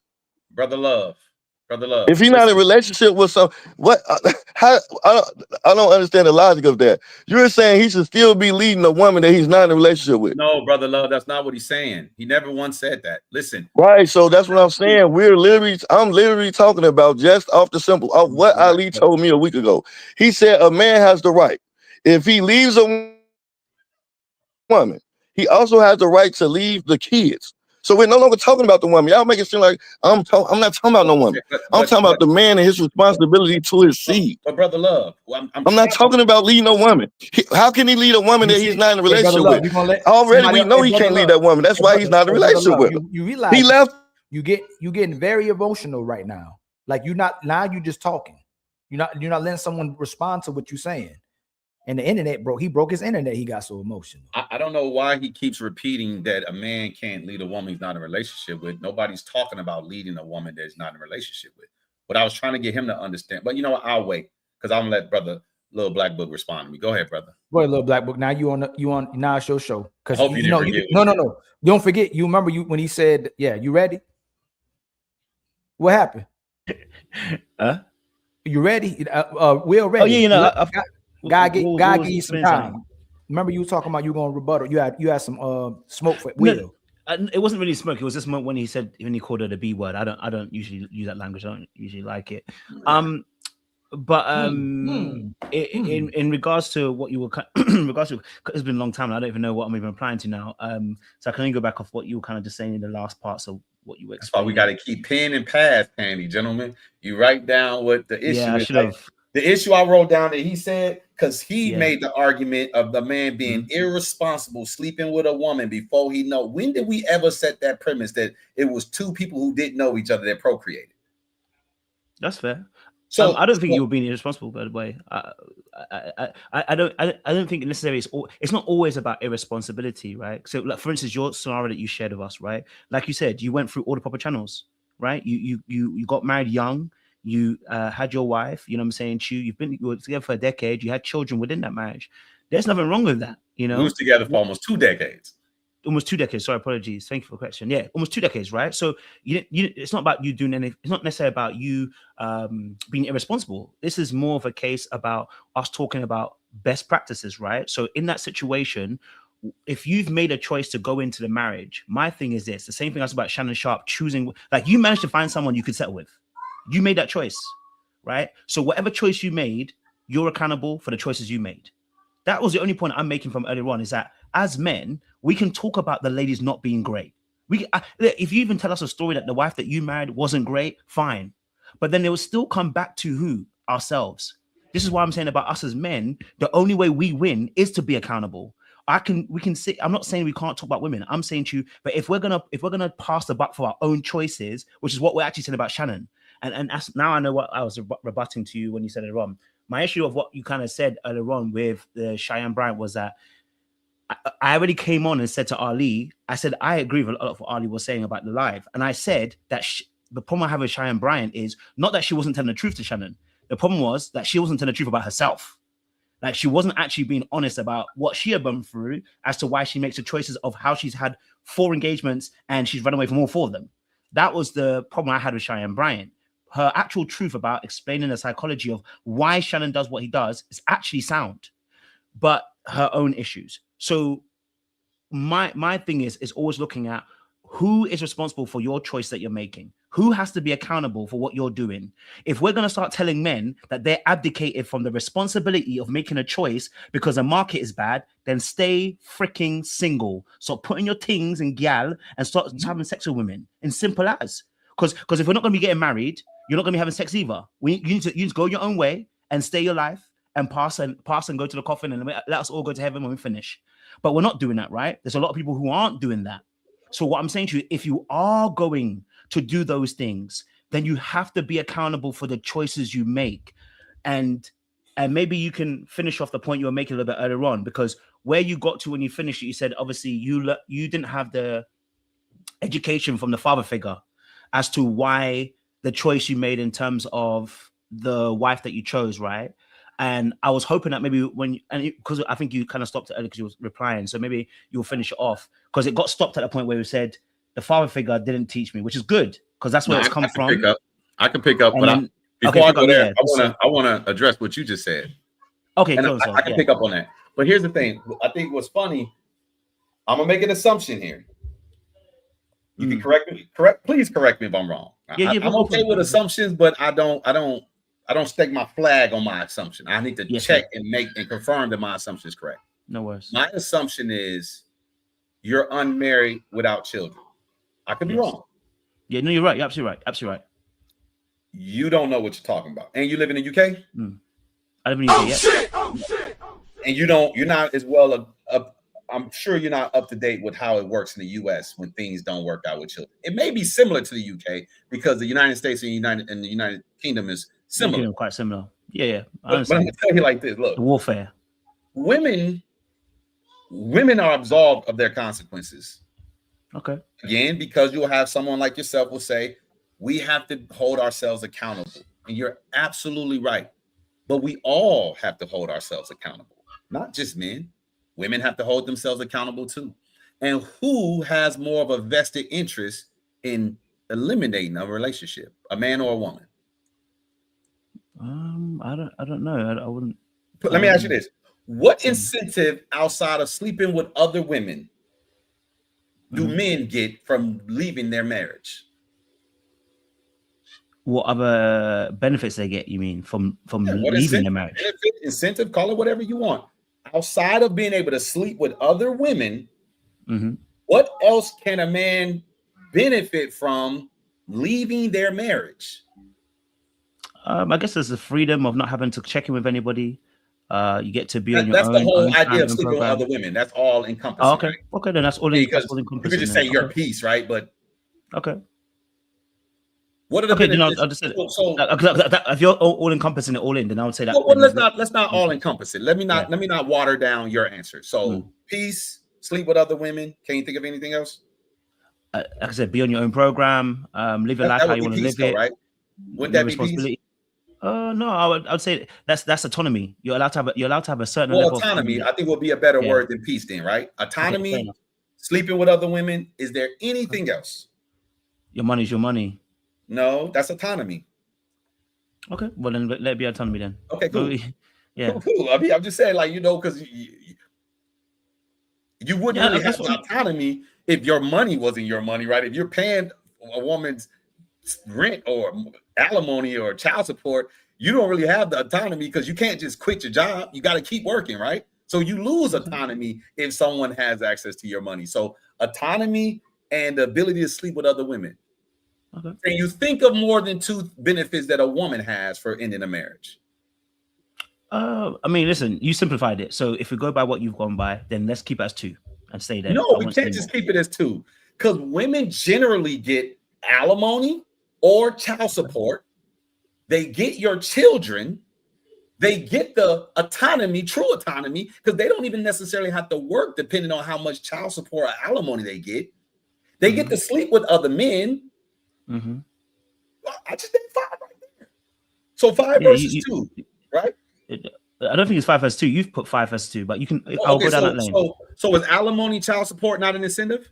Brother Love. If he's not in a relationship with some, I don't understand the logic of that. You're saying he should still be leading a woman that he's not in a relationship with. No, Brother Love, that's not what he's saying. He never once said that. Listen. Right, so that's what I'm saying. I'm literally talking about just off the simple of what Ali told me a week ago. He said a man has the right. If he leaves a woman, he also has the right to leave the kids. So we're no longer talking about the woman. Y'all make it seem like I'm not talking about no woman. I'm talking about the man and his responsibility to his seed. But Brother Love, I'm not talking about leading a woman. How can he lead a woman that he's not in a relationship with? Already we know he can't lead that woman. That's why he's not in a relationship with her. You realize he left. You getting very emotional right now. Like you just talking. You're not letting someone respond to what you're saying. And the internet broke his internet. He got so emotional. I don't know why he keeps repeating that a man can't lead a woman he's not in a relationship with. Nobody's talking about leading a woman that he's not in a relationship with. But I was trying to get him to understand. But you know what? I'll wait because I'm gonna let Brother Little Black Book respond to me. Go ahead, brother. Go ahead, Little Black Book. Now you on now it's your show. Because I hope you didn't forget. No. You don't forget. You remember when he said, "Yeah, you ready?" What happened? Huh? You ready? Will ready? Oh yeah, you know. God give you some time. Remember you were talking about you going to rebuttal. You had some smoke for Will. It wasn't really smoke. It was just when he called her the B word. I don't usually use that language. I don't usually like it. In regards to what you were in regards to, it's been a long time and I don't even know what I'm even replying to now. So I can only go back off what you were kind of just saying in the last parts of what you were explaining. That's why we got to keep pen and pad handy, gentlemen. You write down what the issue is. The issue I wrote down that he said, because he made the argument of the man being irresponsible, sleeping with a woman before he know. When did we ever set that premise that it was two people who didn't know each other that procreated? That's fair. So I don't think you were being irresponsible, by the way. I don't think necessarily it's not always about irresponsibility, right? So, like for instance, your scenario that you shared with us, right? Like you said, you went through all the proper channels, right? You got married young. You had your wife, you know what I'm saying? You were together for a decade. You had children within that marriage. There's nothing wrong with that, you know? We was together for almost 2 decades. Almost 2 decades. Sorry, apologies. Thank you for the question. Yeah, almost 2 decades, right? So it's not about you doing anything. It's not necessarily about you being irresponsible. This is more of a case about us talking about best practices, right? So in that situation, if you've made a choice to go into the marriage, my thing is this: the same thing I was about Shannon Sharpe choosing. Like you managed to find someone you could settle with. You made that choice, right? So whatever choice you made, you're accountable for the choices you made. That was the only point I'm making from earlier on, is that as men, we can talk about the ladies not being great. If you even tell us a story that the wife that you married wasn't great, fine. But then it will still come back to who? Ourselves. This is why I'm saying about us as men, the only way we win is to be accountable. We can say, I'm not saying we can't talk about women. I'm saying to you, but if we're gonna pass the buck for our own choices, which is what we're actually saying about Shannon. And now I know what I was rebutting to you when you said it wrong. My issue of what you kind of said earlier on with the Cheyenne Bryant was that I already came on and said to Ali, I said, I agree with a lot of what Ali was saying about the live. And I said that the problem I have with Cheyenne Bryant is not that she wasn't telling the truth to Shannon. The problem was that she wasn't telling the truth about herself. Like she wasn't actually being honest about what she had gone through as to why she makes the choices of how she's had 4 engagements and she's run away from all 4 of them. That was the problem I had with Cheyenne Bryant. her actual truth about explaining the psychology of why Shannon does what he does is actually sound, but her own issues. So my thing is always looking at who is responsible for your choice that you're making. Who has to be accountable for what you're doing? If we're going to start telling men that they're abdicated from the responsibility of making a choice because the market is bad, then stay freaking single. Stop putting your things in gal and start having sex with women. And simple as. Because if we're not going to be getting married, you're not going to be having sex either. You need to go your own way and stay your life and pass and go to the coffin and let us all go to heaven when we finish. But we're not doing that, right? There's a lot of people who aren't doing that. So what I'm saying to you, if you are going to do those things, then you have to be accountable for the choices you make. And maybe you can finish off the point you were making a little bit earlier on, because where you got to when you finished it, you said, obviously, you didn't have the education from the father figure as to why the choice you made in terms of the wife that you chose, right? And I was hoping that maybe because I think you kind of stopped it early because you was replying, so maybe you'll finish it off, because it got stopped at a point where you said the father figure didn't teach me, which is good because that's where it's come from. I can pick up, And but then- before okay, I go pick up, there, yeah. I want to address what you just said. Okay, And go on, I can yeah. pick up on that. But here's the thing. I think what's funny, I'm gonna make an assumption here. You can correct me. Please correct me if I'm wrong. Yeah, I'm okay with assumptions, but I don't stake my flag on my assumption. I need to check and confirm that my assumption is correct. No worries. My assumption is you're unmarried without children. I could be wrong. Yeah, no, you're right. You're absolutely right. Absolutely right. You don't know what you're talking about, and you live in the UK. I live in the UK. And you're not as well. I'm sure you're not up to date with how it works in the US when things don't work out with children. It may be similar to the UK because the United States and the United Kingdom is similar. Quite similar. Yeah. But I'm gonna tell you like this: look, the warfare. Women are absolved of their consequences. Okay. Again, because you'll have someone like yourself will say, we have to hold ourselves accountable. And you're absolutely right. But we all have to hold ourselves accountable, not just men. Women have to hold themselves accountable too. And who has more of a vested interest in eliminating a relationship, a man or a woman? I don't know. I wouldn't. Let me ask you this. What incentive outside of sleeping with other women do men get from leaving their marriage? What other benefits they get, you mean, from leaving their marriage? Benefit, incentive, call it whatever you want. Outside of being able to sleep with other women, what else can a man benefit from leaving their marriage? I guess there's the freedom of not having to check in with anybody. You get to be on your That's own. the whole own idea of time sleeping with program. other women. That's all encompassing. Oh, okay. Right? Okay, then that's all. Because That's all you encompassing. could just say then. your Okay. piece, right? But Okay. what are the Okay, then benefits? I'll just say if you're all encompassing it all in, then I would say that. Well, let's not all encompass it. Let me not water down your answer. So peace, sleep with other women. Can you think of anything else? Like I said, be on your own program. Live your life how you want to live it. Right? Wouldn't No that be peace? responsibility. No, I'd say that's autonomy. You're allowed to have a certain Well, level autonomy, of I think, would be a better Yeah. word than peace, then, right? fair Autonomy, enough. sleeping with other women. Is there anything else? Your money's your money. No, that's autonomy. Okay, well then let it be autonomy then. Okay, cool. Yeah. Cool. I mean, I'm just saying, like, because you wouldn't Yeah, really that's have the autonomy if your money wasn't your money, right? If you're paying a woman's rent or alimony or child support, you don't really have the autonomy because you can't just quit your job. You got to keep working, right? So you lose autonomy if someone has access to your money. So autonomy and the ability to sleep with other women. Okay. Can you think of more than two benefits that a woman has for ending a marriage? I mean, listen, you simplified it. So if we go by what you've gone by, then let's keep it as 2 and stay there. No, I we won't say can't just more. keep it as 2 because women generally get alimony or child support. They get your children. They get the autonomy, true autonomy, because they don't even necessarily have to work depending on how much child support or alimony they get. They get to sleep with other men. I just did 5 right there. So 5 versus 2, right? I don't think it's 5 versus 2. You've put 5 versus 2, but you can. I'll go down that lane. So is alimony, child support not an incentive?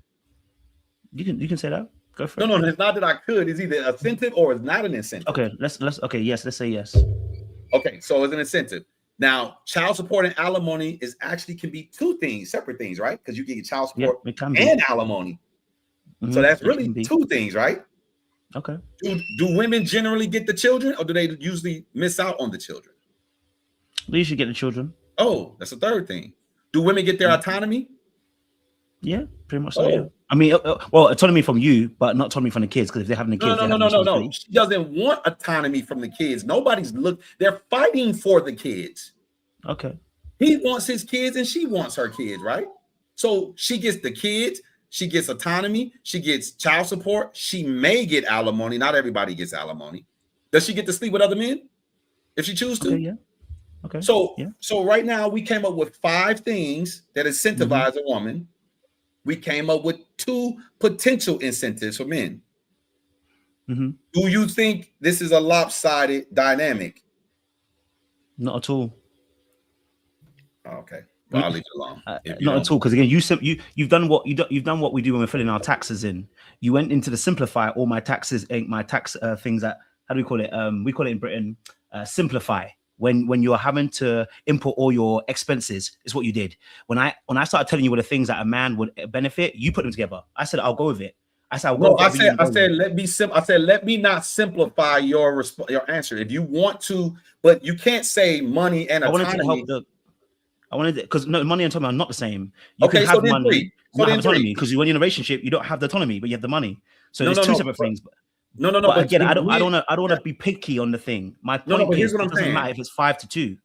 You can say that. Go for No, it's not that I could. It's either incentive or it's not an incentive. Okay, let's yes, let's say yes. Okay, so it's an incentive. Now, child support and alimony can be two things, separate things, right? Because you can get child support and alimony. Mm-hmm. So that's really two things, right? Okay. Do women generally get the children, or do they usually miss out on the children? They usually get the children. Oh, that's the third thing. Do women get their autonomy? Yeah, pretty much so. Yeah. I mean, well, autonomy from you, but not autonomy from the kids. Because if they're having the kids, no. She doesn't want autonomy from the kids. They're fighting for the kids. Okay. He wants his kids, and she wants her kids, right? So she gets the kids. She gets autonomy. She gets child support. She may get alimony. Not everybody gets alimony. Does she get to sleep with other men if she chooses to? Okay, yeah. Okay. So right now we came up with 5 things that incentivize a woman. We came up with 2 potential incentives for men. Mm-hmm. Do you think this is a lopsided dynamic? Not at all. Okay. Well, I'll leave it alone. Not at all, because again, you've done what we do when we're filling our taxes in. You went into the simplify all my taxes, my tax things that, how do we call it? We call it in Britain simplify. When you're having to input all your expenses, is what you did. When I started telling you what the things that a man would benefit, you put them together. I said I'll go with it. I said let me not simplify your answer. If you want to, but you can't say money and autonomy. I wanted because money and autonomy are not the same. You can have money, not have autonomy, because when you're in a relationship, you don't have the autonomy, but you have the money. So there's two separate things. No. But again, I don't want to be picky on the thing. My point is, it doesn't matter if it's 5-2.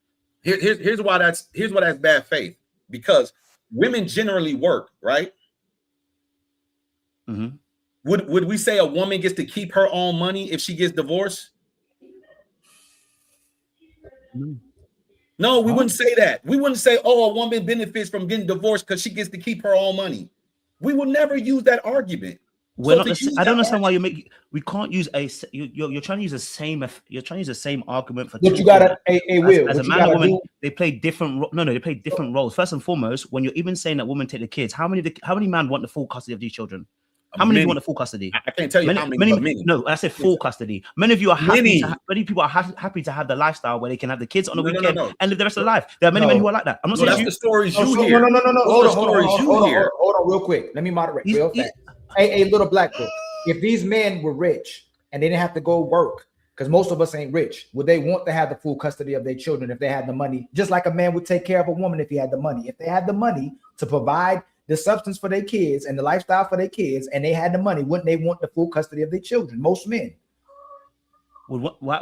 Here's why that's bad faith, because women generally work, right? Mm-hmm. Would we say a woman gets to keep her own money if she gets divorced? No, we wouldn't say that. We wouldn't say, oh, a woman benefits from getting divorced because she gets to keep her own money. We would never use that argument. I don't understand why we can't use you're trying to use the same. You're trying to use the same argument for. But you gotta as a man and woman, they play different. They play different roles. First and foremost, when you're even saying that women take the kids, how many men want the full custody of these children? How many of you want the full custody? I can't tell you how many. No, I said full custody. Many of you are happy. Many people are happy to have the lifestyle where they can have the kids on the weekend and live the rest of their life. There are many men who are like that. I'm not saying that's the stories you hear. No. Hold on, real quick. Let me moderate real fast. Hey, little black book. If these men were rich and they didn't have to go work, because most of us ain't rich, would they want to have the full custody of their children if they had the money? Just like a man would take care of a woman if he had the money. If they had the money to provide the substance for their kids and the lifestyle for their kids, and they had the money, wouldn't they want the full custody of their children? Most men. Well, why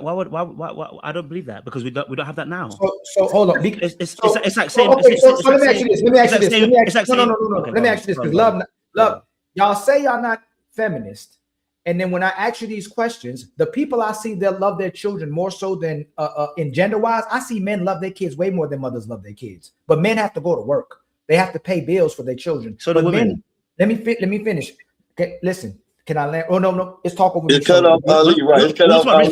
I don't believe that, because we don't have that now. So hold on. It's like saying. Okay, so let me ask you this. Let me ask you this. No. Let me ask you this, because love. Y'all say y'all not feminist, and then when I ask you these questions, the people I see that love their children more so than in gender wise, I see men love their kids way more than mothers love their kids. But men have to go to work. They have to pay bills for their children. So the women. Men, let me finish. Okay, listen. Can I land? Oh no. It's talk over. It's cut off Ali, right? It's cut off Ali.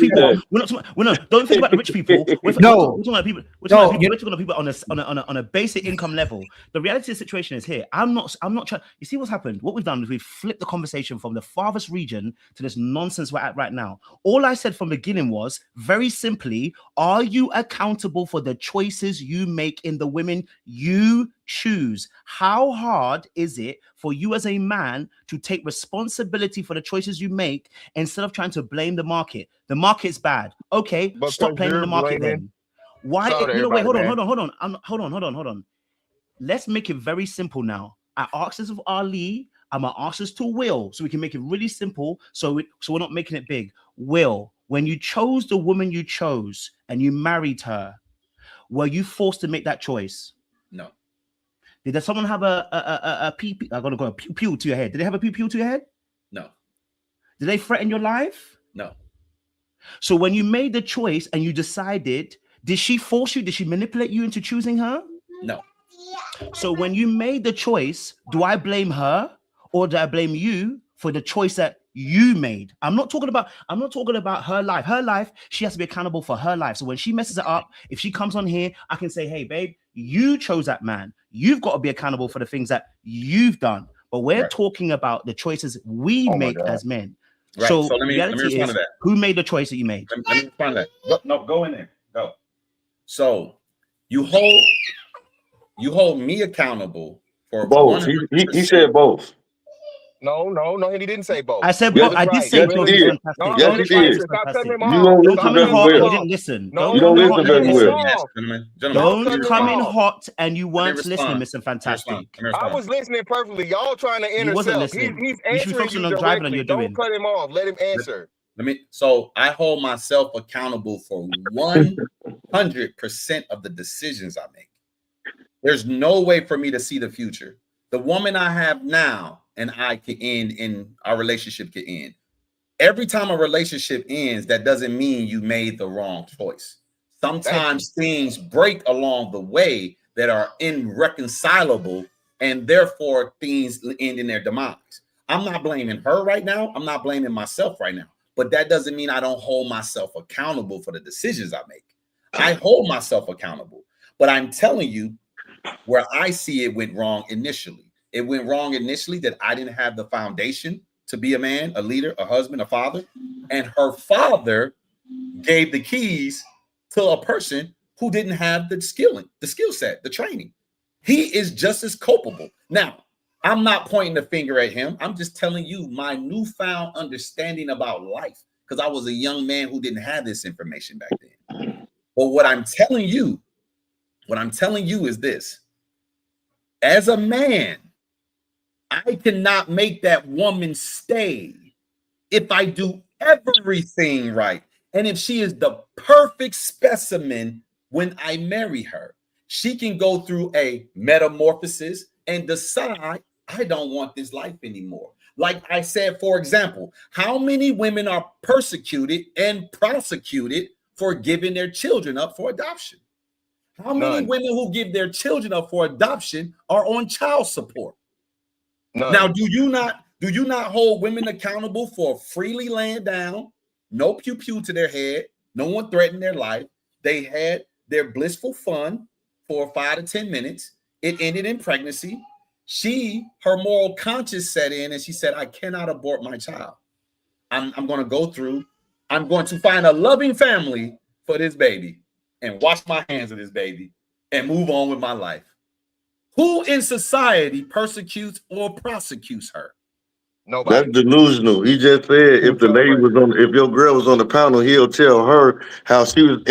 Don't think about the rich people. We're talking about people. We're talking about people on a basic income level. The reality of the situation is here. I'm not trying. You see what's happened? What we've done is we've flipped the conversation from the farthest region to this nonsense we're at right now. All I said from the beginning was very simply: are you accountable for the choices you make in the women you choose? How hard is it for you as a man to take responsibility for the choices you make instead of trying to blame the market? The market's bad. Okay, stop blaming the market then. Why? Wait, hold on. Let's make it very simple now. I asked this of Ali. I'm gonna ask this to Will, so we can make it really simple. So we're not making it big. Will, when you chose the woman you chose and you married her, were you forced to make that choice? No. Did someone have a pew to your head? Did they have a pew to your head? No. Did they threaten your life? No. So when you made the choice and you decided, did she force you? Did she manipulate you into choosing her? No. So when you made the choice, do I blame her or do I blame you for the choice that you made? I'm not talking about her life. Her life, she has to be accountable for her life. So when she messes it up, if she comes on here, I can say, hey, babe, you chose that man. You've got to be accountable for the things that you've done. but we're Right. talking about the choices we Oh my make God. as men. Right. So, So let me reality respond is, to that. who made the choice that you made? Let me respond to that. Go in there. Go. So you hold me accountable for Both. 100%. He said both. No, he didn't say both. I said, Yes, I did right. say yes, Joe he is did. fantastic. No, Yes, Joe he is did. Stop cutting him You off. don't Don't listen Stop come very in cutting hot him and you well. off. didn't listen. No, Don't You come don't in no, hot listen and you very didn't well. listen. off. Gentlemen, Stop Don't cutting him come in off. hot and you let me weren't respond. listening, Mr. Let me Fantastic. I was listening perfectly. Y'all trying to You wasn't intercept. listening. He's You should be answering focusing you on driving and directly. you're Don't doing. cut him off. Let him answer. So I hold myself accountable for 100% of the decisions I make. There's no way for me to see the future. The woman I have now and I can end, and our relationship can end. Every time a relationship ends, that doesn't mean you made the wrong choice. Sometimes things break along the way that are irreconcilable, and therefore things end in their demise. I'm not blaming her right now. I'm not blaming myself right now. But that doesn't mean I don't hold myself accountable for the decisions I make. I hold myself accountable. But I'm telling you where I see it went wrong initially. It went wrong initially that I didn't have the foundation to be a man, a leader, a husband, a father. And her father gave the keys to a person who didn't have the skill set, the training. He is just as culpable. Now, I'm not pointing the finger at him. I'm just telling you my newfound understanding about life, because I was a young man who didn't have this information back then. But what I'm telling you is this. As a man, I cannot make that woman stay if I do everything right. And if she is the perfect specimen when I marry her, she can go through a metamorphosis and decide, I don't want this life anymore. Like I said, for example, how many women are persecuted and prosecuted for giving their children up for adoption? How many women who give their children up for adoption are on child support? None. Now, do you not hold women accountable for freely laying down, no pew pew to their head, no one threatened their life? They had their blissful fun for 5 to 10 minutes. It ended in pregnancy. Her moral conscience set in, and she said, I cannot abort my child. I'm going to find a loving family for this baby and wash my hands of this baby and move on with my life. Who in society persecutes or prosecutes her? Nobody. That's delusional. He just said if your girl was on the panel, he'll tell her how she was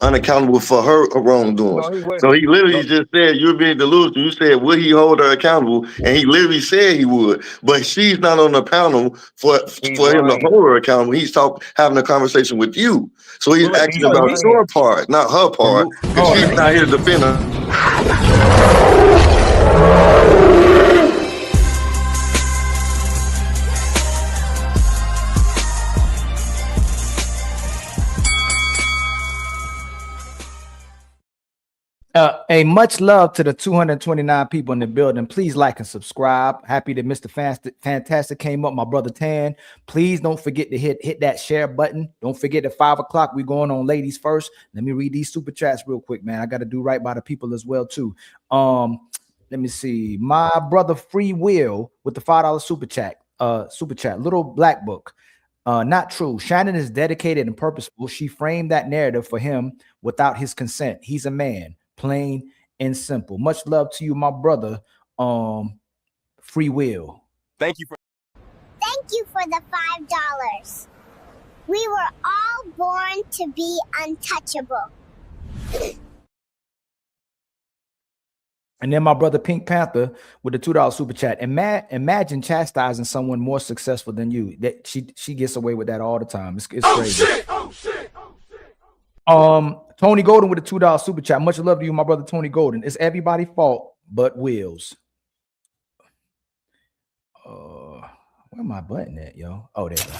unaccountable for her wrongdoings. No, he wouldn't. So he literally just said you're being delusional. You said would he hold her accountable, and he literally said he would, but she's not on the panel for him to hold her accountable. He's having a conversation with you, so he's asking about your part, not her part, because she's not here to defend her. A much love to the 229 people in the building. Please like and subscribe. Happy that Mr. Fantastic came up. My brother Tan. Please don't forget to hit that share button. Don't forget at 5 o'clock we're going on ladies first. Let me read these super chats real quick, man. I got to do right by the people as well too. Let me see. My brother Free Will with the $5 super chat. Little Black Book. Not true. Shannon is dedicated and purposeful. She framed that narrative for him without his consent. He's a man. Plain and simple. Much love to you, my brother. Free Will. Thank you for the $5. We were all born to be untouchable. And then my brother Pink Panther with the $2 super chat. Imagine chastising someone more successful than you. That she gets away with that all the time. It's crazy. Tony Golden with a $2 super chat. Much love to you, my brother Tony Golden. It's everybody's fault but Will's. Where my button at, yo? Oh, there you go.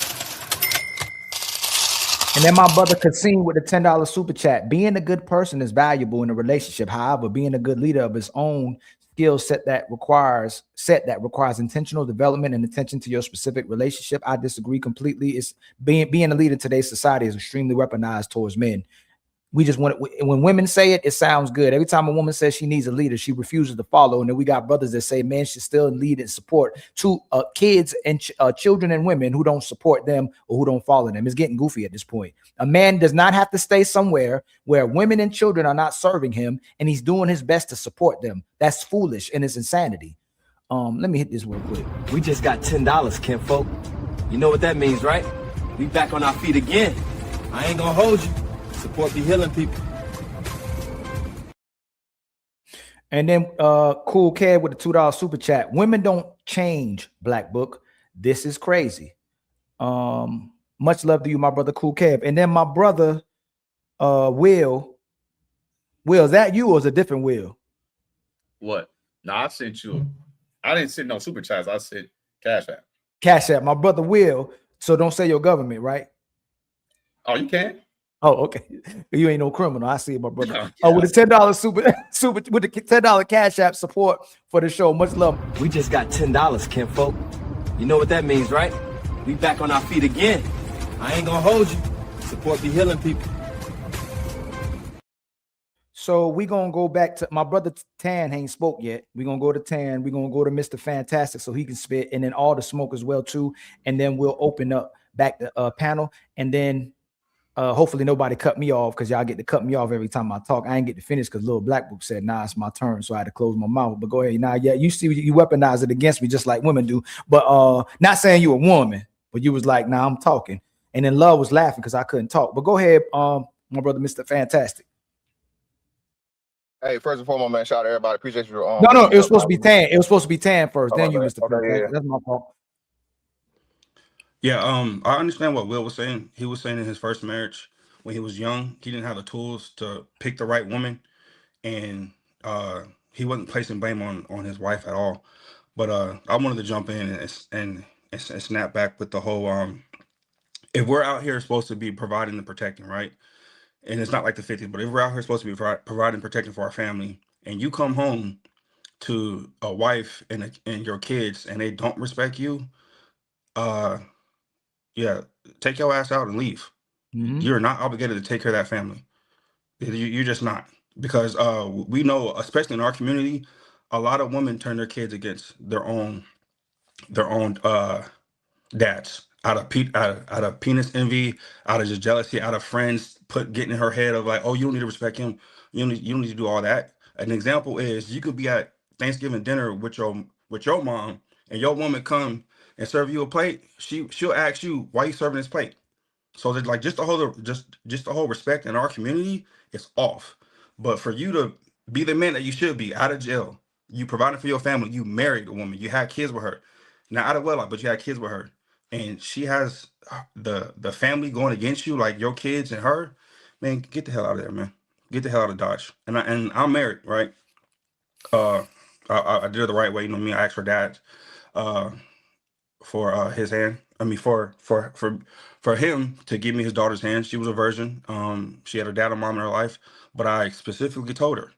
And then my brother Kasim with the $10 super chat. Being a good person is valuable in a relationship. However, being a good leader of his own skill set that requires intentional development and attention to your specific relationship. I disagree completely. It's being a leader in today's society is extremely weaponized towards men. we just want when women say it, it sounds good. Every time a woman says she needs a leader, she refuses to follow. And then we got brothers that say men should still lead and support to kids and children and women who don't support them or who don't follow them. It's getting goofy at this point. A man does not have to stay somewhere where women and children are not serving him, and he's doing his best to support them. That's foolish and it's insanity. Let me hit this real quick. We just got $10, kinfolk. You know what that means, right? We back on our feet again. I ain't gonna hold you. Support the healing people. And then Cool Kev with the $2 super chat. Women don't change, Black Book. This is crazy. Much love to you, my brother Cool Kev. And then my brother Will, is that you or is it a different Will? What? No, I sent you. I didn't send no super chats. I said Cash App. Cash App, my brother Will. So don't say your government, right? Oh, you can. Oh, okay. You ain't no criminal. I see it, my brother. Yeah. Oh, with the $10 super with the $10 Cash App support for the show. Much love. We just got $10, kinfolk. You know what that means, right? We back on our feet again. I ain't gonna hold you. Support the healing people. So we gonna go back to my brother Tan ain't spoke yet. We're gonna go to Tan. We're gonna go to Mr. Fantastic so he can spit, and then all the smoke as well too. And then we'll open up back the panel, and then hopefully nobody cut me off because y'all get to cut me off every time I talk. I ain't get to finish because Little Black Book said, "Nah, it's my turn," so I had to close my mouth. But go ahead, now, yeah, you see, you weaponize it against me just like women do. But not saying you a woman, but you was like, "Nah, I'm talking," and then Love was laughing because I couldn't talk. But go ahead, my brother, Mr. Fantastic. Hey, first and foremost, man, shout out to everybody. Appreciate you. No, it was supposed to be Tan. It was supposed to be Tan first, then you, man. Mr. Okay, Fantastic. yeah. That's my fault. Yeah, I understand what Will was saying. He was saying in his first marriage, when he was young, he didn't have the tools to pick the right woman, and he wasn't placing blame on his wife at all. But I wanted to jump in and snap back with the whole if we're out here supposed to be providing and protecting, right? And it's not like the 50s, but if we're out here supposed to be providing and protecting for our family, and you come home to a wife and your kids and they don't respect you, yeah, take your ass out and leave. You're not obligated to take care of that family. You're just not, because we know, especially in our community, a lot of women turn their kids against their own dads out of penis envy, out of just jealousy, out of friends getting in her head of like, oh, you don't need to respect him, you don't need to do all that. An example is you could be at Thanksgiving dinner with your mom, and your woman come and serve you a plate. She'll ask you, why you serving this plate? So that, like, just the whole respect in our community is off. But for you to be the man that you should be, out of jail, you provided for your family, you married a woman, you had kids with her, not out of wedlock, but you had kids with her, and she has the family going against you, like your kids and her, man, get the hell out of there, man. Get the hell out of Dodge. And I'm married, right? I did it the right way. You know me, I asked for dad for his hand. I mean, for him to give me his daughter's hand. She was a virgin. She had her dad and mom in her life, but I specifically told her,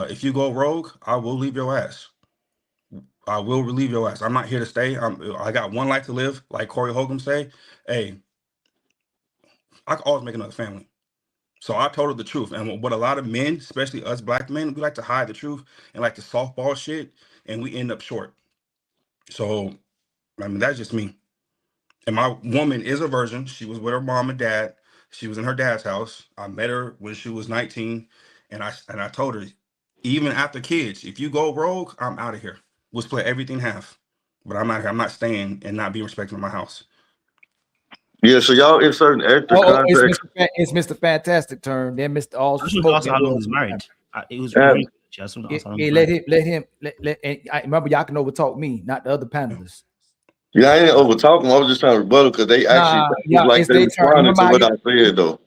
if you go rogue, I will leave your ass. I will relieve your ass. I'm not here to stay. I got one life to live. Like Corey Holcomb say, hey, I can always make another family. So I told her the truth. And what a lot of men, especially us black men, we like to hide the truth and like to softball shit, and we end up short. So, I mean, that's just me. And my woman is a virgin. She was with her mom and dad. She was in her dad's house. I met her when she was 19. And I told her, even after kids, if you go rogue, I'm out of here. We'll split everything half. But I'm out here. I'm not staying and not being respected in my house. Yeah, so y'all in certain extra context. It's Mr. Fantastic turn. Then Mr. All Spoken. How long was married? It was let him. I remember y'all can overtalk me, not the other panelists. Yeah, I didn't overtalk them. I was just trying to rebuttal because they actually they responded to what I said though.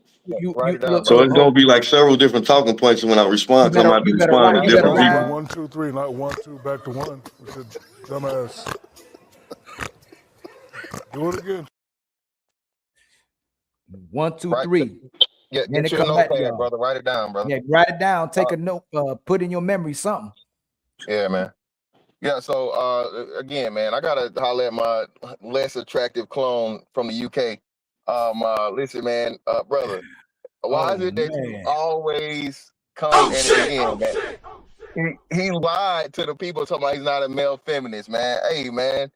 So it's gonna be like several different talking points, and when I respond, I might be responding to different people. 1, 2, 3, not 1, 2, back to 1. We said, dumbass. Do it again. 1, 2, 3. Yeah, get your notepad, brother. Write it down, brother. Yeah, write it down. Take a note. Put in your memory something. Yeah, man. Yeah, so again, man, I gotta holler at my less attractive clone from the UK. Listen, man, brother, Why is it that you always come and again, man? He lied to the people talking about he's not a male feminist, man. Hey, man,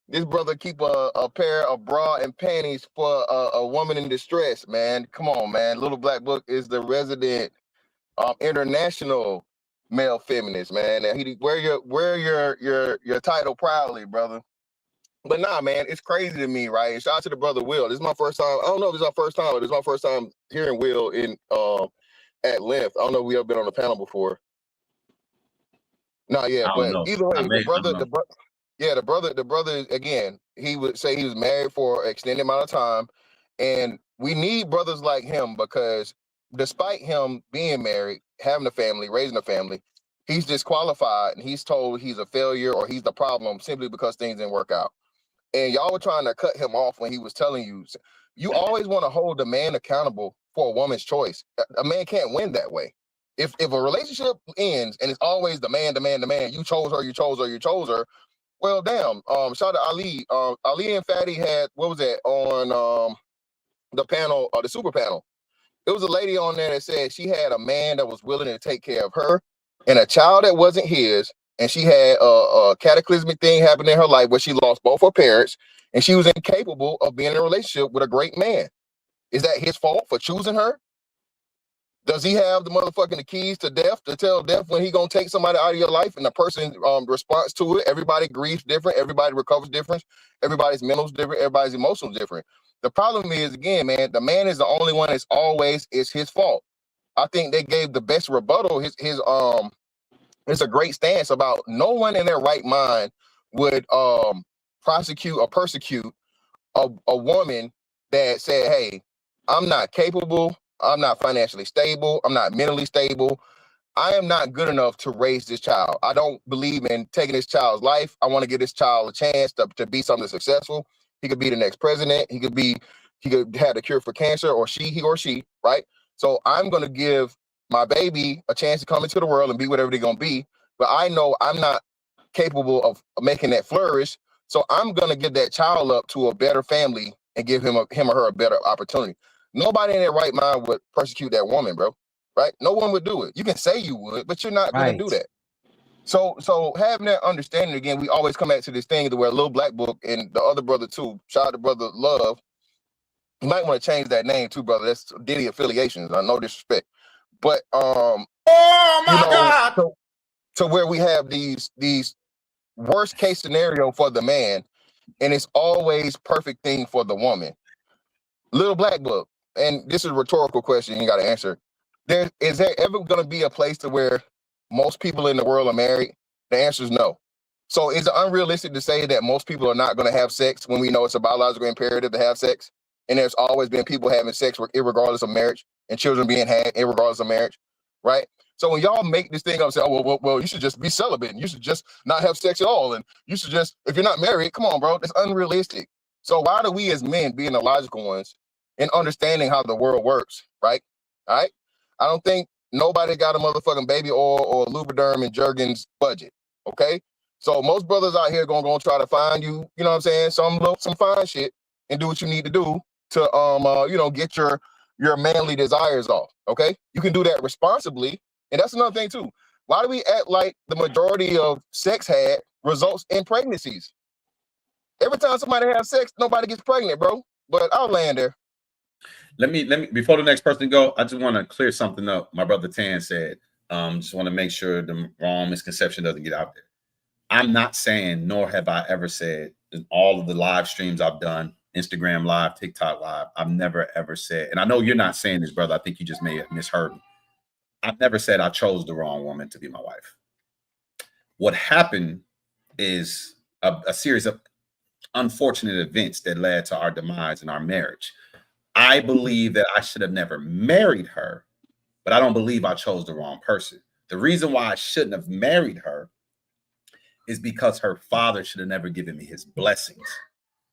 this brother keep a pair of bra and panties for a woman in distress, man. Come on, man. Little Black Book is the resident international male feminist, man. And he wear your title proudly, brother. But nah, man, it's crazy to me, right? And shout out to the brother Will. This is my first time. I don't know if it's our first time, but this is my first time hearing Will in at length. I don't know if we ever been on the panel before. No, yeah, but either way, the brother again, he would say he was married for an extended amount of time, and we need brothers like him because despite him being married, having a family, raising a family, he's disqualified and he's told he's a failure or he's the problem simply because things didn't work out. And y'all were trying to cut him off when he was telling you, you always want to hold a man accountable for a woman's choice. A man can't win that way. If a relationship ends and it's always the man, you chose her. Well, damn. Shout out to Ali. Ali and Fatty had, what was that, on the panel, the super panel. There was a lady on there that said she had a man that was willing to take care of her and a child that wasn't his. And she had a cataclysmic thing happen in her life where she lost both her parents and she was incapable of being in a relationship with a great man. Is that his fault for choosing her? Does he have the motherfucking keys to death to tell death when he gonna take somebody out of your life and the person responds to it? Everybody grieves different. Everybody recovers different. Everybody's mental is different. Everybody's emotional is different. The problem is, again, man, the man is the only one that's always is his fault. I think they gave the best rebuttal. It's a great stance about no one in their right mind would prosecute or persecute a woman that said, hey, I'm not capable. I'm not financially stable. I'm not mentally stable. I am not good enough to raise this child. I don't believe in taking this child's life. I want to give this child a chance to be something successful. He could be the next president. He could have the cure for cancer, or he or she, right? So I'm going to give my baby a chance to come into the world and be whatever they're going to be. But I know I'm not capable of making that flourish. So I'm going to give that child up to a better family and give him or her a better opportunity. Nobody in their right mind would persecute that woman, bro. Right? No one would do it. You can say you would, but you're not going to do that. So having that understanding, again, we always come back to this thing to where Little Black Book and the other brother too, shout out to brother Love. You might want to change that name too, brother. That's Diddy affiliations. I no disrespect. But God. To where we have these worst case scenario for the man, and it's always perfect thing for the woman. Little Black Book, and this is a rhetorical question you got to answer. Is there ever going to be a place to where most people in the world are married? The answer is no. So is it unrealistic to say that most people are not going to have sex when we know it's a biological imperative to have sex? And there's always been people having sex irregardless of marriage, and children being had irregardless of marriage, right? So when y'all make this thing up and say, oh, well, you should just be celibate, and you should just not have sex at all, and you should just, if you're not married, come on, bro, that's unrealistic. So why do we as men, being the logical ones, and understanding how the world works, right? All right? I don't think nobody got a motherfucking baby oil or Lubriderm and Jergens budget, okay? So most brothers out here gonna try to find you, you know what I'm saying, some fine shit and do what you need to do to, get your manly desires off, okay? You can do that responsibly. And that's another thing too. Why do we act like the majority of sex had results in pregnancies? Every time somebody has sex, nobody gets pregnant, bro. But I'll land there. Let me before the next person go, I just want to clear something up. My brother Tan said, just want to make sure the wrong misconception doesn't get out there. I'm not saying, nor have I ever said in all of the live streams I've done, Instagram Live, TikTok Live, I've never ever said, and I know you're not saying this, brother. I think you just may have misheard me. I've never said I chose the wrong woman to be my wife. What happened is a series of unfortunate events that led to our demise in our marriage. I believe that I should have never married her, but I don't believe I chose the wrong person. The reason why I shouldn't have married her is because her father should have never given me his blessings.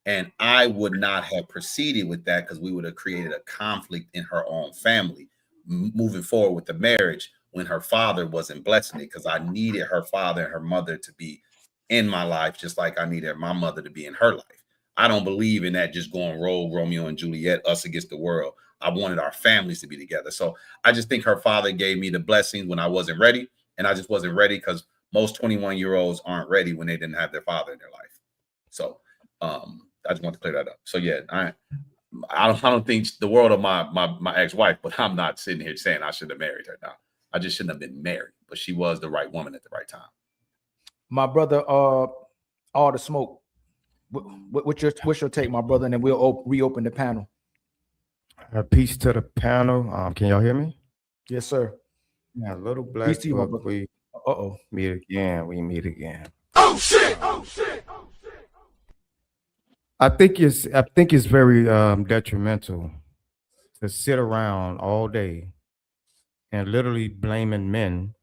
And I would not have proceeded with that because we would have created a conflict in her own family moving forward with the marriage when her father wasn't blessing it, because I needed her father and her mother to be in my life just like I needed my mother to be in her life. I don't believe in that just going rogue Romeo and Juliet, us against the world. I wanted our families to be together. So I just think her father gave me the blessings when I wasn't ready, and I just wasn't ready because most 21-year-olds aren't ready when they didn't have their father in their life. So I just want to clear that up. So yeah, I don't think the world of my ex-wife, but I'm not sitting here saying I should have married her. Now I just shouldn't have been married, but she was the right woman at the right time. My brother, all the smoke. What's your take, my brother? And then we'll reopen the panel. Peace to the panel. Can y'all hear me? Yes, sir. Yeah, Little Black Book. We meet again. We meet again. Oh shit! Oh shit! Oh shit! I think it's very detrimental to sit around all day and literally blaming men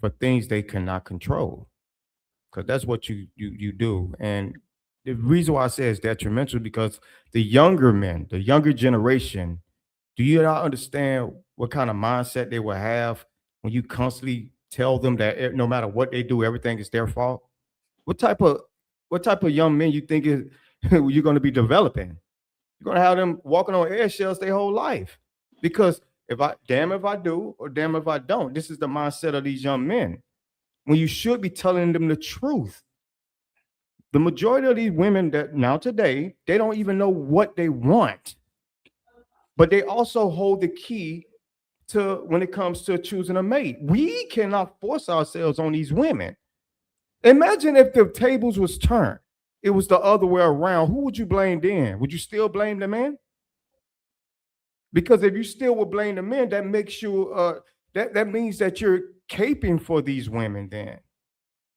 for things they cannot control, because that's what you do. And the reason why I say it's detrimental because the younger men, the younger generation, do you not understand what kind of mindset they will have when you constantly tell them that no matter what they do, everything is their fault? What type of young men you think is you're going to be developing? You're going to have them walking on eggshells their whole life, because damn if I do or damn if I don't. This is the mindset of these young men, when you should be telling them the truth. The majority of these women that now today, they don't even know what they want, but they also hold the key to when it comes to choosing a mate. We cannot force ourselves on these women. Imagine if the tables was turned. It was the other way around. Who would you blame then? Would you still blame the man? Because if you still would blame the men, that makes you that means that you're caping for these women then.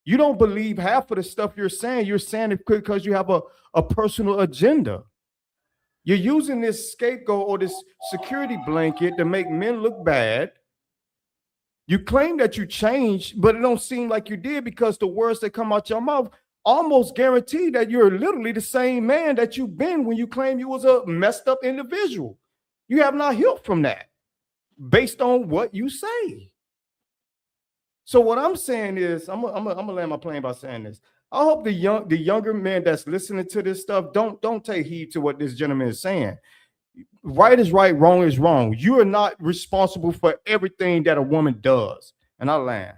You don't believe half of the stuff you're saying. You're saying it because you have a personal agenda. You're using this scapegoat or this security blanket to make men look bad. You claim that you changed, but it don't seem like you did, because the words that come out your mouth almost guarantee that you're literally the same man that you've been when you claim you was a messed up individual. You have not healed from that based on what you say. So what I'm saying is, I'm gonna land my plane by saying this. I hope the younger men that's listening to this stuff don't take heed to what this gentleman is saying. Right is right, wrong is wrong. You are not responsible for everything that a woman does. And I land.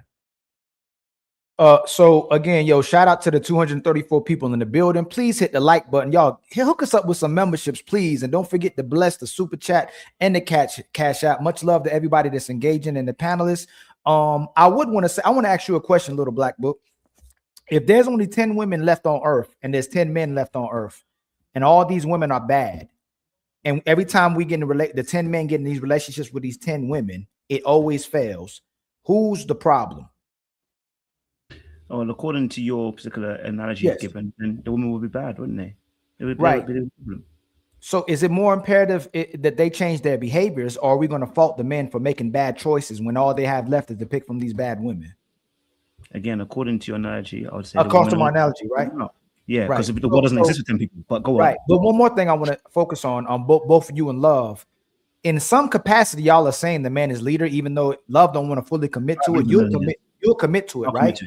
So again, shout out to the 234 people in the building. Please hit the like button. Y'all hook us up with some memberships, please. And don't forget to bless the super chat and the cash app. Much love to everybody that's engaging and the panelists. I want to ask you a question, Little Black Book. If there's only 10 women left on earth and there's 10 men left on earth, and all these women are bad, and every time we get the 10 men get in these relationships with these 10 women, it always fails. Who's the problem? Oh, and according to your particular analogy you've given, then the women would be bad, wouldn't they? Right. So is it more imperative that they change their behaviors, or are we going to fault the men for making bad choices when all they have left is to pick from these bad women? Again, according to your analogy, I would say according to my analogy, right? Yeah, because the world doesn't exist with 10 people. But go on. Right. But one more thing I want to focus on both of you and Love. In some capacity, y'all are saying the man is leader, even though Love don't want to fully commit to it. You'll commit to it, right?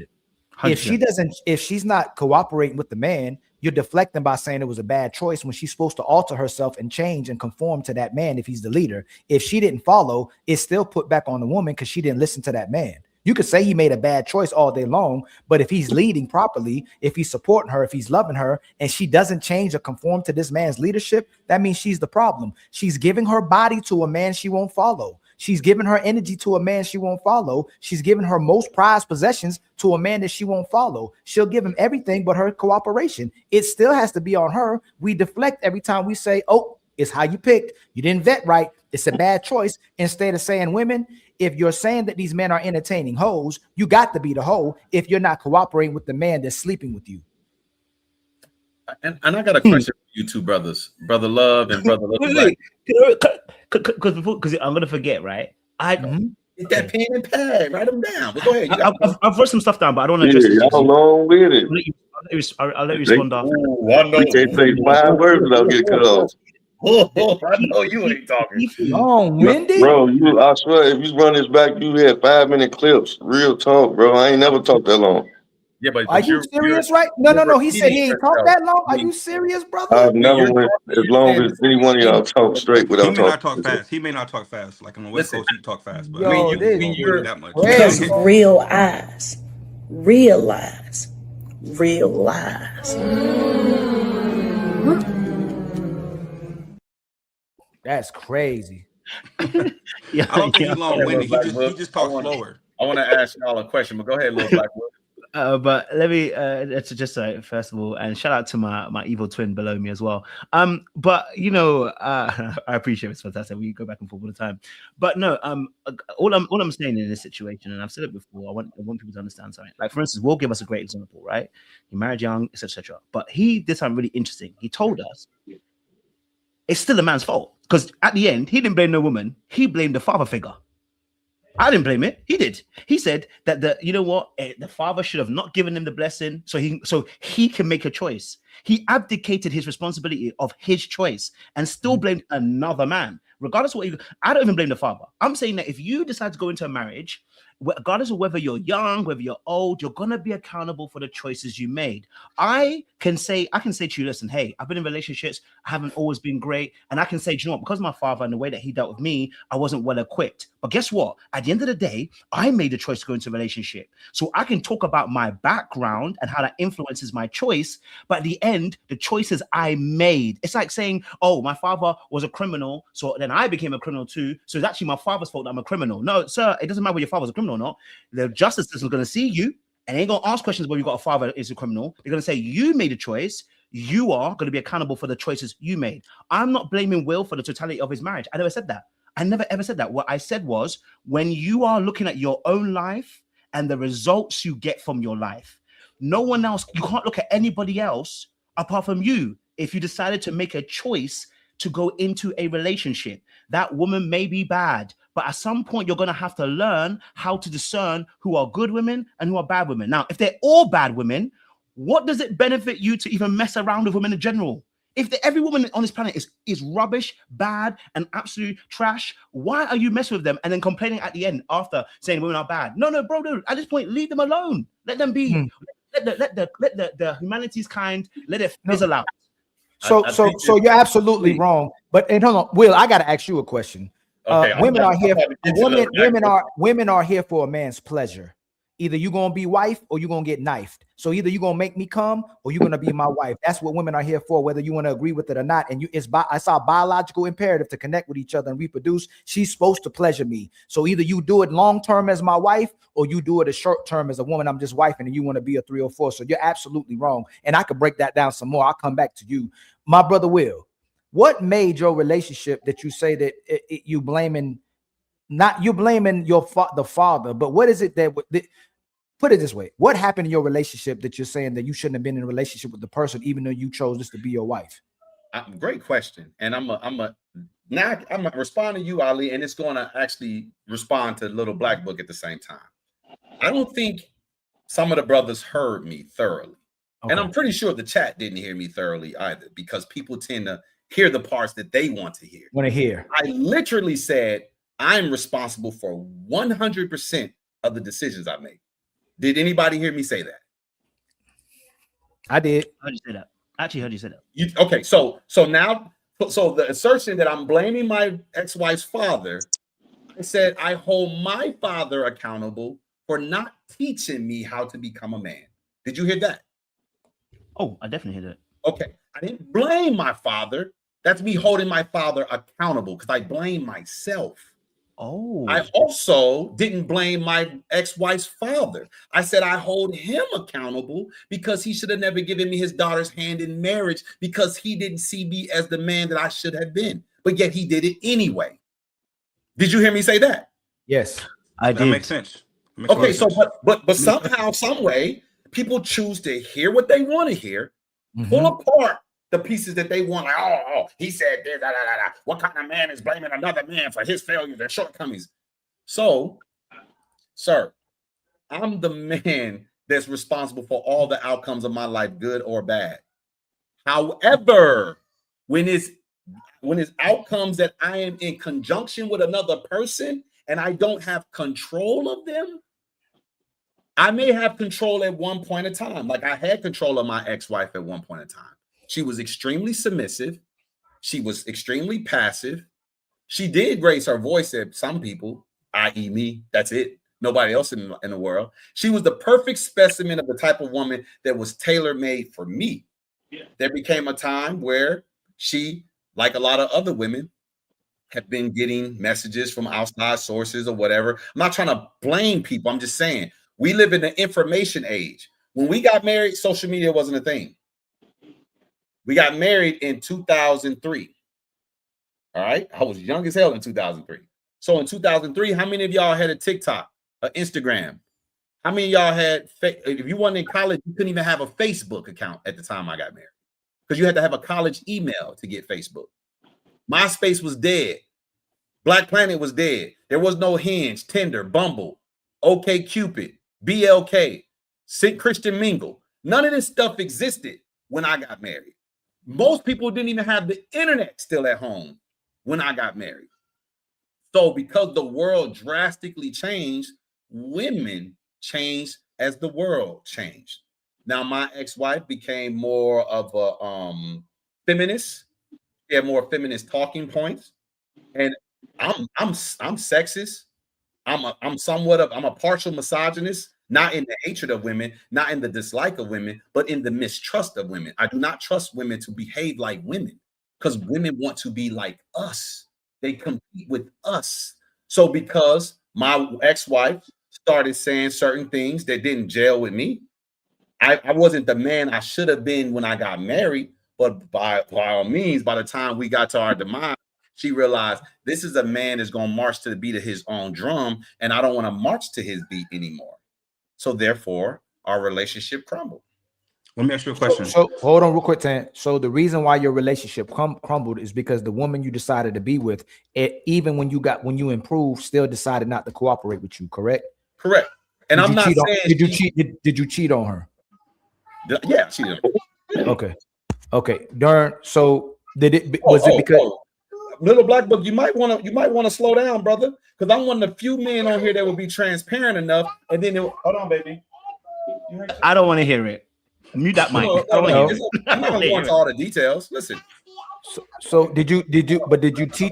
If she's not cooperating with the man, you're deflecting by saying it was a bad choice when she's supposed to alter herself and change and conform to that man if he's the leader. If she didn't follow, it's still put back on the woman because she didn't listen to that man. You could say he made a bad choice all day long, but if he's leading properly, if he's supporting her, if he's loving her, and she doesn't change or conform to this man's leadership, that means she's the problem. She's giving her body to a man she won't follow. She's giving her energy to a man she won't follow. She's giving her most prized possessions to a man that she won't follow. She'll give him everything but her cooperation. It still has to be on her. We deflect every time we say, oh, it's how you picked. You didn't vet right. It's a bad choice. Instead of saying, women, if you're saying that these men are entertaining hoes, you got to be the hoe if you're not cooperating with the man that's sleeping with you. And I got a question for you two brothers, Brother Love and Brother Little. Because I'm gonna forget, right? Get that pen and pad, write them down. But go ahead. I've wrote some stuff down, but I don't want to just. How long with it? I'll let you respond after. We can't say 5 words without getting cut off. I know you ain't talking. Wendy? Bro, I swear, if you run this back, you had 5-minute clips. Real talk, bro. I ain't never talked that long. Yeah, but Are you serious, right? No. He said he ain't talked that long. Are you serious, brother? I've never went as long as any one of y'all talk straight He without may not talking. talk fast. He may not talk fast. Like on the West Coast, he talk fast. But Yo, I this won't believe that much. Because real eyes, realize, realize. That's crazy. Yeah, I don't think he's long-winded. He Blackwood, just talks slower. I want to ask y'all a question, but go ahead, Lil Blackwood. But let me just first of all, and shout out to my evil twin below me as well. But I appreciate it. It's fantastic. We go back and forth all the time. But no, all I'm saying in this situation, and I've said it before, I want people to understand something. Like for instance, Will gave us a great example, right? He married young, etc. But he did something really interesting. He told us it's still a man's fault because at the end he didn't blame no woman. He blamed the father figure. I didn't blame it. He did. He said that the father should have not given him the blessing, so he can make a choice. He abdicated his responsibility of his choice and still blamed another man. Regardless of I don't even blame the father. I'm saying that if you decide to go into a marriage, regardless of whether you're young, whether you're old, you're gonna be accountable for the choices you made. I can say to you, listen, hey, I've been in relationships, I haven't always been great, and I can say, do you know what? Because of my father and the way that he dealt with me, I wasn't well equipped. But guess what? At the end of the day, I made a choice to go into a relationship, so I can talk about my background and how that influences my choice. But at the end, the choices I made. It's like saying, oh, my father was a criminal, so then I became a criminal too. So it's actually my father's fault that I'm a criminal. No, sir, it doesn't matter whether your father's a criminal or not. The justice system is going to see you and ain't going to ask questions whether you've got a father that is a criminal. They're going to say you made a choice. You are going to be accountable for the choices you made. I'm not blaming Will for the totality of his marriage. I never said that. I never ever said that. What I said was when you are looking at your own life and the results you get from your life, no one else, you can't look at anybody else apart from you. If you decided to make a choice to go into a relationship, that woman may be bad, but at some point you're going to have to learn how to discern who are good women and who are bad women. Now, if they're all bad women, what does it benefit you to even mess around with women in general? If every woman on this planet is rubbish, bad, and absolute trash, why are you messing with them and then complaining at the end after saying women are bad? No, bro, dude, at this point, leave them alone. Let them be. Let the humanity's kind, let it fizzle out. So you're absolutely wrong. But hold on, Will, I got to ask you a question. Women are here for a man's pleasure. Either you're gonna be wife or you're gonna get knifed. So either you're gonna make me come or you're gonna be my wife. That's what women are here for, whether you want to agree with it or not. And it's our biological imperative to connect with each other and reproduce. She's supposed to pleasure me. So either you do it long term as my wife or you do it a short term as a woman. I'm just wifing and you want to be a 3 or 4. So you're absolutely wrong. And I could break that down some more. I'll come back to you, my brother Will. What made your relationship that you say that you blaming? Not you blaming the father, but what is it that put it this way? What happened in your relationship that you're saying that you shouldn't have been in a relationship with the person, even though you chose this to be your wife? Great question, and I'm gonna respond to you, Ali, and it's going to actually respond to Little Black Book at the same time. I don't think some of the brothers heard me thoroughly, and I'm pretty sure the chat didn't hear me thoroughly either, because people tend to hear the parts that they want to hear. I literally said I'm responsible for 100% of the decisions I make. Did anybody hear me say that? I did. I heard you say that. I actually heard you say that. Okay, so the assertion that I'm blaming my ex-wife's father, I said I hold my father accountable for not teaching me how to become a man. Did you hear that? Oh, I definitely hear that. Okay, I didn't blame my father. That's me holding my father accountable because I blame myself. Oh. I also didn't blame my ex-wife's father. I said I hold him accountable because he should have never given me his daughter's hand in marriage because he didn't see me as the man that I should have been. But yet he did it anyway. Did you hear me say that? Yes, I did. That makes sense. Okay, so but somehow, some way, people choose to hear what they want to hear, pull apart the pieces that they want. Like, oh, he said this, What kind of man is blaming another man for his failures and shortcomings? So, sir, I'm the man that's responsible for all the outcomes of my life, good or bad. However, when it's outcomes that I am in conjunction with another person and I don't have control of them, I may have control at one point in time. Like I had control of my ex-wife at one point in time. She was extremely submissive. She was extremely passive. She did raise her voice at some people, i.e. me. That's it. Nobody else in the world. She was the perfect specimen of the type of woman that was tailor-made for me. Yeah. There became a time where she, like a lot of other women, have been getting messages from outside sources or whatever. I'm not trying to blame people. I'm just saying we live in the information age. When we got married, social media wasn't a thing. We got married in 2003. All right. I was young as hell in 2003. So in 2003, how many of y'all had a TikTok, an Instagram? How many of y'all had, if you weren't in college, you couldn't even have a Facebook account at the time I got married because you had to have a college email to get Facebook. MySpace was dead. Black Planet was dead. There was no Hinge, Tinder, Bumble, OkCupid, BLK, St. Christian Mingle. None of this stuff existed when I got married. Most people didn't even have the internet still at home when I got married. So because the world drastically changed, women changed as the world changed. Now my ex-wife became more of a feminist. She had more feminist talking points, and I'm sexist. I'm a partial misogynist, not in the hatred of women, not in the dislike of women, but in the mistrust of women. I do not trust women to behave like women because women want to be like us. They compete with us. So because my ex-wife started saying certain things that didn't gel with me, I wasn't the man I should have been when I got married. But by all means, by the time we got to our demise, she realized this is a man that's going to march to the beat of his own drum, and I don't want to march to his beat anymore. So therefore, our relationship crumbled. Let me ask you a question. So hold on real quick, Tan. So the reason why your relationship crumbled is because the woman you decided to be with, even when you improved, still decided not to cooperate with you, correct? Correct. And I'm not saying did you cheat on her? Yeah, she did. Okay. Darn. So did it was it because Little Black Book, you might want to slow down, brother, because I'm one of the few men on here that will be transparent enough. And then hold on, baby. I don't want to hear it. Mute that mic. I'm not going to go into all the details. Listen. So did you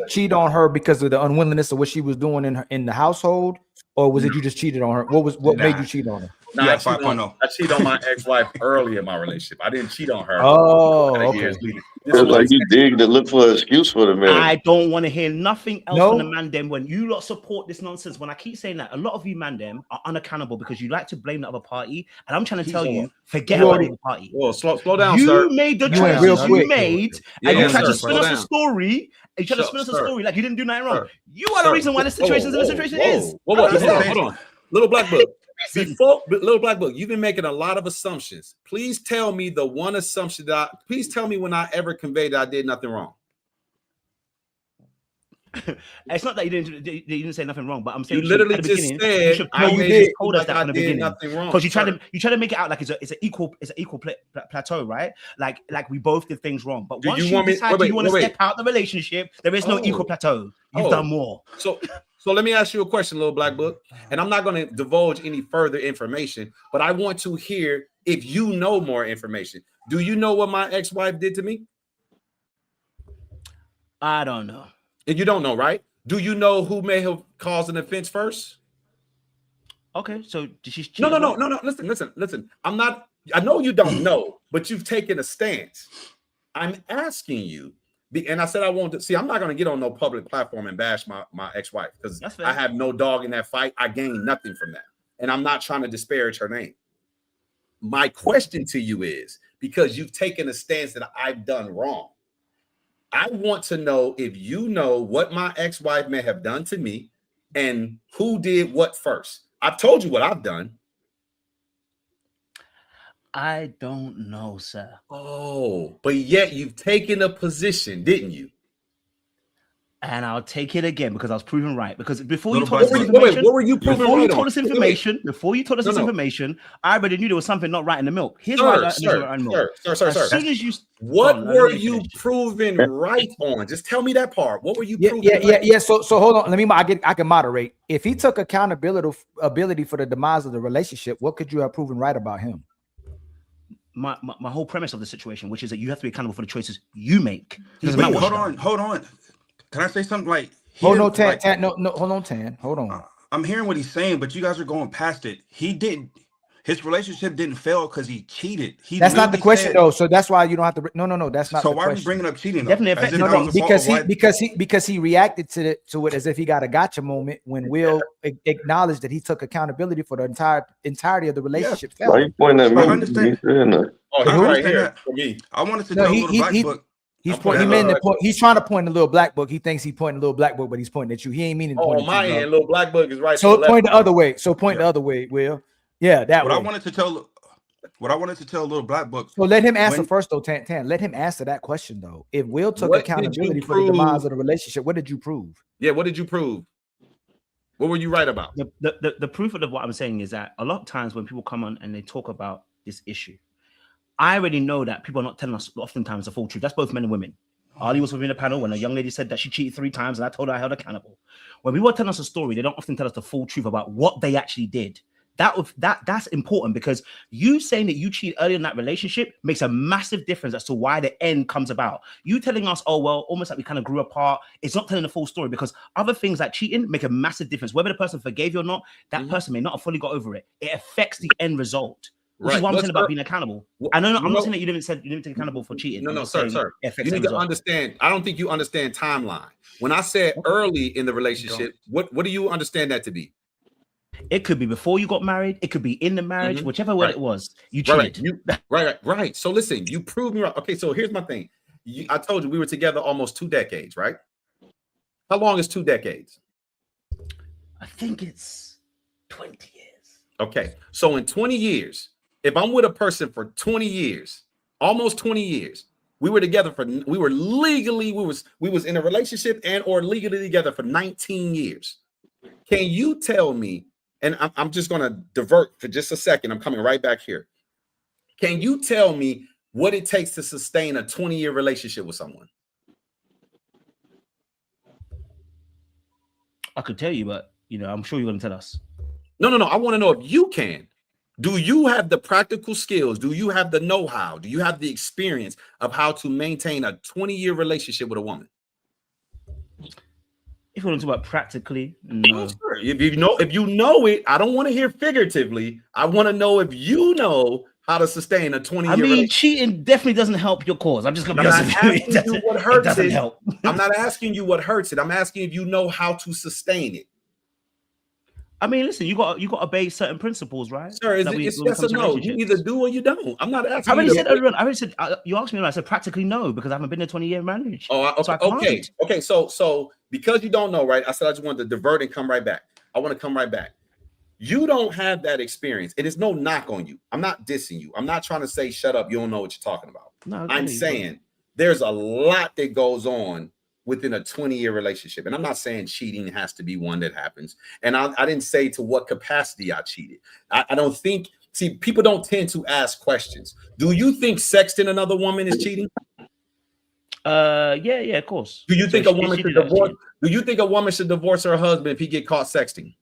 cheat on her because of the unwillingness of what she was doing in the household, or was it you just cheated on her? What made you cheat on her? No, I cheated on my ex-wife early in my relationship. I didn't cheat on her. Oh, okay. It's like you dig to look for an excuse for the man. I don't want to hear nothing else from the man them when you lot support this nonsense. When I keep saying that, a lot of you man them are unaccountable because you like to blame the other party, and I'm trying to tell you, forget about the other party. Well, slow down, you sir. Made the choices you made, and you tried to spin us a story. And you tried to spin us a story like you didn't do nothing wrong. You are the reason why the situation is. Hold on. Little Black Book. Little Black Book, you've been making a lot of assumptions. Please tell me the one assumption please tell me when I ever conveyed that I did nothing wrong. It's not that you didn't say nothing wrong, but I'm saying you literally just said you told us like that I from the did beginning nothing wrong because you try to make it out like it's an equal plateau, right? Like we both did things wrong, but once you decide you want to step out the relationship, there is no equal plateau. You've done more. So let me ask you a question, Little Black Book, and I'm not going to divulge any further information, but I want to hear if you know more information. Do you know what my ex-wife did to me? I don't know. And you don't know, right? Do you know who may have caused an offense first? Okay, so did she? No. Listen. I know you don't know, but you've taken a stance. I'm asking you. And I said I won't see. I'm not going to get on no public platform and bash my ex-wife because I have no dog in that fight. I gained nothing from that, and I'm not trying to disparage her name. My question to you is because you've taken a stance that I've done wrong. I want to know if you know what my ex-wife may have done to me and who did what first. I've told you what I've done. I don't know, sir. Oh, but yet you've taken a position, didn't you? And I'll take it again because I was proven right. Because before you Little told us Black this Book. Wait, information, what were you proven before you right told on? us Wait, wait. information, before you told us No, this no. information, I already knew there was something not right in the milk. Here's why Sir, there's right in the milk. sir. As soon as you What Hold on, let were me you finish. proven right on? Just tell me that part. What were you Yeah, proven yeah, right yeah, yeah. So hold on. I can moderate. If he took accountability for the demise of the relationship, what could you have proven right about him? My whole premise of the situation, which is that you have to be accountable for the choices you make. Wait, hold on. Can I say something? Like, Hold on, Tan. No, hold on, Tan. Hold on. I'm hearing what he's saying, but you guys are going past it. His relationship didn't fail because he cheated. That's not the question, though. So that's why you don't have to. No. That's not. So the why are we question. bringing up cheating? Definitely As if affected. that was the fault of why- because he reacted to it as if he got a gotcha moment when Will acknowledged that he took accountability for the entirety of the relationship. Why you pointing at me? I understand. Oh, I he's right understand here that. for me. I wanted to No, tell Little Black Book. He's trying to point a little black book. He thinks he's pointing a little black book, but he's pointing at you. He ain't meaning to point Oh, at my you, bro. end, little Black Book is right. So to the point left. the other way. So point the other way, Will. Yeah, that What way. I wanted to tell Little Black Book. So let him answer when- first, though, Tan. Let him answer that question, though. If Will took What did you accountability for the prove? demise of the relationship, what did you prove? Yeah, what did you prove? What were you right about? The proof of what I'm saying is that a lot of times when people come on and they talk about this issue, I already know that people are not telling us oftentimes the full truth. That's both men and women. Ali was within the panel when a young lady said that she cheated 3 times, and I told her I held accountable. When people are telling us a story, they don't often tell us the full truth about what they actually did. That's important because you saying that you cheated early in that relationship makes a massive difference as to why the end comes about. You telling us, oh well, almost like we kind of grew apart. It's not telling the full story because other things like cheating make a massive difference. Whether the person forgave you or not, that person may not have fully got over it. It affects the end result. Which is what I'm saying about being accountable. I'm not saying that you didn't take accountable for cheating. No, sir. You need to understand. I don't think you understand timeline. When I said early in the relationship, what do you understand that to be? It could be before you got married. It could be in the marriage, whichever way it was. You cheated. Right. So listen, you proved me right. Okay, so here's my thing. I told you we were together almost 2 decades, right? How long is 2 decades? I think it's 20 years. Okay, so in 20 years, if I'm with a person for 20 years, almost 20 years, we were together we was in a relationship and or legally together for 19 years. Can you tell me, and I'm just going to divert for just a second. I'm coming right back here. Can you tell me what it takes to sustain a 20-year relationship with someone? I could tell you, but I'm sure you're going to tell us. No. I want to know if you can. Do you have the practical skills? Do you have the know-how? Do you have the experience of how to maintain a 20-year relationship with a woman? If you want to talk about practically, no. Sure. If you know it, I don't want to hear figuratively. I want to know if you know how to sustain a 20-year relationship. Cheating definitely doesn't help your cause. I'm just going to be honest with you. What hurts it doesn't it. help. I'm not asking you what hurts it. I'm asking if you know how to sustain it. I mean, listen, you got to obey certain principles, right? Sir, it's yes or no. You either do or you don't. I'm not asking. I already said you asked me, and I said practically no because I haven't been in a 20-year marriage. Oh, okay. So okay. So because you don't know, right? I said I just wanted to divert and come right back. I want to come right back. You don't have that experience. It is no knock on you. I'm not dissing you. I'm not trying to say shut up. You don't know what you're talking about. No, I'm saying there's a lot that goes on within a 20-year relationship. And I'm not saying cheating has to be one that happens. And I didn't say to what capacity I cheated. I don't think, people don't tend to ask questions. Do you think sexting another woman is cheating? Yeah, of course. Do you think a woman should divorce? Do you think a woman should divorce her husband if he get caught sexting?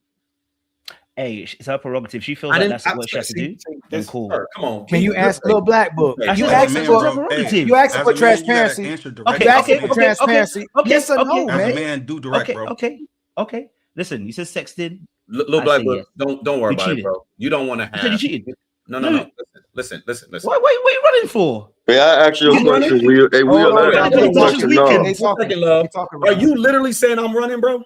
Hey, it's her prerogative. She feels like that's what she has to do. Then cool. Come on. Can you ask Little Black Book? You asked for transparency. Okay. Transparency. Yes or no, As man? a man, do direct, bro. Okay. Listen, you said sexting. Little Black Book, don't worry about it, bro. You don't want to have. You cheated. No. Listen. What are you running for? Hey, I ask you a question. Are you literally saying I'm running, bro?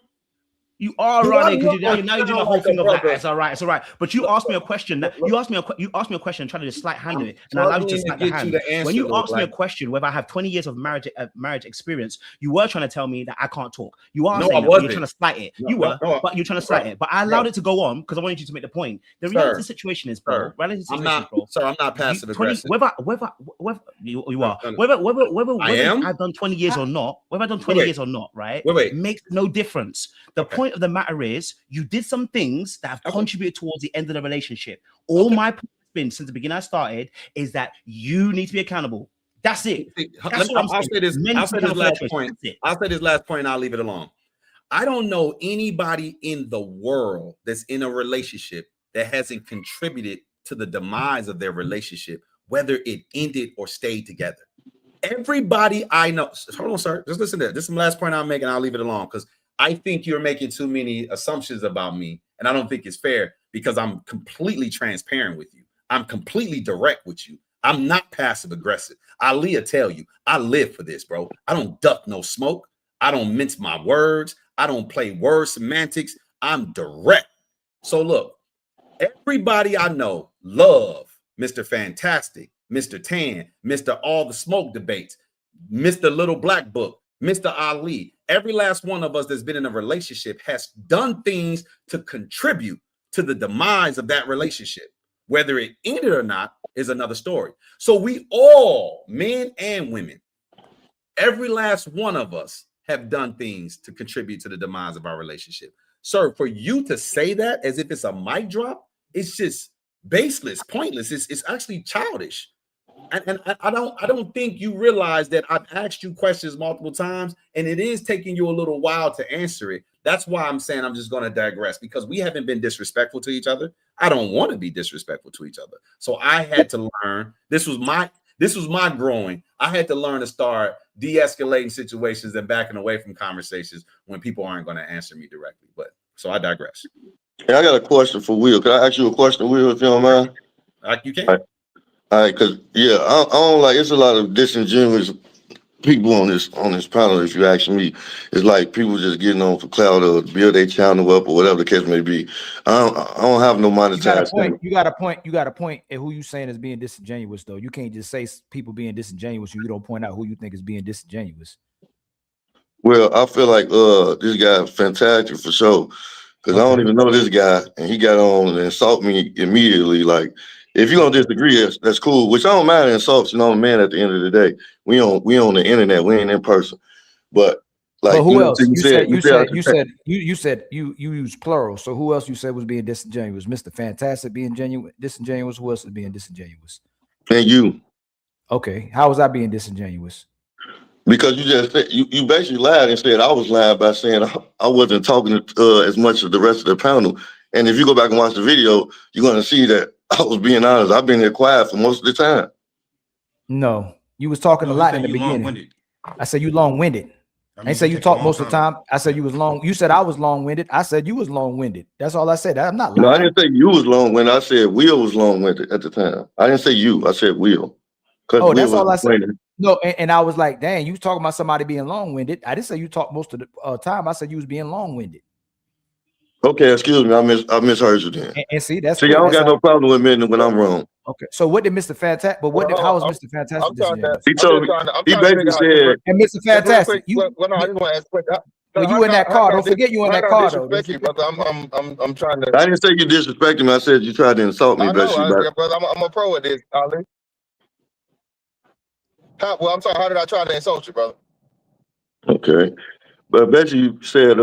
You are running because now you're doing the whole thing of that. It's all right. It's all right. But you asked me a question. You asked me a question, trying to just slight hand it, and I allowed you to slight the hand. When you asked me a question whether I have 20 years of marriage experience, you were trying to tell me that I can't talk. You are saying that, you're trying to slight it. But you're trying to slight it. But I allowed it to go on because I wanted you to make the point. The reality of the situation is, bro. I'm not passive aggressive. Whether you are, whether I've done 20 years or not, whether I've done 20 years or not, right? Makes no difference. The point of the matter is, you did some things that have contributed towards the end of the relationship. All my point has been since the beginning I started is that you need to be accountable. That's it. I'll say this last point. I'll say this last point and I'll leave it alone. I don't know anybody in the world that's in a relationship that hasn't contributed to the demise of their relationship, whether it ended or stayed together. Everybody I know, hold on, sir. Just listen to this. This is the last point I'll make and I'll leave it alone because I think you're making too many assumptions about me, and I don't think it's fair because I'm completely transparent with you. I'm completely direct with you. I'm not passive aggressive. Aaliyah tell you, I live for this, bro. I don't duck no smoke. I don't mince my words. I don't play word semantics. I'm direct. So look, everybody I know love Mr. Fantastic, Mr. Tan, Mr. All the Smoke Debates, Mr. Little Black Book, Mr. Ali. Every last one of us that's been in a relationship has done things to contribute to the demise of that relationship. Whether it ended or not is another story. So we all, men and women, every last one of us have done things to contribute to the demise of our relationship. Sir, for you to say that as if it's a mic drop, it's just baseless, pointless. It's actually childish. And I don't think you realize that I've asked you questions multiple times, and it is taking you a little while to answer it. That's why I'm saying I'm just going to digress, because we haven't been disrespectful to each other. I don't want to be disrespectful to each other. So I had to learn. This was my growing. I had to learn to start de-escalating situations and backing away from conversations when people aren't going to answer me directly. But so I digress. Hey, I got a question for Will. Can I ask you a question, Will, if you don't mind? You can. All right, because I don't like. It's a lot of disingenuous people on this panel. If you ask me, it's like people just getting on for clout or build their channel up or whatever the case may be. I don't have no monetized. You got a point at who you saying is being disingenuous though. You can't just say people being disingenuous. You don't point out who you think is being disingenuous. Well, I feel like this guy fantastic for sure, because I don't even know this guy, and he got on and insult me immediately. Like, if you're gonna disagree, that's cool. Which I don't mind insults. You know, man. At the end of the day, we on the internet. We ain't in person. But like, well, who else? You said you use plural. So who else you said was being disingenuous? Mr. Fantastic being disingenuous. Who else is being disingenuous? And you. Okay, how was I being disingenuous? Because you just said, you basically lied and said I was lying by saying I wasn't talking as much as the rest of the panel. And if you go back and watch the video, you're gonna see that I was being honest. I've been here quiet for most of the time. No, you was talking a lot in the beginning. I said you long-winded. I didn't say you talked most of the time. I said you was long. You said I was long-winded. I said you was long-winded. That's all I said. I'm not lying. No, I didn't say you was long-winded. I said Will was long-winded at the time. I didn't say you. I said Will. Oh, that's all I said. No, and I was like, dang, you talking about somebody being long-winded. I didn't say you talked most of the time. I said you was being long-winded. Okay, excuse me. I misheard you then. And see, that's I don't got no problem with admitting when I'm wrong. Okay, so what did Mr. Fantastic? But how was Mr. Fantastic? He told me. He basically said, and Mr. Fantastic, you. I just want to ask quick. You in that car? Don't forget you in that car, though. I'm trying to. I didn't say you disrespected me. I said you tried to insult me, brother. I'm a pro at this, Ali. Well, I'm sorry. How did I try to insult you, brother? Okay. But I bet you said,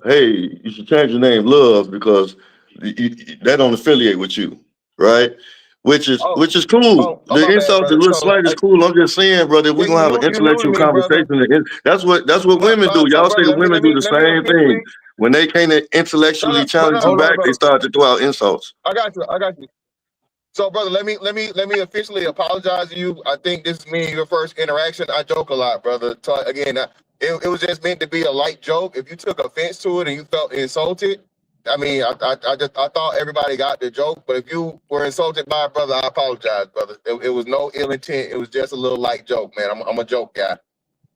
hey, you should change your name Love because that don't affiliate with you, right? Which is cool. The insult to look slight is cool. I'm just saying, brother, we're gonna have an intellectual conversation. That's what women do. Y'all say the women do the same thing. When they can't intellectually challenge you back, they start to throw out insults. I got you. So, brother, let me officially apologize to you. I think this is me and your first interaction. I joke a lot, brother. So again, it was just meant to be a light joke. If you took offense to it and you felt insulted, I mean, I thought everybody got the joke. But if you were insulted by a brother, I apologize, brother. It was no ill intent. It was just a little light joke, man. I'm a joke guy.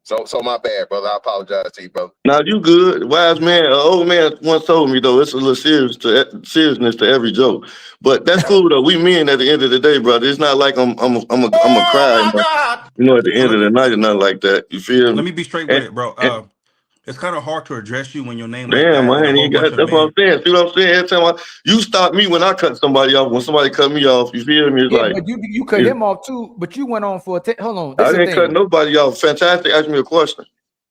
So my bad, brother. I apologize to you, brother. Now you good, wise man. An old man once told me though, it's a little seriousness to every joke, but that's cool though. We men at the end of the day, brother. It's not like I'm a cry, you know, at the end of the night or nothing like that. You feel me? Let me be straight with it, bro. It's kind of hard to address you when your name Damn, like that. man, that's what I'm saying. See what I'm saying? Every time you stop me when I cut somebody off. When somebody cut me off, you feel me? It's like but you cut him off too, but you went on for hold on. I didn't cut nobody off. Fantastic. Ask me a question.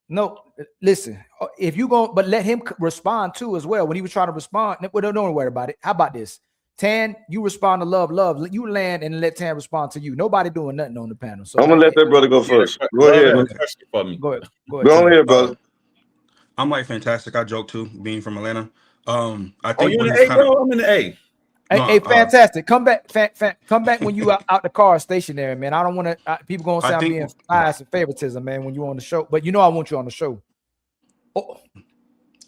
No, listen. If you go, but let him respond too as well. When he was trying to respond, don't worry about it. How about this? Tan, you respond to love. You land and let Tan respond to you. Nobody doing nothing on the panel. So I'm gonna let that brother go first. Go ahead. Go ahead. Go ahead, brother. I'm like fantastic. I joke too, being from Atlanta. I think you're in the A, bro. I'm in the A. Hey, fantastic. Come back, come back when you out the car stationary, man. I don't want to. People gonna say I'm being biased and favoritism, man. When you on the show, but you know I want you on the show. Oh.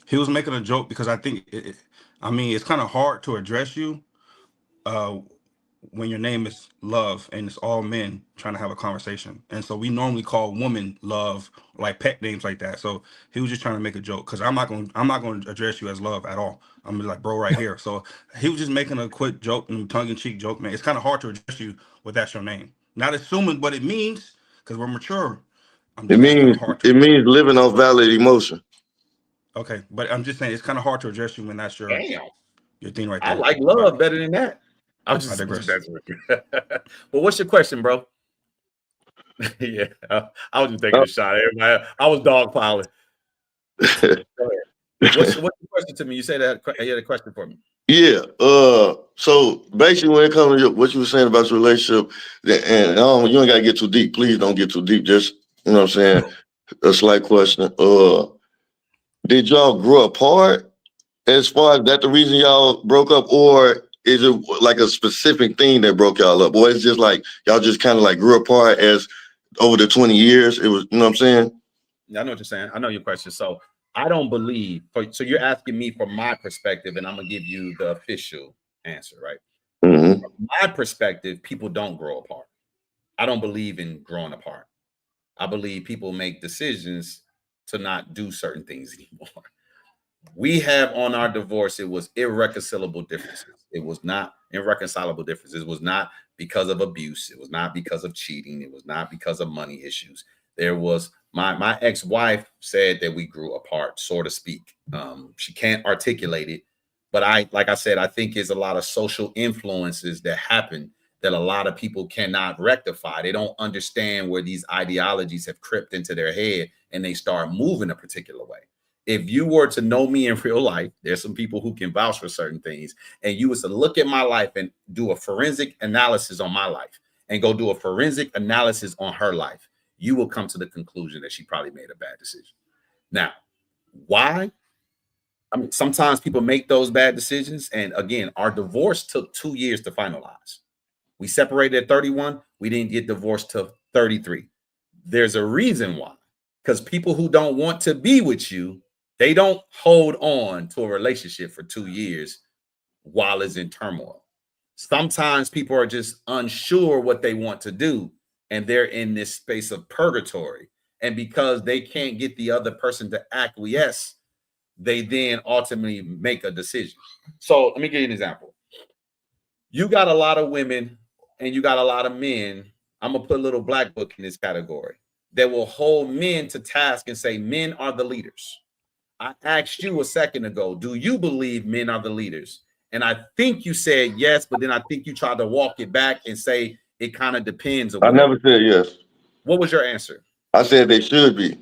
He was making a joke because I think it's kind of hard to address you when your name is Love and it's all men trying to have a conversation. And so we normally call woman Love, like pet names like that. So he was just trying to make a joke because I'm not going to address you as Love at all. I'm like bro right here. So he was just making a quick joke and tongue-in-cheek joke, man. It's kind of hard to address you with that's your name. Not assuming what it means because we're mature. It means living off valid emotion. Okay, but I'm just saying it's kind of hard to address you when that's your thing right there. I like Love better than that. I digress. But what's your question, bro? Yeah, I was just taking a shot. Everybody, I was dogpiling. What's your question to me? You said that you had a question for me. Yeah. So basically, when it comes to what you were saying about your relationship, and you ain't gotta get too deep. Please don't get too deep. Just you know what I'm saying. A slight question. Did y'all grow apart? As far as that, the reason y'all broke up, or is it like a specific thing that broke y'all up, or it's just like y'all just kind of like grew apart as over the 20 years? It was, you know what I'm saying? Yeah, I know what you're saying. I know your question. So I don't believe. So you're asking me from my perspective, and I'm gonna give you the official answer, right? Mm-hmm. From my perspective, people don't grow apart. I don't believe in growing apart. I believe people make decisions to not do certain things anymore. We have on our divorce, it was irreconcilable differences. It was not irreconcilable differences. It was not because of abuse. It was not because of cheating. It was not because of money issues. There was my ex-wife said that we grew apart, so to speak. She can't articulate it, but like I said, I think it's a lot of social influences that happen that a lot of people cannot rectify. They don't understand where these ideologies have crept into their head and they start moving a particular way. If you were to know me in real life, there's some people who can vouch for certain things, and you was to look at my life and do a forensic analysis on my life and go do a forensic analysis on her life, you will come to the conclusion that she probably made a bad decision. Now, why? I mean, sometimes people make those bad decisions. And again, our divorce took 2 years to finalize. We separated at 31. We didn't get divorced till 33. There's a reason why, because people who don't want to be with you, they don't hold on to a relationship for 2 years while it's in turmoil. Sometimes people are just unsure what they want to do, and they're in this space of purgatory. And because they can't get the other person to acquiesce, they then ultimately make a decision. So let me give you an example. You got a lot of women and you got a lot of men. I'm going to put a little black book in this category that will hold men to task and say men are the leaders. I asked you a second ago, do you believe men are the leaders? And I think you said yes, but then I think you tried to walk it back and say it kind of depends. I never said yes. What was your answer? I said they should be.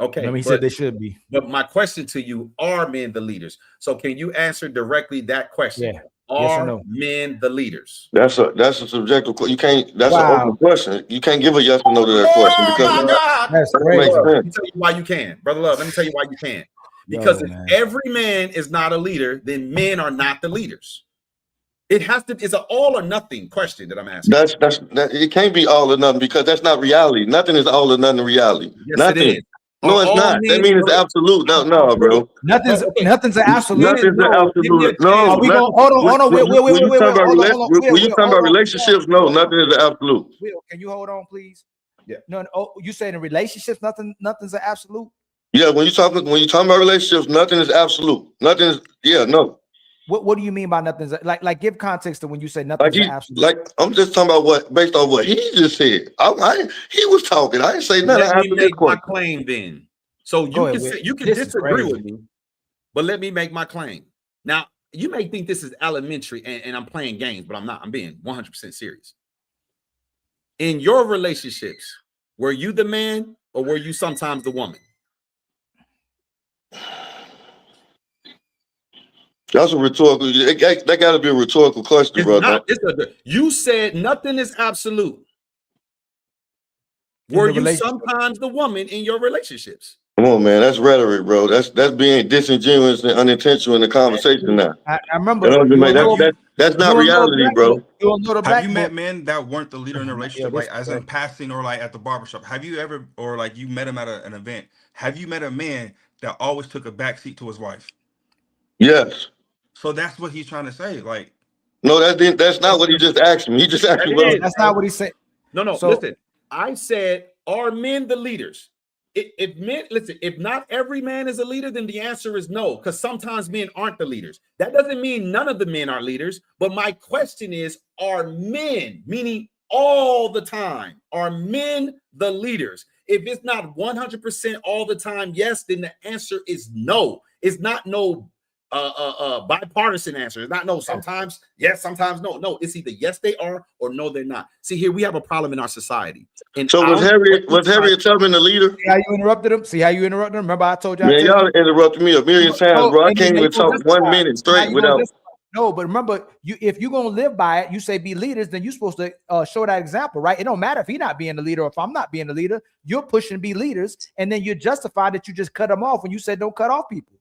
Okay. He said they should be. But my question to you, are men the leaders? So can you answer directly that question? Yeah. Are yes or no? men the leaders? That's a subjective question. You can't. That's an open question. You can't give a yes or no to that question because that's that makes sense. Let me tell you why you can, brother Love. Let me tell you why you can. Because if every man is not a leader, then men are not the leaders. It has to. It's an all or nothing question that I'm asking. That it can't be all or nothing because that's not reality. Nothing is all or nothing in reality. Yes, nothing. it is. No, it's not. That means it's absolute. No, bro. Nothing's an absolute. Nothing's an absolute. No. Are we gonna, hold on. When you talk about relationships, no, nothing is an absolute. Will, can you hold on, please? No, oh, you saying in relationships, nothing's an absolute. Yeah, when you talking about relationships, nothing is absolute. Nothing is no. What do you mean by nothing's like? Give context to when you say nothing's an absolute. Like I'm just talking about what based on what he just said. He was talking. I didn't say nothing. Let me make my claim then. So you can disagree with me, but let me make my claim. Now you may think this is elementary and I'm playing games, but I'm not. I'm being 100% serious. In your relationships, were you the man or were you sometimes the woman? That's a rhetorical. That got to be a rhetorical question, brother. You said nothing is absolute. Were you sometimes the woman in your relationships? Come on, man. That's rhetoric, bro. That's being disingenuous and unintentional in the conversation now. I remember. That's not reality, bro. Have you met men that weren't the leader in a relationship, like as in passing or like at the barbershop? Have you ever, or like you met him at an event? Have you met a man that always took a backseat to his wife? Yes. So that's what he's trying to say. Like, no, that's not what he just asked me. He just asked me. That's not what he said. No. Listen, I said, are men the leaders? If not every man is a leader, then the answer is no, because sometimes men aren't the leaders. That doesn't mean none of the men are leaders. But my question is, are men, meaning all the time, are men the leaders? If it's not 100% all the time, yes, then the answer is no. It's not no bipartisan answer. It's not no, sometimes yes, sometimes no. No, it's either yes they are or no they're not. See, here we have a problem in our society. And so was Harriet Tubman the leader? See how you interrupted him? Remember I told you? Man, y'all interrupted me a million times, bro. I can't even talk 1 minute straight without. No, but remember, if you're gonna live by it, you say be leaders, then you're supposed to show that example, right? It don't matter if he's not being the leader or if I'm not being the leader. You're pushing to be leaders, and then you're justified that you just cut them off when you said don't cut off people.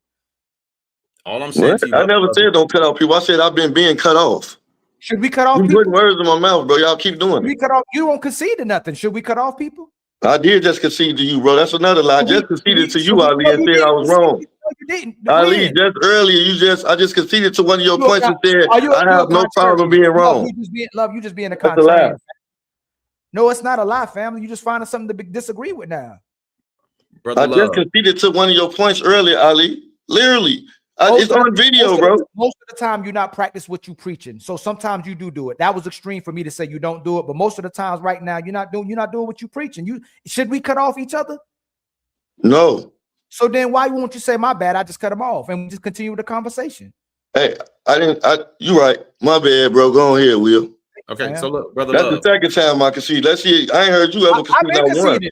All I'm saying, I never said don't cut off people. I said I've been being cut off. Should we cut off people? You putting words in my mouth, bro. Y'all keep doing it. We cut off. You won't concede to nothing. Should we cut off people? I did just concede to you, bro. That's another lie. I just conceded to you, Ali, and said I was wrong. You didn't. Ali, just earlier, I just conceded to one of your points and said I have no problem being wrong. You just being a contrarian. No, it's not a lie, family. You just finding something to disagree with now. I just conceded to one of your points earlier, Ali. Literally. It's on video, bro. Most of the time, you're not practice what you preaching. So sometimes you do it. That was extreme for me to say you don't do it. But most of the times, right now, you're not doing what you preaching. Should we cut off each other? No. So then why won't you say my bad? I just cut them off and we just continue the conversation. Hey, you right. My bad, bro. Go on here, Will. Okay, so look, brother. That's the second time I concede. Let's see. I ain't heard you ever concede.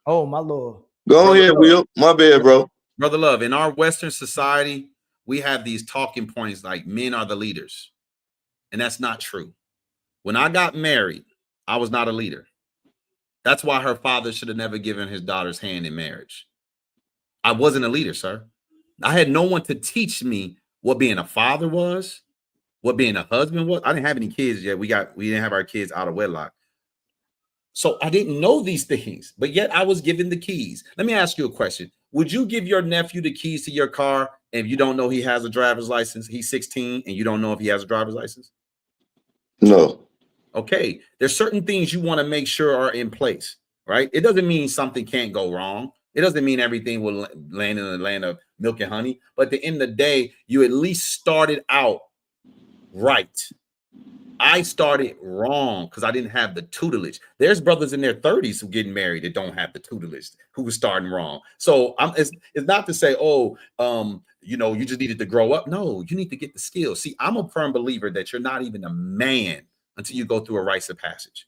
Oh my Lord. Go on here, Will. My bad, bro. Brother Love, in our Western society, we have these talking points like men are the leaders. And that's not true. When I got married, I was not a leader. That's why her father should have never given his daughter's hand in marriage. I wasn't a leader, sir. I had no one to teach me what being a father was, what being a husband was. I didn't have any kids yet. We didn't have our kids out of wedlock. So I didn't know these things, but yet I was given the keys. Let me ask you a question. Would you give your nephew the keys to your car if you don't know he has a driver's license? He's 16 and you don't know if he has a driver's license? No. Okay. There's certain things you want to make sure are in place, right? It doesn't mean something can't go wrong. It doesn't mean everything will land in the land of milk and honey. But at the end of the day, you at least started out right. I started wrong because I didn't have the tutelage. There's brothers in their 30s who getting married that don't have the tutelage, who was starting wrong. So it's not to say, you just needed to grow up. No, you need to get the skills. See, I'm a firm believer that you're not even a man until you go through a rites of passage.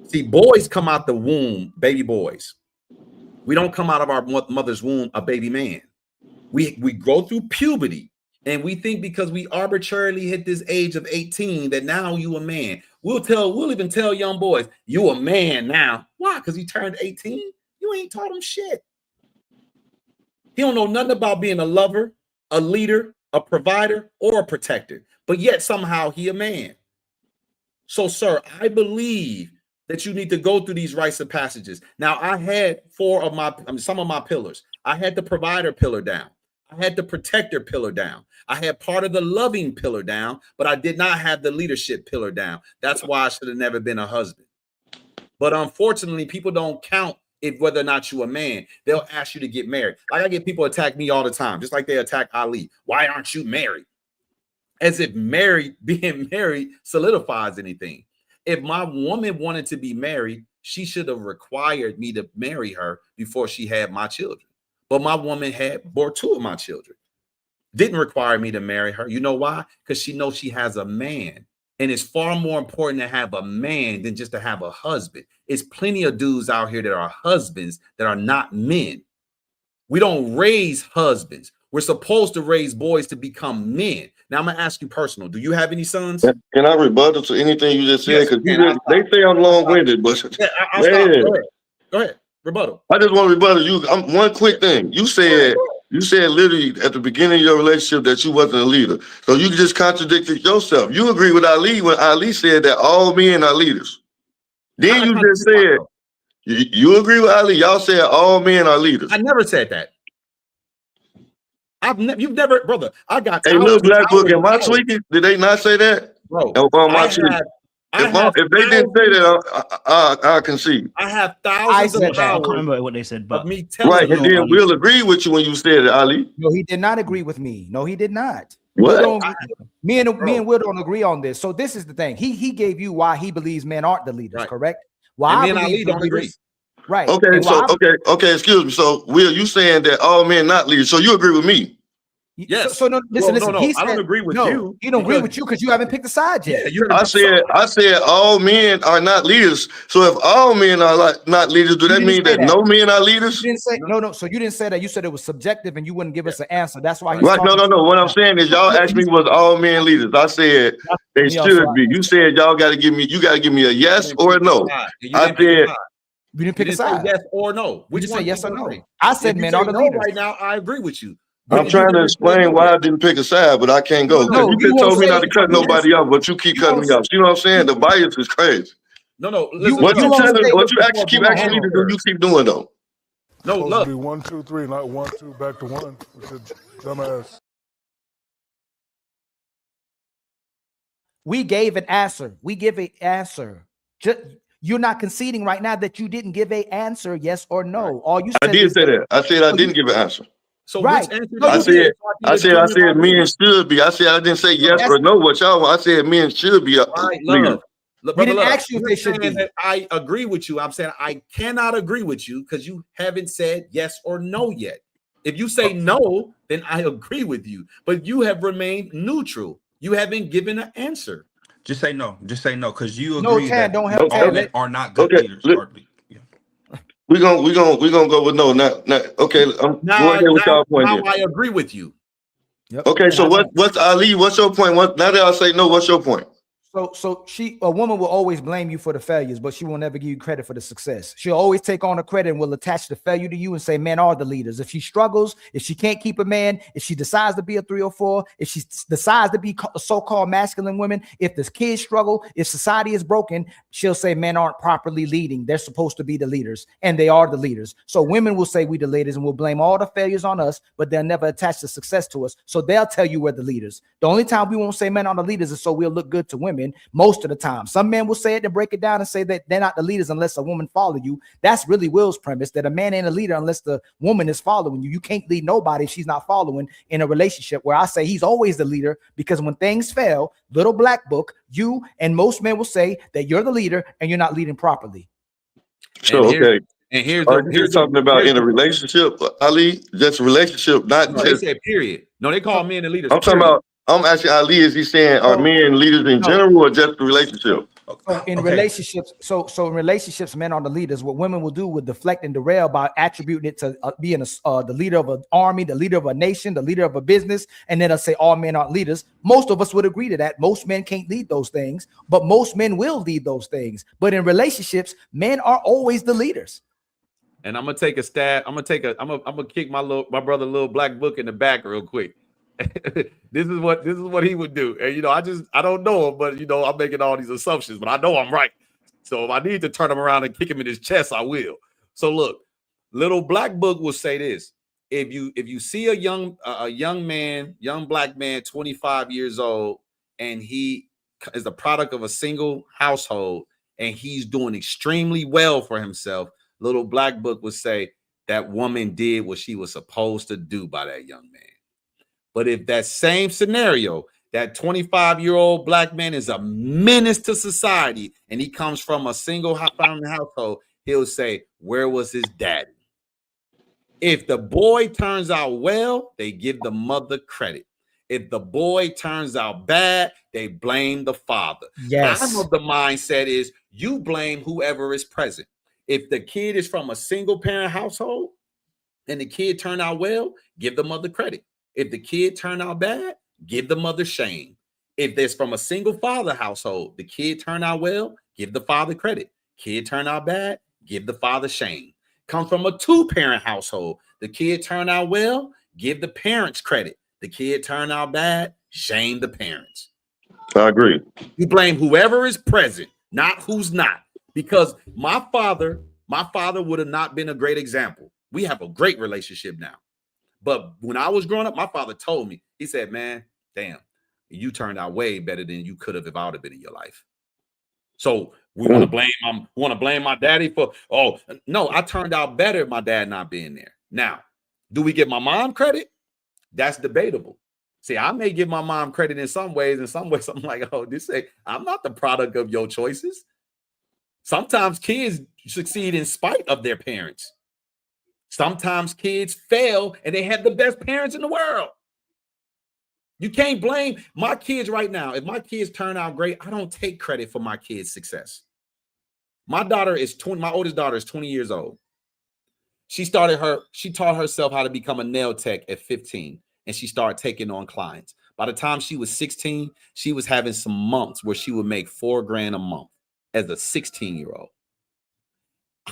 See, boys come out the womb, baby boys. We don't come out of our mother's womb a baby man. We go through puberty. And we think because we arbitrarily hit this age of 18 that now you a man. We'll even tell young boys, you a man now. Why? Because you turned 18? You ain't taught him shit. He don't know nothing about being a lover, a leader, a provider, or a protector. But yet somehow he a man. So, sir, I believe that you need to go through these rites of passages. Now, I had some of my pillars. I had the provider pillar down. I had the protector pillar down. I had part of the loving pillar down, but I did not have the leadership pillar down. That's why I should have never been a husband. But unfortunately, people don't count if whether or not you a man. They'll ask you to get married. Like I get people attack me all the time, just like they attack Ali. Why aren't you married? As if being married solidifies anything. If my woman wanted to be married, she should have required me to marry her before she had my children. But my woman bore 2 of my children. Didn't require me to marry her. You know why? Because she knows she has a man. And it's far more important to have a man than just to have a husband. It's plenty of dudes out here that are husbands that are not men. We don't raise husbands. We're supposed to raise boys to become men. Now I'm gonna ask you personal. Do you have any sons? Can I rebuttal to anything you just said? Because they say I'm long-winded, but I'll stop. Go ahead. Rebuttal. I just want to rebuttal you. One quick thing. You said literally at the beginning of your relationship that you wasn't a leader. So you just contradicted yourself. You agree with Ali when Ali said that all men are leaders. Then you just said you agree with Ali. Y'all said all men are leaders. I never said that. You've never, brother. I got. Hey, look, Black Book. Am I tweaking? Did they not say that? Bro, if they didn't say that, I concede. I have thousands of I hours. can't remember what they said, but me telling Right, and then we'll agree with you when you said it, Ali. No, he did not agree with me. No, he did not. What? Me and Will don't agree on this. So this is the thing. He gave you why he believes men aren't the leaders, correct? Why and me and Ali don't agree. Right. Okay, And so why okay, excuse me. So Will, you saying that all men not leaders? So you agree with me? Yes. So no, listen. No, He I don't said- agree with no, you. He don't agree with you because you haven't picked a side yet. I said all men are not leaders. So if all men are not leaders, do that didn't mean say that no men are leaders? You didn't say no. So you didn't say that. You said it was subjective, and you wouldn't give us an answer. That's why he's Right? No. What I'm saying is y'all asked me was all men leaders. I said they should be. You said y'all got to give me. You got to give me a yes or a no. I said you didn't pick a You didn't say side. yes or no. You just say yes or no. agree? I said If you men say are the no leaders. right now. I agree with you. I'm trying to explain why I didn't pick a side, but I can't go. No, You you just told won't me say not to it. cut nobody off, but you keep cutting me off. You know what I'm saying? The bias is crazy. No. What you actually keep asking me to do, you keep doing though. No, Supposed look. to be 1, 2, 3, not 1, 2, back to 1. With your dumbass. We gave an answer. We give an answer. You're not conceding right now that you didn't give an answer, yes or no. All you said I did is say that. I said I didn't give an answer. So right. which answer No, I you said did. I said men should be. I said I didn't say yes or no. What y'all want? I said men should be Right, leaders. love. Look, We brother, didn't love, ask you if you're they should saying be. that I agree with you. I'm saying I cannot agree with you because you haven't said yes or no yet. If you say no, then I agree with you. But you have remained neutral. You haven't given an answer. Just say no. Just say no, because you No, agree Chad, that don't help all Chad. men are not good Okay, leaders. look. We gonna go with no. Not okay. I'm Now, going ahead with y'all point. now Then. I agree with you. Okay, so what's Ali? What's your point? Now that I say no, what's your point? So a woman will always blame you for the failures, but she will never give you credit for the success. She'll always take on the credit and will attach the failure to you and say men are the leaders. If she struggles, if she can't keep a man, if she decides to be a 3 or 4, if she decides to be so-called masculine women, if the kids struggle, if society is broken, she'll say men aren't properly leading. They're supposed to be the leaders, and they are the leaders. So women will say we the leaders and will blame all the failures on us, but they'll never attach the success to us. So they'll tell you we're the leaders. The only time we won't say men are the leaders is so we'll look good to women. Most of the time, some men will say it and break it down and say that they're not the leaders unless a woman follow you. That's really Will's premise, that a man ain't a leader unless the woman is following you. You can't lead nobody if she's not following in a relationship, where I say he's always the leader, because when things fail, little black book, you and most men will say that you're the leader and you're not leading properly. So okay. And here's Are you talking about in a relationship, Ali? Just a relationship, not No, they just. said period. No, they call men the leaders. I'm talking about. I'm asking Ali. Is he saying are men leaders in general or just the relationship? So in relationships, so in relationships, men are the leaders. What women will do will deflect and derail by attributing it to being the leader of an army, the leader of a nation, the leader of a business, and then they'll say all men aren't leaders. Most of us would agree to that. Most men can't lead those things, but most men will lead those things. But in relationships, men are always the leaders. And I'm gonna take a stab. I'm gonna kick my brother little black book in the back real quick. This is what he would do. And I don't know him, but I'm making all these assumptions, but I know I'm right. So if I need to turn him around and kick him in his chest, I will. So look, little black book will say this: if you see a young black man, 25 years old, and he is the product of a single household, and he's doing extremely well for himself, Little Black Book would say that woman did what she was supposed to do by that young man. But if that same scenario, that 25-year-old black man is a menace to society and he comes from a single family household, he'll say, where was his daddy? If the boy turns out well, they give the mother credit. If the boy turns out bad, they blame the father. Yes. I'm of the mindset is you blame whoever is present. If the kid is from a single parent household and the kid turned out well, give the mother credit. If the kid turned out bad, give the mother shame. If there's from a single father household, the kid turned out well, give the father credit. Kid turned out bad, give the father shame. Come from a two-parent household, the kid turned out well, give the parents credit. The kid turned out bad, shame the parents. I agree. You blame whoever is present, not who's not. Because my father would have not been a great example. We have a great relationship now. But when I was growing up, my father told me, he said, man, damn, you turned out way better than you could have if I would have been in your life. So we want to blame my daddy for, oh, no, I turned out better my dad not being there. Now, do we give my mom credit? That's debatable. See, I may give my mom credit in some ways. In some ways, I'm like, oh, I'm not the product of your choices. Sometimes kids succeed in spite of their parents. Sometimes kids fail and they have the best parents in the world. You can't blame my kids right now. If my kids turn out great, I don't take credit for my kids' success. My daughter is 20, my oldest daughter is 20 years old. She taught herself how to become a nail tech at 15, and she started taking on clients. By the time she was 16, she was having some months where she would make $4,000 a month as a 16-year-old.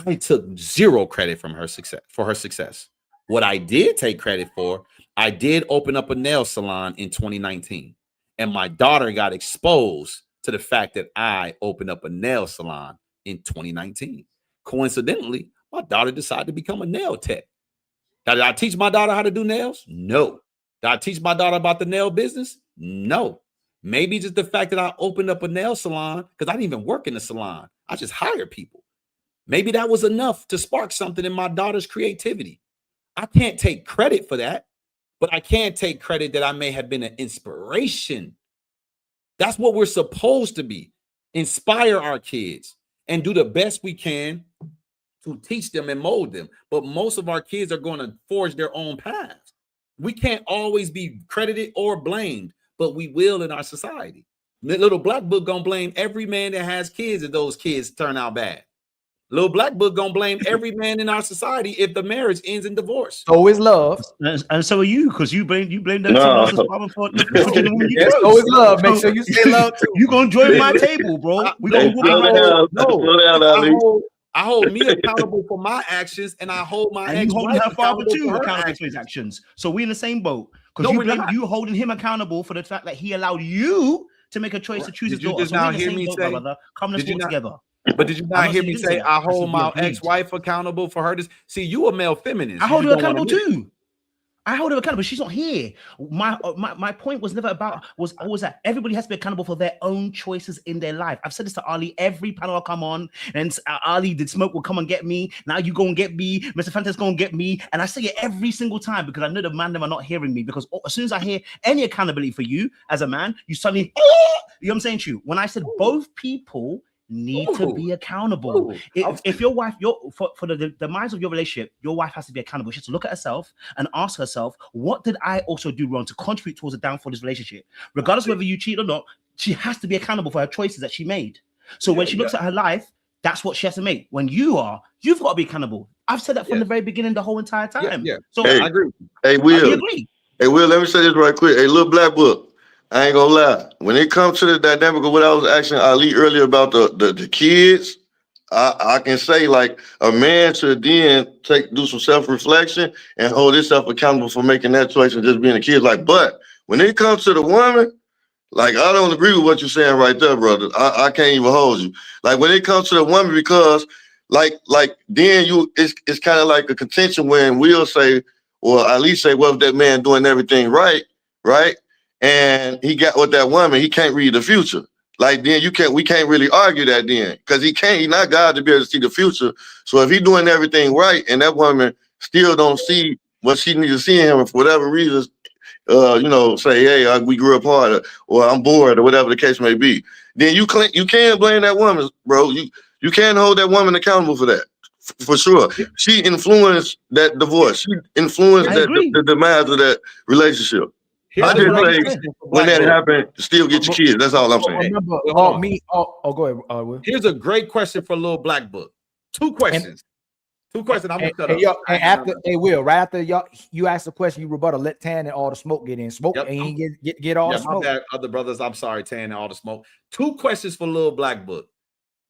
I took zero credit from her success. What I did take credit for, I did open up a nail salon in 2019, and my daughter got exposed to the fact that I opened up a nail salon in 2019. Coincidentally, my daughter decided to become a nail tech. Now, did I teach my daughter how to do nails? No. Did I teach my daughter about the nail business? No. Maybe just the fact that I opened up a nail salon, because I didn't even work in the salon. I just hired people. Maybe that was enough to spark something in my daughter's creativity. I can't take credit for that, but I can take credit that I may have been an inspiration. That's what we're supposed to be. Inspire our kids and do the best we can to teach them and mold them. But most of our kids are going to forge their own paths. We can't always be credited or blamed, but we will in our society. The Little Black Book gonna blame every man that has kids if those kids turn out bad. Little Black Book gonna blame every man in our society if the marriage ends in divorce. Always love, and so are you, because you blame that someone else's problem for yes, always love. Make sure you say love too. You gonna join my table, bro? We gonna I hold me accountable for my actions, and I hold my and you holding her father too for accountable for his actions. So we in the same boat, because you holding him accountable for the fact that he allowed you to make a choice to choose his daughter. So now hear me say, brother, come let's walk together. But did you not hear me say I hold my ex-wife accountable for her? See, you a male feminist. I hold her accountable too. I hold her accountable. She's not here. My point was never about was always that everybody has to be accountable for their own choices in their life. I've said this to Ali every panel I come on, and Ali, did Smoke will come and get me. Now you go and get me. Mr. Fantas go and get me, and I say it every single time because I know the man them are not hearing me. Because as soon as I hear any accountability for you as a man, you suddenly, you know what I'm saying to you? When I said both people need to be accountable. If your wife, for the minds of your relationship, your wife has to be accountable. She has to look at herself and ask herself, what did I also do wrong to contribute towards the downfall of this relationship? Regardless of whether you cheat or not, she has to be accountable for her choices that she made. So when she looks at her life, that's what she has to make. When you've got to be accountable. I've said that from the very beginning, the whole entire time. So hey, I agree. Hey, Will. I agree. Hey, Will, let me say this right quick. Hey, Little Black Book. I ain't gonna lie. When it comes to the dynamic of what I was asking Ali earlier about the kids, I can say like a man should then do some self-reflection and hold himself accountable for making that choice and just being a kid. Like, but when it comes to the woman, like I don't agree with what you're saying right there, brother. I can't even hold you. Like when it comes to the woman, because like then it's kind of like a contention when we'll say, or at least say, well, if that man doing everything right? And he got with that woman, he can't read the future. like then we can't really argue that then, because he's not God to be able to see the future. So if he's doing everything right and that woman still don't see what she needs to see in him, for whatever reasons, say, hey, we grew apart, or I'm bored, or whatever the case may be, then you can't blame that woman, bro. You can't hold that woman accountable for that, for sure. She influenced that divorce. She influenced the demise of that relationship. I just say when that happened, still get your kids. That's all I'm saying. Remember, go ahead. Will. Here's a great question for Little Black Book. Two questions. I'm gonna cut up. And after, Will, right after you ask the question, you rebuttal, let Tan and All the Smoke get in. Smoke and get all the smoke. Bad, other brothers, I'm sorry, Tan and All the Smoke. Two questions for Little Black Book.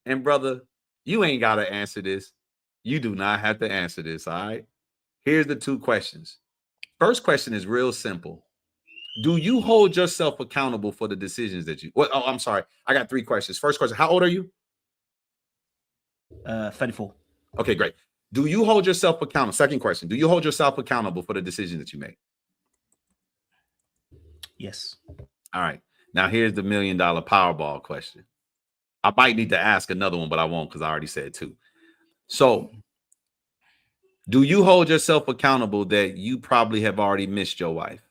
And brother, you ain't gotta answer this. You do not have to answer this. All right. Here's the two questions. First question is real simple. Do you hold yourself accountable for the decisions that you? Well, I'm sorry. I got three questions. First question: how old are you? 34. Okay, great. Do you hold yourself accountable? Second question: do you hold yourself accountable for the decisions that you make? Yes. All right. Now here's the $1 million Powerball question. I might need to ask another one, but I won't because I already said two. So, do you hold yourself accountable that you probably have already missed your wife?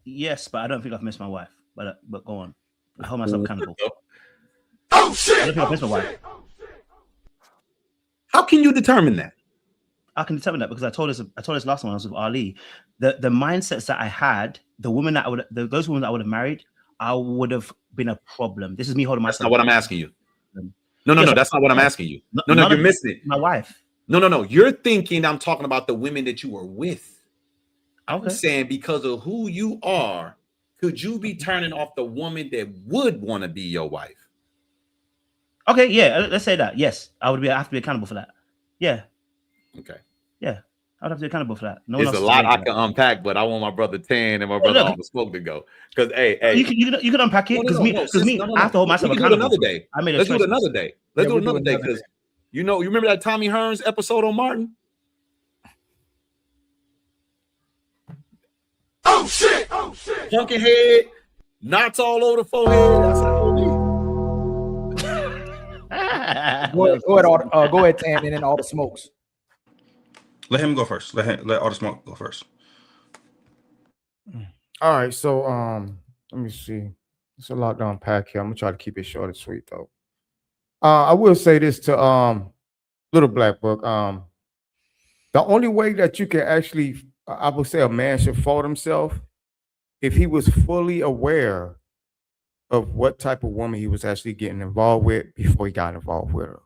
Yes, but I don't think I've missed my wife. But go on. I hold myself accountable. Oh shit! I don't think I've missed my wife. How can you determine that? I can determine that because I told this last one when I was with Ali. The mindsets that I had, those women that I would have married, I would have been a problem. This is me holding myself. That's not what I'm asking you. No, that's not what I'm asking you. No, you're missing it. My wife. No. You're thinking I'm talking about the women that you were with. Okay. I'm saying because of who you are, could you be turning off the woman that would want to be your wife? Okay, yeah, let's say that. Yes, I have to be accountable for that. Yeah. Okay. Yeah, I'd have to be accountable for that. There's a lot I can unpack, but I want my brother Tan and my brother All the Smoke to go. Because you can unpack it because I have to hold myself accountable. Another day. Let's do it another day. Let's do it another day because you remember that Tommy Hearns episode on Martin? Oh shit! Pumpkin head, knots all over the forehead. That's how Go ahead, Tan, and then All the Smokes. Let him go first. Let All the Smoke go first. All right, so let me see. It's a lot to unpack here. I'm gonna try to keep it short and sweet though. I will say this to Little Black Book. The only way that you can actually, I would say, a man should fault himself if he was fully aware of what type of woman he was actually getting involved with before he got involved with her.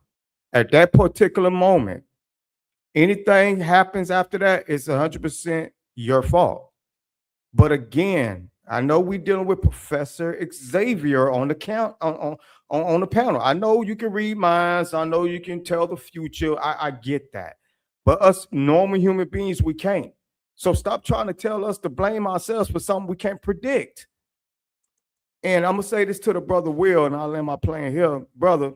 At that particular moment, anything happens after that, it's 100% your fault. But again, I know we're dealing with Professor Xavier on the on the panel. I know you can read minds. I know you can tell the future. I get that. But us normal human beings, we can't. So stop trying to tell us to blame ourselves for something we can't predict. And I'm going to say this to the brother Will, and I'll let my plan here. Brother,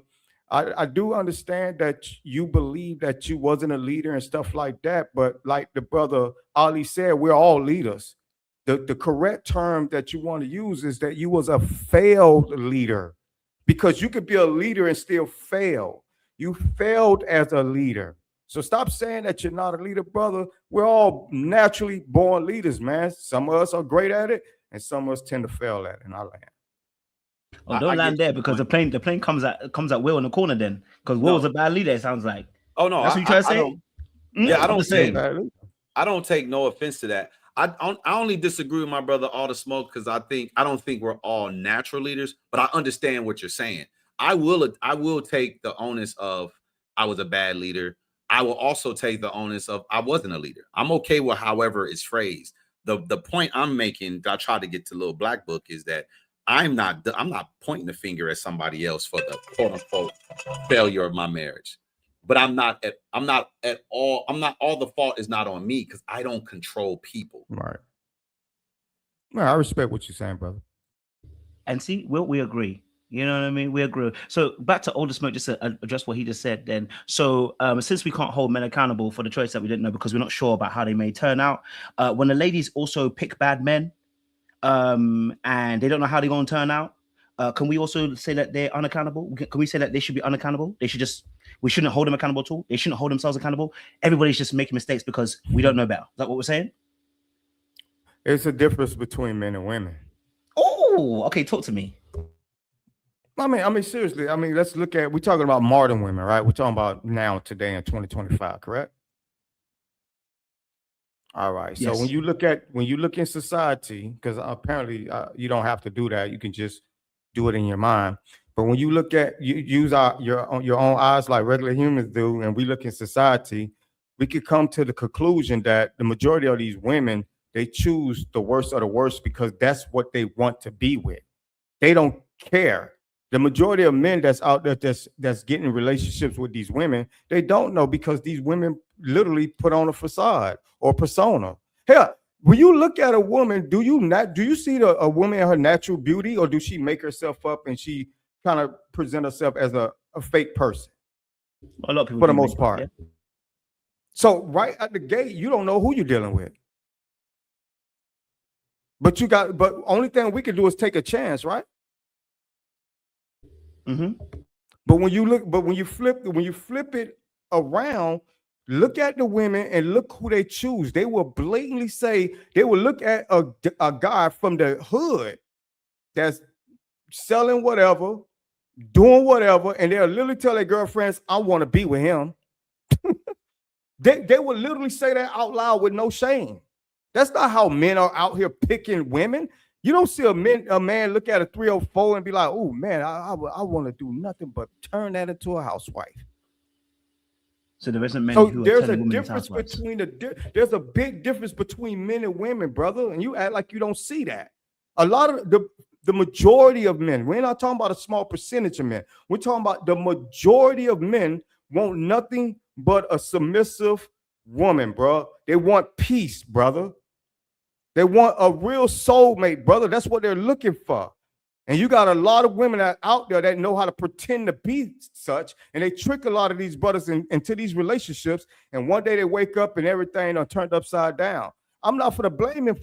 I do understand that you believe that you wasn't a leader and stuff like that. But like the brother Ali said, we're all leaders. The correct term that you want to use is that you was a failed leader, because you could be a leader and still fail. You failed as a leader. So stop saying that you're not a leader, brother. We're all naturally born leaders, man. Some of us are great at it, and some of us tend to fail at it. And I land. Oh, don't land there because the plane comes at Will in the corner then, because Will was a bad leader. It sounds like. Oh no, that's what you trying to say. I don't take no offense to that. I only disagree with my brother All the Smoke because I don't think we're all natural leaders, but I understand what you're saying. I will take the onus of I was a bad leader. I will also take the onus of I wasn't a leader. I'm okay with however it's phrased. The point I'm making, I try to get to Little Black Book, is that I'm not pointing the finger at somebody else for the quote unquote failure of my marriage. But all the fault is not on me because I don't control people. Right. Well, I respect what you're saying, brother. And see, we agree. You know what I mean? We agree. So back to All the Smoke, just to address what he just said then. So since we can't hold men accountable for the choice that we didn't know because we're not sure about how they may turn out, when the ladies also pick bad men, and they don't know how they're going to turn out. Can we also say that they're unaccountable? Can we say that they should be unaccountable? We shouldn't hold them accountable at all. They shouldn't hold themselves accountable. Everybody's just making mistakes because we don't know better. Is that what we're saying? It's a difference between men and women. Oh, okay. Talk to me. I mean, seriously. I mean, let's look at. We're talking about modern women, right? We're talking about now, today, in 2025, correct? All right. So Yes. when you look in society, because apparently you don't have to do that. You can just do it in your mind. But when you look at use your own eyes like regular humans do, and we look in society, we could come to the conclusion that the majority of these women, they choose the worst of the worst because that's what they want to be with. They don't care. The majority of men that's out there that's getting relationships with these women, they don't know because these women literally put on a facade or persona. Hell, when you look at a woman, do you see a woman in her natural beauty, or do she make herself up and she kind of present herself as a fake person? A lot of people for the do most make part. that, yeah. So right at the gate, you don't know who you're dealing with. But only thing we can do is take a chance, right? Mm-hmm. But when you flip it around, look at the women and look who they choose. They will blatantly say, they will look at a guy from the hood that's selling whatever, doing whatever, and they'll literally tell their girlfriends, I want to be with him. They will literally say that out loud with no shame. That's not how men are out here picking women. You don't see a man look at a 304 and be like, oh man, I want to do nothing but turn that into a housewife. So there isn't many So who are there's a telling women difference housewives. there's a big difference between men and women, brother, and you act like you don't see that. A lot of the majority of men, we're not talking about a small percentage of men. We're talking about the majority of men want nothing but a submissive woman, bro. They want peace, brother. They want a real soulmate, brother. That's what they're looking for. And you got a lot of women out there that know how to pretend to be such, and they trick a lot of these brothers into these relationships. And one day they wake up and everything are turned upside down. I'm not for to blame him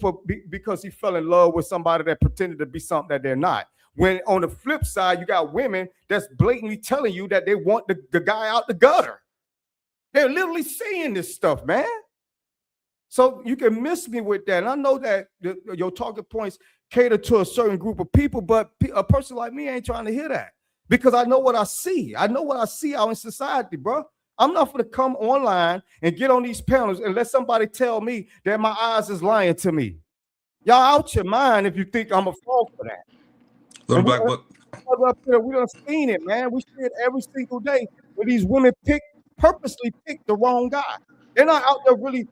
because he fell in love with somebody that pretended to be something that they're not. When on the flip side, you got women that's blatantly telling you that they want the guy out the gutter. They're literally saying this stuff, man. So you can miss me with that. And I know that your talking points cater to a certain group of people, but a person like me ain't trying to hear that because I know what I see. I know what I see out in society, bro. I'm not going to come online and get on these panels and let somebody tell me that my eyes is lying to me. Y'all out your mind if you think I'm a fall for that. Little Black Book. We done seen it, man. We see it every single day where these women purposely pick the wrong guy. They're not out there really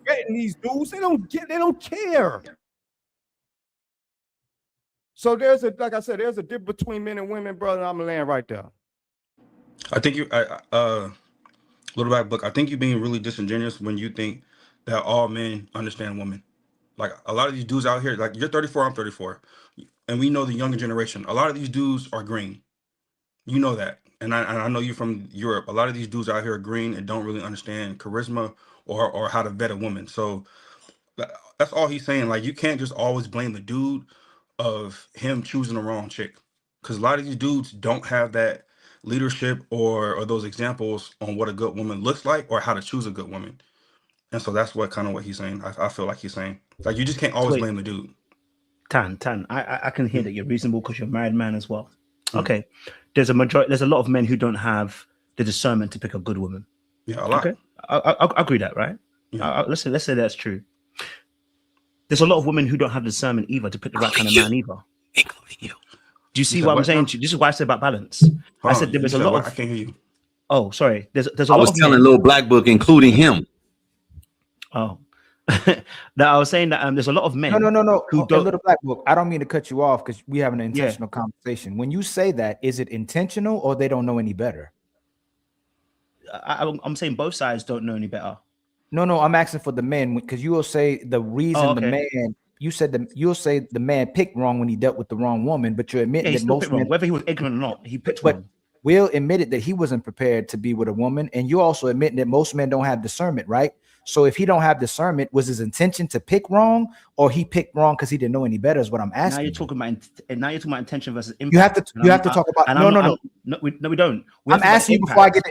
getting these dudes. They don't care. So like I said, there's a difference between men and women, brother. I'm gonna land right there. I think Little Black Book, I think you're being really disingenuous when you think that all men understand women. Like a lot of these dudes out here, like you're 34, I'm 34, and we know the younger generation. A lot of these dudes are green. You know that. And I know you're from Europe. A lot of these dudes out here are green and don't really understand charisma or how to vet a woman. So that's all he's saying. Like you can't just always blame the dude of him choosing the wrong chick. Because a lot of these dudes don't have that leadership or those examples on what a good woman looks like or how to choose a good woman. And so that's what he's saying. I feel like he's saying, like, you just can't always blame the dude. Tan, I can hear that you're reasonable because you're a married man as well. Okay. There's a lot of men who don't have the discernment to pick a good woman. Yeah, a lot. Okay. I agree that, right? Yeah. Let's say that's true. There's a lot of women who don't have discernment either to pick the right kind of man either. Including you. Do you see what I'm saying to you? This is why I said about balance. I said there was a lot of. I can't hear you. Oh, sorry. There's a lot. I was telling Little Black Book, including him. Oh. No, I was saying that there's a lot of men. No. Who don't. Little Black Book, I don't mean to cut you off because we have an intentional conversation. When you say that, is it intentional or they don't know any better? I'm saying both sides don't know any better. No, I'm asking for the men because you will say the reason the man. You said you'll say the man picked wrong when he dealt with the wrong woman, but you're admitting that most men, whether he was ignorant or not, he picked but wrong. Will admitted that he wasn't prepared to be with a woman, and you're also admitting that most men don't have discernment, right? So if he don't have discernment, was his intention to pick wrong, or he picked wrong because he didn't know any better? Is what I'm asking. Now you're talking about intention versus impact. You have to talk about. No, we don't. I'm asking you before I get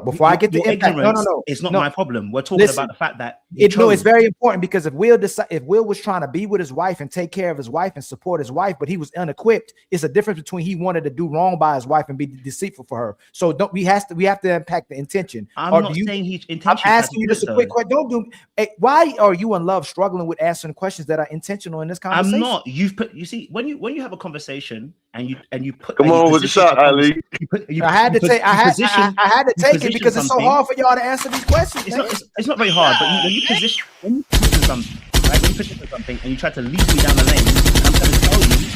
before I get the impact. No. It's not my problem. We're talking about the fact that it's very important, because if Will was trying to be with his wife and take care of his wife and support his wife, but he was unequipped, it's a difference between he wanted to do wrong by his wife and be deceitful for her. So we have to impact the intention. I'm not saying he's intention. I'm asking you just a quick question. Why are you in love struggling with answering questions that are intentional in this conversation? I'm not. You see, when you have a conversation and you put. Come on with the shot, Ali. I had to take it because it's so hard for y'all to answer these questions. It's not very hard, but when you position something, right? When you position something and you try to lead me down the lane, I'm trying to tell you.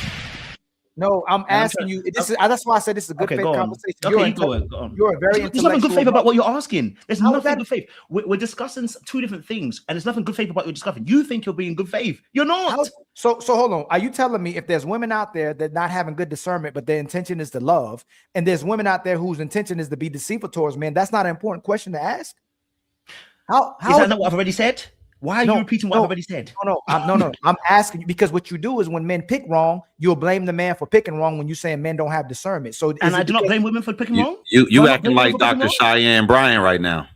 No, I'm asking you. That's why I said this is a good faith conversation. Okay, go on. You're a very intellectual. There's nothing good faith about what you're asking. There's nothing good faith. We're discussing two different things, and there's nothing good faith about what you're discussing. You think you're being good faith. You're not. So hold on. Are you telling me if there's women out there that not having good discernment, but their intention is to love, and there's women out there whose intention is to be deceitful towards men, that's not an important question to ask? How is that not what I've already said? Why are you repeating what I've already said? No. I'm asking you because what you do is when men pick wrong, you'll blame the man for picking wrong when you're saying men don't have discernment. So I do not blame women for picking wrong. You acting like Dr. Cheyenne Bryan right now.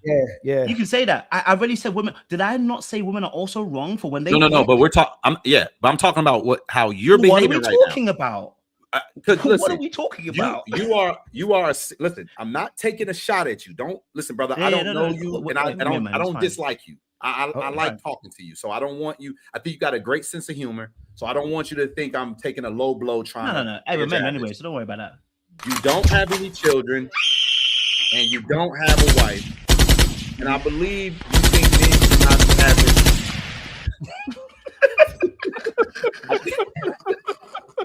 Yeah. You can say that. I already said women. Did I not say women are also wrong for when they? No. But we're talking. But I'm talking about how you're behaving right now. What are we talking about? What are we talking about? You are. Listen, I'm not taking a shot at you. Don't listen, brother. I don't know you, and I don't dislike you. I like talking to you, so I don't want you. I think you got a great sense of humor, so I don't want you to think I'm taking a low blow. No. Hey, we're men anyway, so don't worry about that. You don't have any children, and you don't have a wife, and I believe you think men should not be having.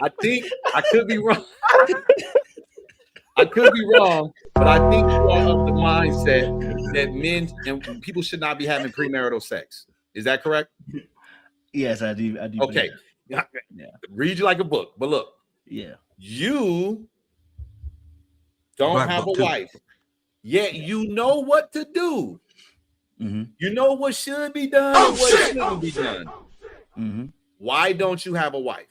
I think I could be wrong. I could be wrong, but I think you are of the mindset that men and people should not be having premarital sex. Is that correct? Yes, I do. Okay. Yeah. Read you like a book, but look. Yeah. You don't have a wife, yet you know what to do. Mm-hmm. You know what should be done and what shouldn't be done. Mm-hmm. Why don't you have a wife?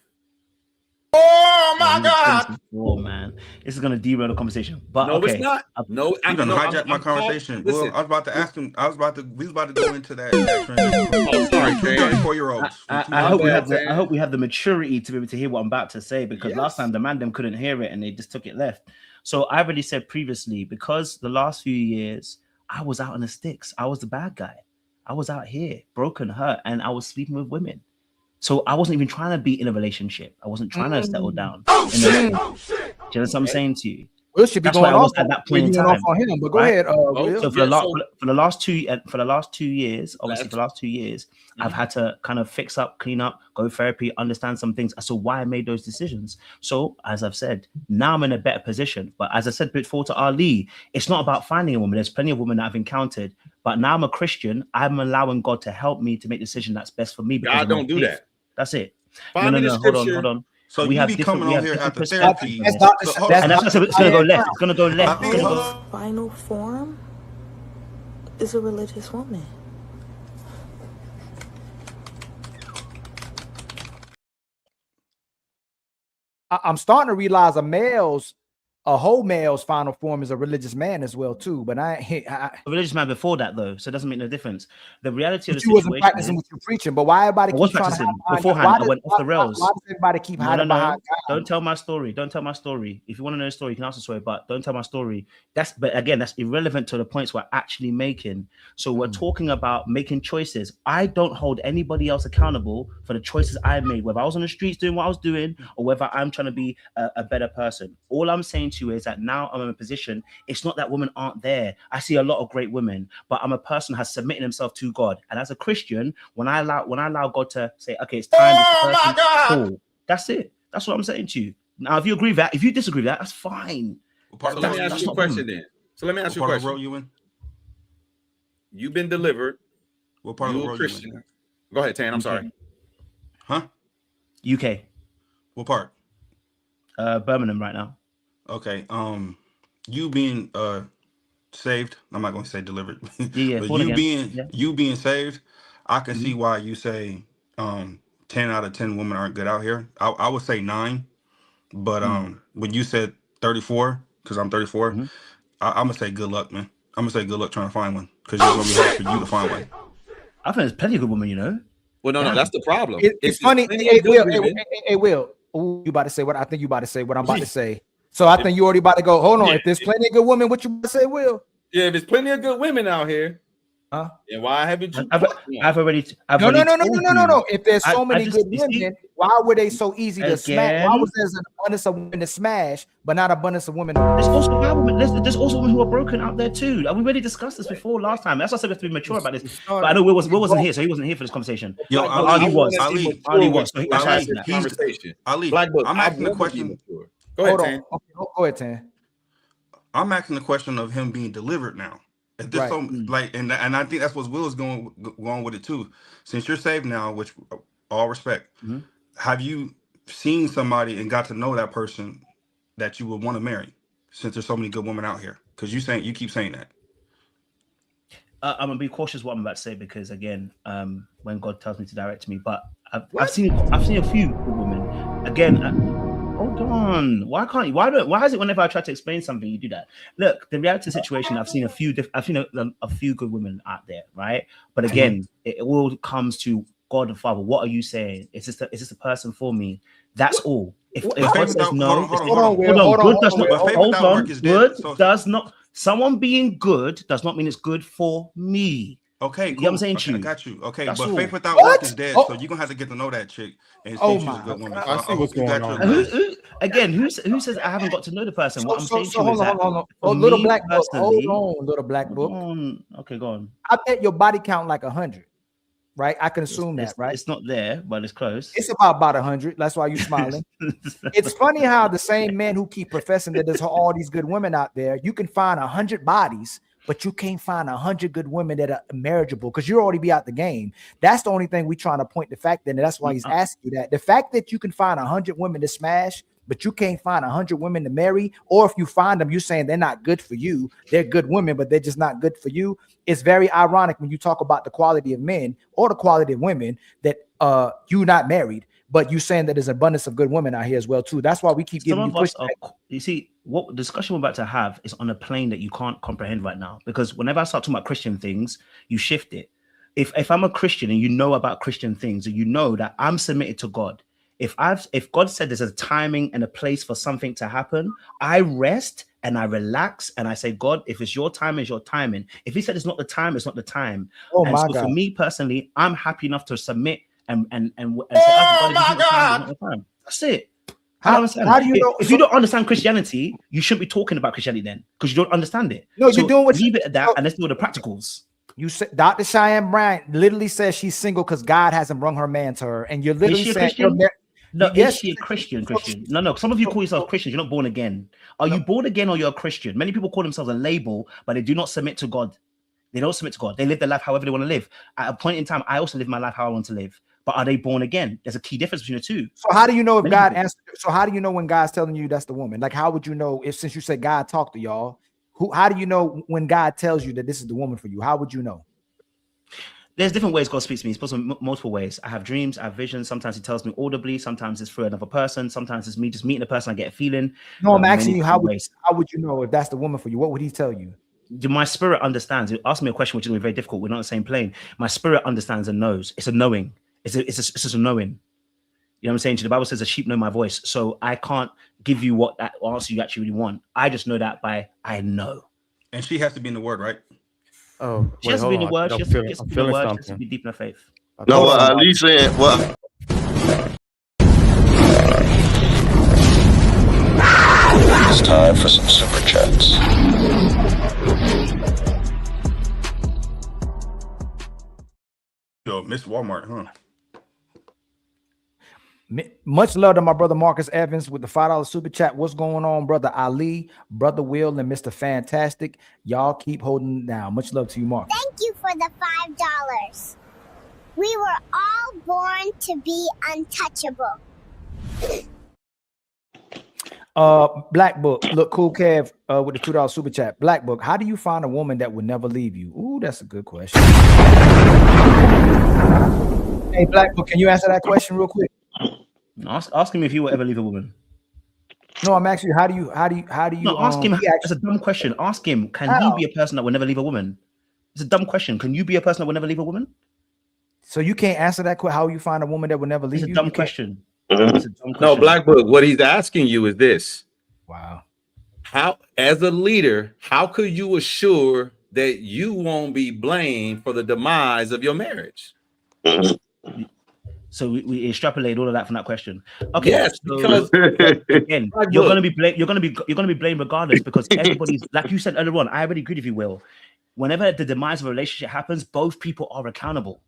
Oh my God! Oh man, this is gonna derail the conversation. But no, okay. it's not. No, you gonna hijack my conversation. Well, I was about to ask him. We was about to go into that. Sorry, 34-year-olds. I hope we have the maturity to be able to hear what I'm about to say, because last time the man them couldn't hear it and they just took it left. So I already said previously, because the last few years I was out in the sticks. I was the bad guy. I was out here, broken, hurt, and I was sleeping with women. So I wasn't even trying to be in a relationship. I wasn't trying to settle down. Do you know what I'm saying to you? Will should be That's going why I was off at that point in time. on him, but go ahead. Will. So for the last 2 years, obviously for the last 2 years, I've had to kind of fix up, clean up, go therapy, understand some things as to why I made those decisions. So as I've said, now I'm in a better position. But as I said before to Ali, it's not about finding a woman. There's plenty of women that I've encountered. But now I'm a Christian. I'm allowing God to help me to make a decision that's best for me. God don't do that. That's it. Find me the scripture. Hold on. So we be coming on here after therapy. And that's it's gonna go left. It's gonna go left. It's gonna go. Final form is a religious woman. I'm starting to realize a whole male's final form is a religious man as well too. But a religious man before that though, so it doesn't make no difference. The reality of the situation, you wasn't practicing what you're preaching, but why everybody keep trying to beforehand? I went off the rails. Why does everybody keep hiding behind God? Don't tell my story. Don't tell my story. If you want to know the story, you can ask the story, but don't tell my story. But again, that's irrelevant to the points we're actually making. So we're talking about making choices. I don't hold anybody else accountable for the choices I made, whether I was on the streets doing what I was doing or whether I'm trying to be a better person. All I'm saying to you is that now I'm in a position. It's not that women aren't there. I see a lot of great women, but I'm a person who has submitted himself to God. And as a Christian, when I allow God to say, okay, it's time. Cool. That's it. That's what I'm saying to you. Now, if you agree with that, if you disagree with that, that's fine. Let me ask you a question then. So let me ask you a question. What part of the world you in? You've been delivered. What part of the world Christian? You in? Go ahead, Tan. I'm sorry. Huh? UK. What part? Birmingham right now. Okay. You being saved, I'm not going to say delivered, Yeah, but born again. you being saved, I can Mm-hmm. see why you say 10 out of 10 women aren't good out here. I would say 9, but when you said 34, because I'm 34, Mm-hmm. I'm gonna say good luck, man. I'm gonna say good luck trying to find one, because it's gonna be hard for you to find one. I think there's plenty of good women, you know. Well, no, that's the problem. It's funny. Hey, Will, Ooh, you about to say what I think you about to say? What I'm about to say. So I think you already about to go. Hold on. If there's plenty of good women, what you about to say, Will? Yeah, if there's plenty of good women out here, then why haven't you? I've already. No. If there's so many good women, why were they so easy to smash? Why was there an abundance of women to smash, but not abundance of women? There's also bad women. There's also women who are broken out there too. And we already discussed this before last time. That's why I said we have to be mature about this. But I know Will wasn't here, so he wasn't here for this conversation. Yo, Ali was. So he conversation. Ali, Black Book, I'm asking the question. Go ahead, Tan. Go ahead, Tan. I'm asking the question of him being delivered now. If this and I think that's what Will's going with it too. Since you're saved now, which all respect, have you seen somebody and got to know that person that you would want to marry? Since there's so many good women out here, because you keep saying that. I'm gonna be cautious what I'm about to say, because again, when God tells me to direct me, but I've seen a few good women. Again. Hold on. Why can't you? Why is it whenever I try to explain something, you do that? Look, the reality situation. I've seen a few good women out there, right? But again, it all comes to God the Father. What are you saying? Is this a person for me? That's all. If God says no, good does not. Someone being good does not mean it's good for me. Okay, cool. You know what I'm saying? Okay, I got you. Okay, That's but all. faith without work is dead. So you're gonna have to get to know that chick and see if she's a good woman. I see what's going on. Who says I haven't got to know the person? What I'm saying to you is that little black book. Hold on, little black book. Okay, go on. I bet your body count like 100, right? I can assume that, right? It's not there, but it's close. It's about 100. That's why you're smiling. It's funny how the same men who keep professing that there's all these good women out there, you can find 100 bodies, but you can't find 100 good women that are marriageable because you already be out the game. That's the only thing we trying to point the fact that, and that's why he's asking you that. The fact that you can find 100 women to smash, but you can't find 100 women to marry, or if you find them, you're saying they're not good for you. They're good women, but they're just not good for you. It's very ironic when you talk about the quality of men or the quality of women that you're not married, but you saying that there's an abundance of good women out here as well too. That's why we keep giving you pushback. You see, what discussion we're about to have is on a plane that you can't comprehend right now, because whenever I start talking about Christian things, you shift it. If I'm a Christian and you know about Christian things, and you know that I'm submitted to God, if God said there's a timing and a place for something to happen, I rest and I relax and I say, God, if it's your time, it's your timing. If he said it's not the time, it's not the time. Oh and my so God. for me personally, I'm happy enough to submit and say, Oh my God. That's it. How do you know? If you don't understand Christianity, you shouldn't be talking about Christianity then, because you don't understand it. No, you're doing what leave it at that, and let's do the practicals. You said Dr. Cheyenne Bryant literally says she's single because God hasn't brung her man to her, and you're literally saying, No, yes, is she a Christian? No. Some of you call yourself Christians. You're not born again. Are you born again or you're a Christian? Many people call themselves a label, but they do not submit to God. They don't submit to God. They live their life however they want to live. At a point in time, I also live my life how I want to live. But are they born again? There's a key difference between the two. So how do you know if God answered? So how do you know when God's telling you that's the woman? Like, how would you know if, since you said God talked to y'all, how do you know when God tells you that this is the woman for you? How would you know? There's different ways God speaks to me. He speaks in multiple ways. I have dreams, I have visions. Sometimes he tells me audibly. Sometimes it's through another person. Sometimes it's me just meeting a person. I get a feeling. No, I'm asking you, how would you know if that's the woman for you? What would he tell you? My spirit understands. Ask me a question which is going to be very difficult. We're not on the same plane. My spirit understands and knows. It's a knowing. It's just a knowing. You know what I'm saying? The Bible says the sheep know my voice. So I can't give you what that answer you actually really want. I just know that by I know. And she has to be in the word, right? Oh, she has to be in the word. She has to be in the word. She has to be deep in her faith. No, at least saying well. It's time for some super chats. Yo, Miss Walmart, huh? Much love to my brother Marcus Evans with the $5 super chat. What's going on, brother Ali, brother Will, and Mr. Fantastic? Y'all keep holding down. Much love to you, Marcus. Thank you for the $5. We were all born to be untouchable. Black Book. Look, Cool Kev with the $2 super chat. Black Book. How do you find a woman that would never leave you? Ooh, that's a good question. Hey, Black Book, can you answer that question real quick? Ask him if he will ever leave a woman. No, I'm actually. How do you? No, ask him. It's a dumb question. Ask him. Can he be a person that will never leave a woman? It's a dumb question. Can you be a person that will never leave a woman? So you can't answer that question. How you find a woman that will never leave you? It's a dumb question. No, Black Book, what he's asking you is this. Wow. How, as a leader, how could you assure that you won't be blamed for the demise of your marriage? So we extrapolate all of that from that question. Okay. Yes, so because again, you're gonna be blamed regardless, because everybody's, like you said earlier on. I already agreed with you, Will. Whenever the demise of a relationship happens, both people are accountable.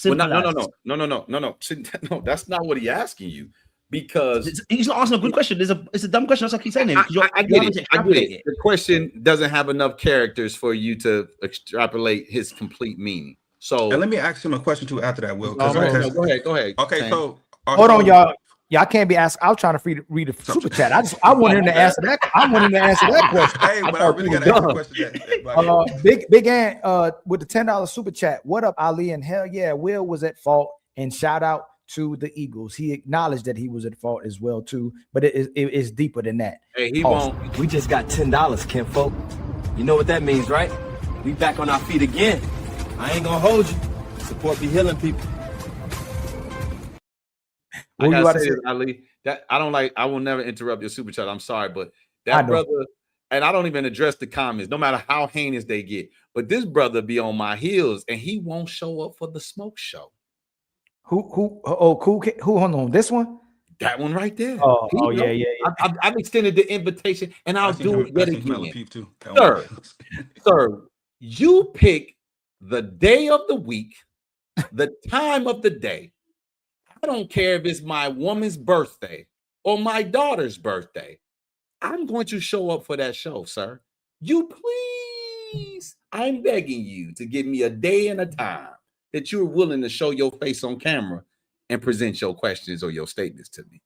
Well, no. That's not what he's asking you, because he's not asking a good question. It's a dumb question. That's what I keep saying. I get it. The question doesn't have enough characters for you to extrapolate his complete meaning. So, and let me ask him a question too after that, Will. Go ahead. Okay, so hold on, y'all. Y'all can't be asked. I was trying to read the super chat. I want him to answer that. I want him to answer that question. Hey, but I really got to ask a question. Big Ant with the $10 super chat. What up, Ali? And hell yeah, Will was at fault. And shout out to the Eagles. He acknowledged that he was at fault as well too. But it's deeper than that. Hey, he won't. We just got $10, kinfolk. You know what that means, right? We back on our feet again. I ain't gonna hold you. Support be healing people. I gotta say this, Ali. That I will never interrupt your super chat. I'm sorry, but that brother, and I don't even address the comments, no matter how heinous they get. But this brother be on my heels, and he won't show up for the smoke show. Who? Hold on, this one? That one right there. Yeah. I've extended the invitation, and I'll do it yet again. Sir, you pick the day of the week, the time of the day. I don't care if it's my woman's birthday or my daughter's birthday. I'm going to show up for that show, sir. You please, I'm begging you to give me a day and a time that you're willing to show your face on camera and present your questions or your statements to me.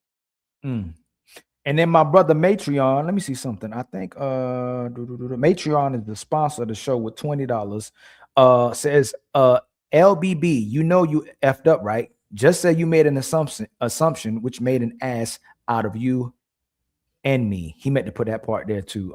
And then my brother Matreon, let me see something. I think Matreon is the sponsor of the show with $20. Says LBB, you know you effed up, right? Just say you made an assumption which made an ass out of you and me. He meant to put that part there too.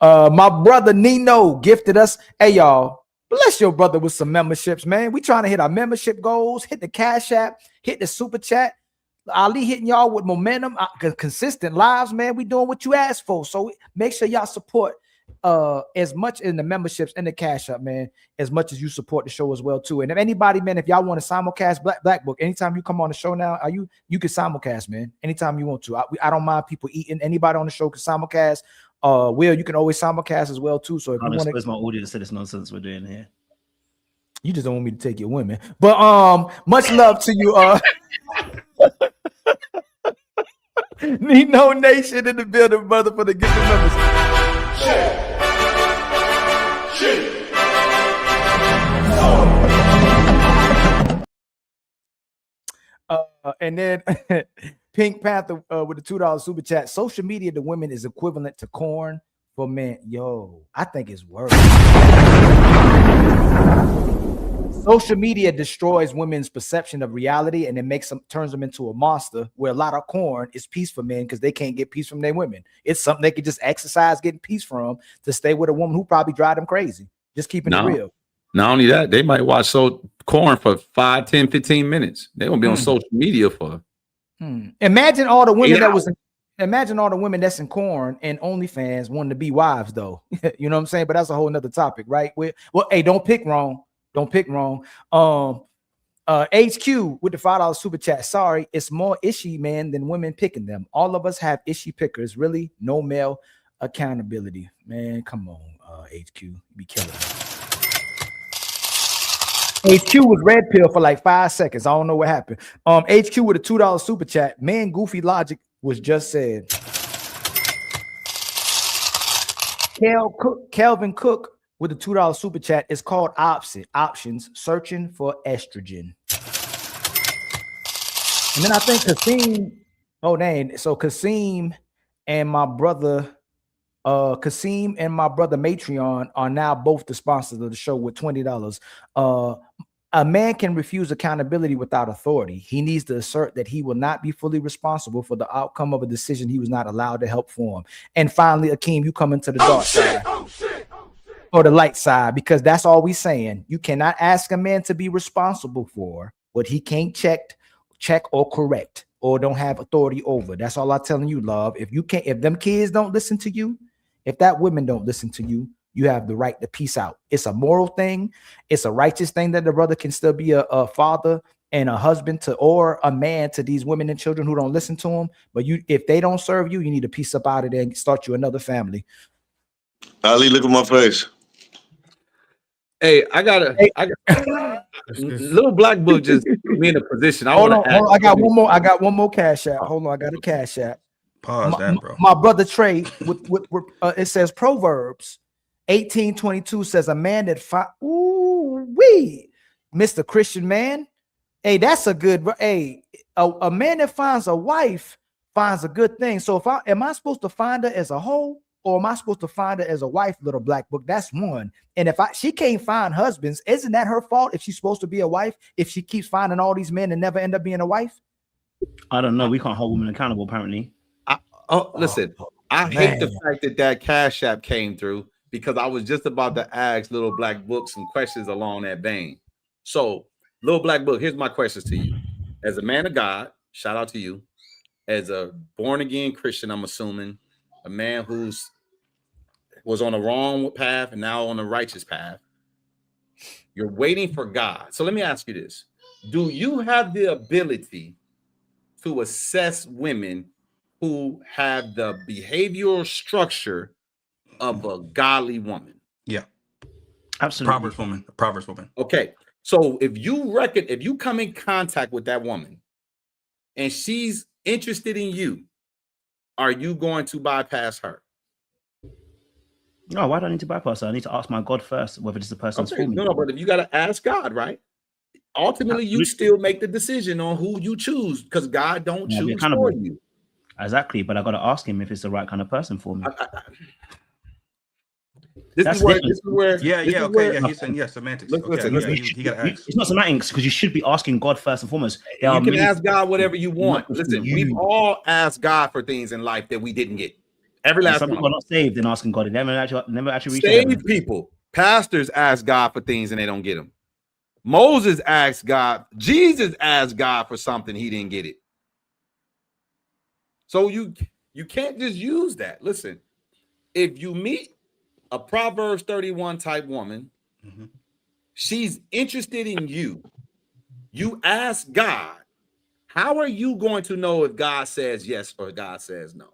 My brother Nino gifted us. Hey y'all, bless your brother with some memberships, man. We trying to hit our membership goals, hit the Cash App, hit the super chat. Ali hitting y'all with momentum, consistent lives, man. We doing what you asked for. So make sure y'all support as much in the memberships and the Cash App, man, as much as you support the show as well too. And if anybody, man, if y'all want to simulcast Black Book, anytime you come on the show now, you can simulcast, man, anytime you want to. I don't mind people eating. Anybody on the show can simulcast. Will, you can always simulcast as well too. So if you want to expose my audience to this nonsense we're doing here, you just don't want me to take your women. But much love to you. Nino Nation in the building, brother, for the gift of members. And then Pink Panther with the $2 super chat. Social media to women is equivalent to corn for men. Yo, I think it's worse. Social media destroys women's perception of reality, and it turns them into a monster. Where a lot of corn is peace for men because they can't get peace from their women. It's something they can just exercise getting peace from to stay with a woman who probably drive them crazy. Just keeping it real. Not only that, they might watch corn for 5, 10, 15 minutes. They won't be on social media for. Imagine all the women imagine all the women that's in corn and OnlyFans wanting to be wives, though. You know what I'm saying? But that's a whole nother topic, right? Well, hey, don't pick wrong. Don't pick wrong. HQ with the $5 super chat. Sorry, it's more ishy man than women picking them. All of us have ishy pickers. Really, no male accountability. Man, come on, HQ, you be killing me. HQ was red pill for like 5 seconds. I don't know what happened. HQ with a $2 super chat. Man, goofy logic was just said. Kelvin Cook with a $2 super chat. It's called options, searching for estrogen. And then I think Kasim, oh dang, so Kasim and my brother Matreon are now both the sponsors of the show with $20. A man can refuse accountability without authority. He needs to assert that he will not be fully responsible for the outcome of a decision he was not allowed to help form. And finally, Akeem, you come into the dark side or the light side, because that's all we saying. You cannot ask a man to be responsible for what he can't check or correct or don't have authority over. That's all I'm telling you, love. If them kids don't listen to you, if that women don't listen to you, you have the right to peace out. It's a moral thing. It's a righteous thing that the brother can still be a father and a husband to, or a man to these women and children who don't listen to him. But if they don't serve you, you need to peace up out of there and start you another family. Ali, look at my face. Hey, I got Little Black Book just put me in a position. Hold on, I got one more cash app. Hold on, I got a cash app. Pause that, bro. My brother Trey, with it says Proverbs 18:22 says a man that Mr. Christian man. Hey, that's a good. Hey, a man that finds a wife finds a good thing. So am I supposed to find her as a whole, or am I supposed to find her as a wife? Little Black Book. That's one. And if she can't find husbands, isn't that her fault if she's supposed to be a wife? If she keeps finding all these men and never end up being a wife? I don't know. We can't hold women accountable, apparently. Listen, I hate the fact that Cash App came through, because I was just about to ask Little Black Book some questions along that vein. So, Little Black Book, here's my questions to you. As a man of God, shout out to you. As a born-again Christian, I'm assuming, a man who's was on the wrong path and now on the righteous path. You're waiting for God. So let me ask you this. Do you have the ability to assess women who have the behavioral structure of a godly woman? Yeah. Absolutely. Proverbs woman. Okay. So if you come in contact with that woman and she's interested in you, are you going to bypass her? No, why do I need to bypass her? I need to ask my God first whether this is the person's for me. No, but if you got to ask God, right? Ultimately, you still make the decision on who you choose, because God don't choose for you. Exactly, but I got to ask him if it's the right kind of person for me. This is where. He's saying yes, semantics. Listen, he got to ask. It's not semantics, because you should be asking God first and foremost. You can ask God whatever you want. Listen, we've all asked God for things in life that we didn't get. Every last one. Some people are not saved in asking God. They never actually reached saved people. Pastors ask God for things and they don't get them. Moses asked God. Jesus asked God for something, he didn't get it. So you can't just use that. Listen, if you meet a Proverbs 31 type woman, she's interested in you. You ask God, how are you going to know if God says yes or God says no?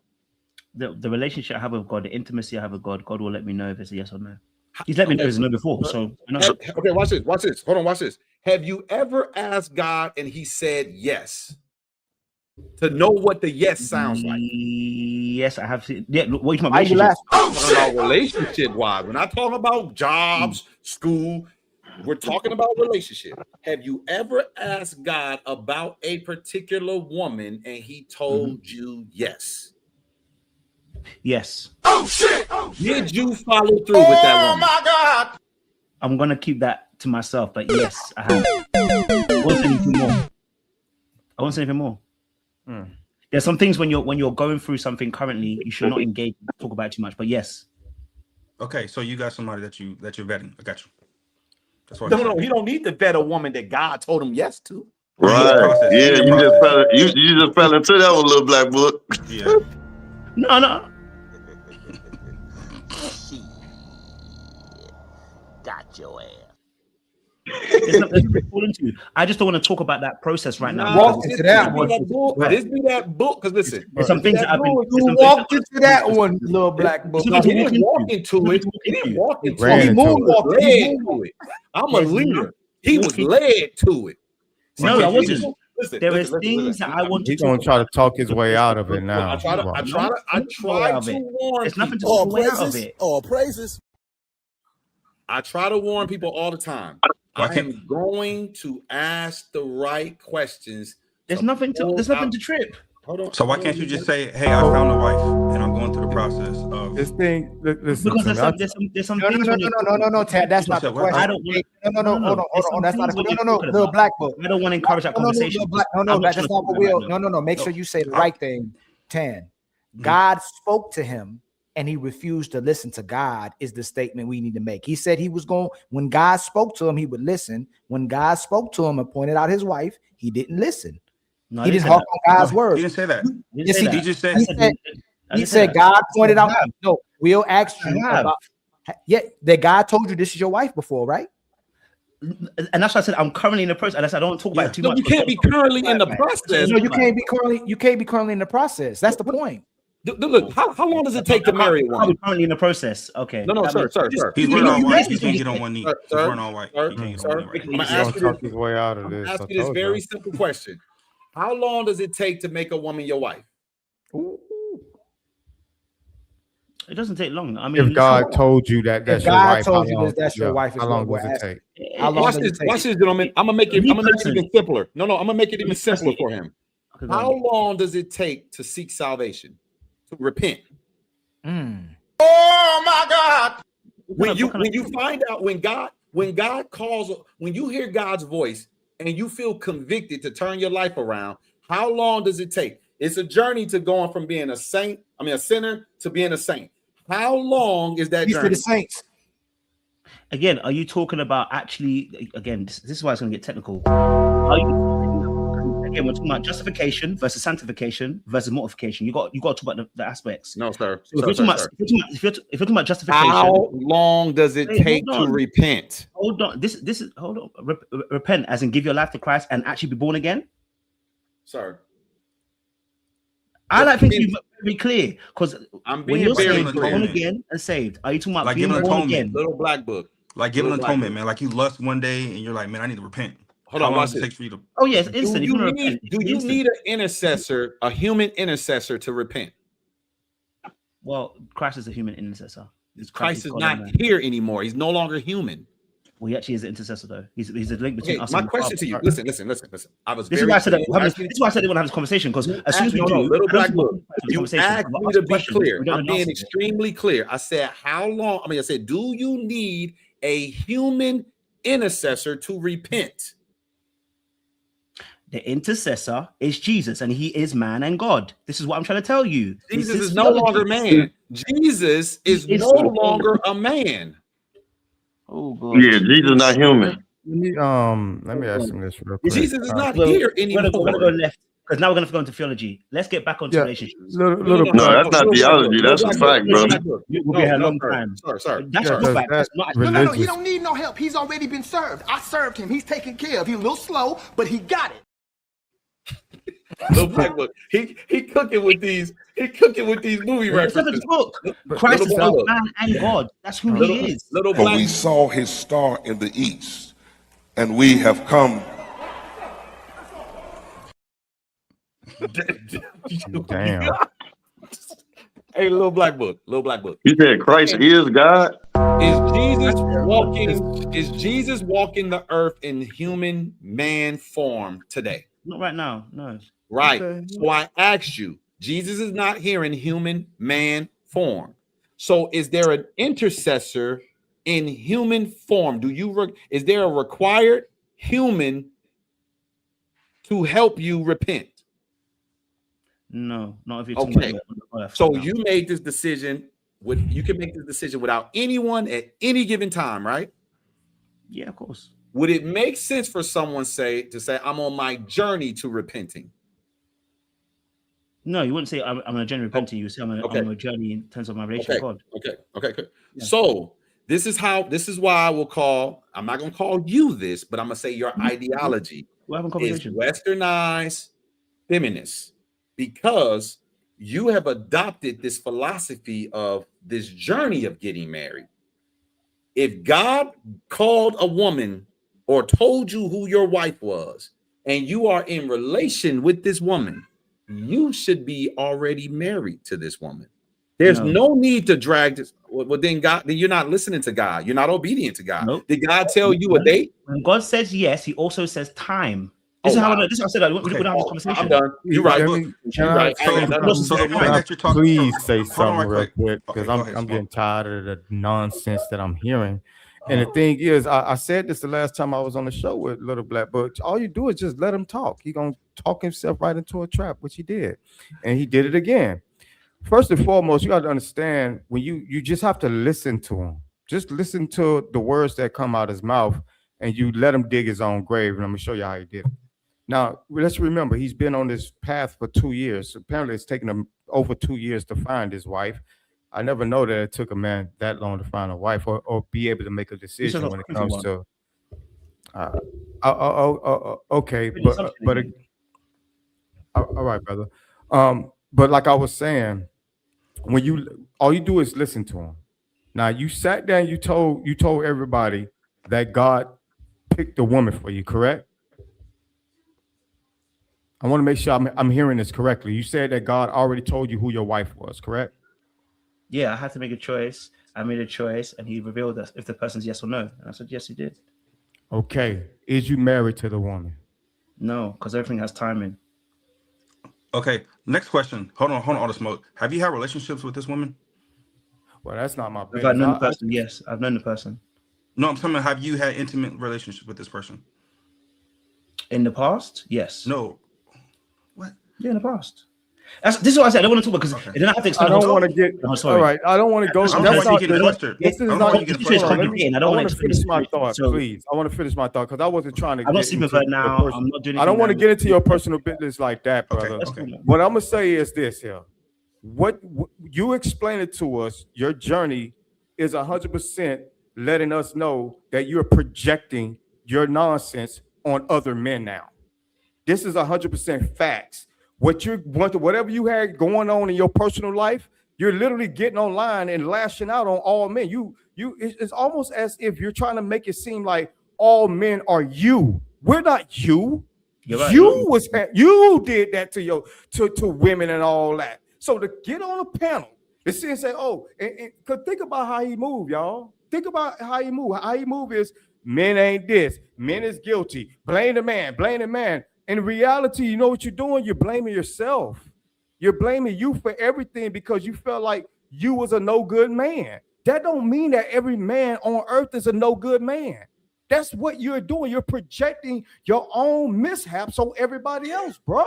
The relationship I have with God, the intimacy I have with God, God will let me know if it's a yes or no. He's let me know if it's a no before. So okay, watch this. Hold on, watch this. Have you ever asked God and he said yes? To know what the yes sounds like. Yes, I have seen. Yeah, what are you talking about? Relationship wise. We're not talking about jobs, school. We're talking about relationship. Have you ever asked God about a particular woman and he told you yes? Yes. Oh shit! Did you follow through with that woman? Oh my God! I'm gonna keep that to myself, but yes, I have. I won't say anything more. There's some things when you're going through something currently, you should not engage, talk about it too much. But yes. Okay, so you got somebody that you're vetting. I got you. That's what. No, you don't need to vet a woman that God told him yes to. Right? Yeah, you just fell into that one, Little Black Book. Yeah. No. Got your ass. I just don't want to talk about that process right now. Walk into that one. This be that book, because listen, there's some things that I've been. You walked into that one, Little Black Book. He didn't walk into it. He didn't walk into it. He moonwalked into it. I'm a leader. He was led to it. No, I wasn't. There is things that I want to. He's gonna try to talk his way out of it now. I try to warn. It's nothing to talk way out of it. Oh, praises. I try to warn people all the time. I am going to ask the right questions There's nothing to trip. Hold on. So why can't you just say, "Hey, I found a wife, and I'm going through the process of This thing, listen Because to me. there's some No, things when it- no, Tad. That's not the Said what? question. I don't want. No, hold on. That's not a things when no. you're Little talking black about. book. I don't want to encourage that conversation. No, I'm that's trying to not what talk we'll. about No. Make sure you say the right thing, Tan. God spoke to him and he refused to listen to God is the statement we need to make. He said he was going, when God spoke to him, he would listen. When God spoke to him and pointed out his wife, he didn't listen. No, He I didn't say hark that. on God's No, words. he didn't say that. Yes, He he He did. just said, He said God pointed out. No, Will asked you I have. about. Yeah, that God told you this is your wife before, right? And that's why I said I'm currently in the process. And I said I don't talk about it too No, much. you can't be currently in the process. No, you can't be currently. You can't be currently in the process. That's the point. Look, how long does it take to marry a I'm woman? currently in the process. Okay. No, That sir. means- he's You wearing know, all you white. mentioned He can't something. get on one knee. Sir, He's wearing all white. sir, He can't get sir, on one knee right I'm now. gonna He's gonna ask you talk this. his way out of I'm this. gonna I ask you this told very you. simple question. How long does it take to make a woman your wife? It doesn't take long. I mean, If God told you that that's If your God wife, how told you long? that's your wife, is how what long we're does it asking. take? How long Watch does this, it take? watch this, gentlemen. I'm gonna make it even simpler. No, I'm gonna make it even simpler for him. Okay, go How on. long does it take to seek salvation? To repent? Oh my God. When you find out when God calls, when you hear God's voice and you feel convicted to turn your life around, how long does it take? It's a journey to going from being a sinner to being a saint. How long is that These are journey? the saints. Again, are you talking about actually? Again, this is why it's going to get technical. Are you, again, we're talking about justification versus sanctification versus mortification. You got to talk about the aspects. No, sir. So if you're talking about justification, How long does it Wait, take hold to on. repent? Hold on. This is hold on. Repent, as in give your life to Christ and actually be born again. Sir, I like things to be very clear because I'm when being you're very saved, clear. born again and saved, are you talking about Like being giving born atonement. again? Little black book. Like giving Little atonement, black man. Like you lust one day and you're like, man, I need to repent. Hold How on, long watch does it this. take for you to? Oh yes, Do instant. If you you want to need repent, do you instant. need an intercessor, a human intercessor to repent? Well, Christ is a human intercessor. Christ is God not and man. here anymore. He's no longer human. Well, he actually is an intercessor, though. He's a link between Okay, us my and the question Father. to you. Listen. I was This is very why I said that. clear. This is why I said they want to have this conversation because as soon as we No, do, little I don't black think we'll book. have this You conversation. asked We'll me ask to be questions. clear. We don't I'm being answer it. extremely clear. I said, how long? I said, do you need a human intercessor to repent? The intercessor is Jesus, and he is man and God. This is what I'm trying to tell you. Jesus is no longer man. Jesus is no longer a man. Oh God. Yeah, Jesus not human. Let me ask him this real quick. Jesus is not Well, here We're anymore. gonna go left because now we're gonna go into theology. Let's get back onto Yeah, relationships. little No, that's not theology. That's a fact, brother. We'll be here a long time. Sir. That's Yeah, not 'cause fact. That's that not. No, he religious- don't need no help. He's already been served. I served him. He's taken care of. He's a little slow, but he got it. Little black book. He cooking with these. He cooking with these movie It's not references. a book. Christ is Little both black man and God. That's who Little- he is. Little For black. we saw his star in the east, and we have come. Damn. Hey, little black book. Little black book. You said Christ is God? Is Jesus walking the earth in human man form today? Not right now. No. Right. Okay. So I asked you, Jesus is not here in human man form. So is there an intercessor in human form? Is there a required human to help you repent? No, not if you're talking Okay. about on the earth. So right now. you made this decision you can make this decision without anyone at any given time, right? Yeah, of course. Would it make sense for someone to say I'm on my journey to repenting? No, you wouldn't say I'm on a journey repenting. You would say I'm on a journey in terms of my relationship with God. Okay. So this is why I will call. I'm not gonna call you this, but I'm gonna say your ideology We're having a is conversation. westernized feminist because you have adopted this philosophy of this journey of getting married. If God called a woman or told you who your wife was, and you are in relation with this woman, you should be already married to this woman. There's no need to drag this. Well, then you're not listening to God. You're not obedient to God. Nope. Did God tell you a date? When God says yes, he also says time. This is how wow. this is what I said. Like, we Okay. don't have this conversation. I'm done. You're right. Let me- You're right. I ain't got nothing. So the woman that you're talking Please say hold on something right real quick. quick because Okay, go ahead, I'm Smoke. getting tired of the nonsense that I'm hearing. And the thing is, I said this the last time I was on the show with Little Black, but all you do is just let him talk. He gonna talk himself right into a trap, which he did, and he did it again. First and foremost, you got to understand when you just have to listen to him. Just listen to the words that come out his mouth, and you let him dig his own grave. And I'm gonna show you how he did it. Now, let's remember, he's been on this path for 2 years. Apparently, it's taken him over 2 years to find his wife. I never know that it took a man that long to find a wife or be able to make a decision when it comes to. Okay, but all right, brother. But like I was saying, when all you do is listen to him. Now you sat down, you told everybody that God picked a woman for you, correct? I want to make sure I'm hearing this correctly. You said that God already told you who your wife was, correct? Yeah, I had to make a choice. I made a choice, and he revealed us if the person's yes or no. And I said, yes, he did. Okay. Is you married to the woman? No, because everything has timing. Okay, next question. Hold on, all the smoke. Have you had relationships with this woman? Well, that's not my business. Have I known the person? Yes, I've known the person. No, I'm talking about, have you had intimate relationships with this person? In the past? Yes. No. Yeah, in the past. This is what I said. I don't want to talk about because then I have to explain. I don't want to get. All right, I don't want to go. That's not. This is not. I want to finish my thought, please. I want to finish my thought because I wasn't trying to. I'm not sleeping with her now. I'm not doing. I don't want to get into your personal business like that, brother. Okay. What I'm gonna say is this here. What you explain it to us, your journey is 100% letting us know that you're projecting your nonsense on other men now. This is 100% facts. Whatever you had going on in your personal life, you're literally getting online and lashing out on all men. It's almost as if you're trying to make it seem like all men are you. We're not you. Right. You did that to women and all that. So to get on a panel and say, because think about how he moved, y'all. Think about how he moved. How he moved is men ain't this, men is guilty. Blame the man, blame the man. In reality, you know what you're doing? You're blaming yourself. You're blaming you for everything because you felt like you was a no good man. That don't mean that every man on earth is a no good man. That's what you're doing. You're projecting your own mishaps on everybody else, bro.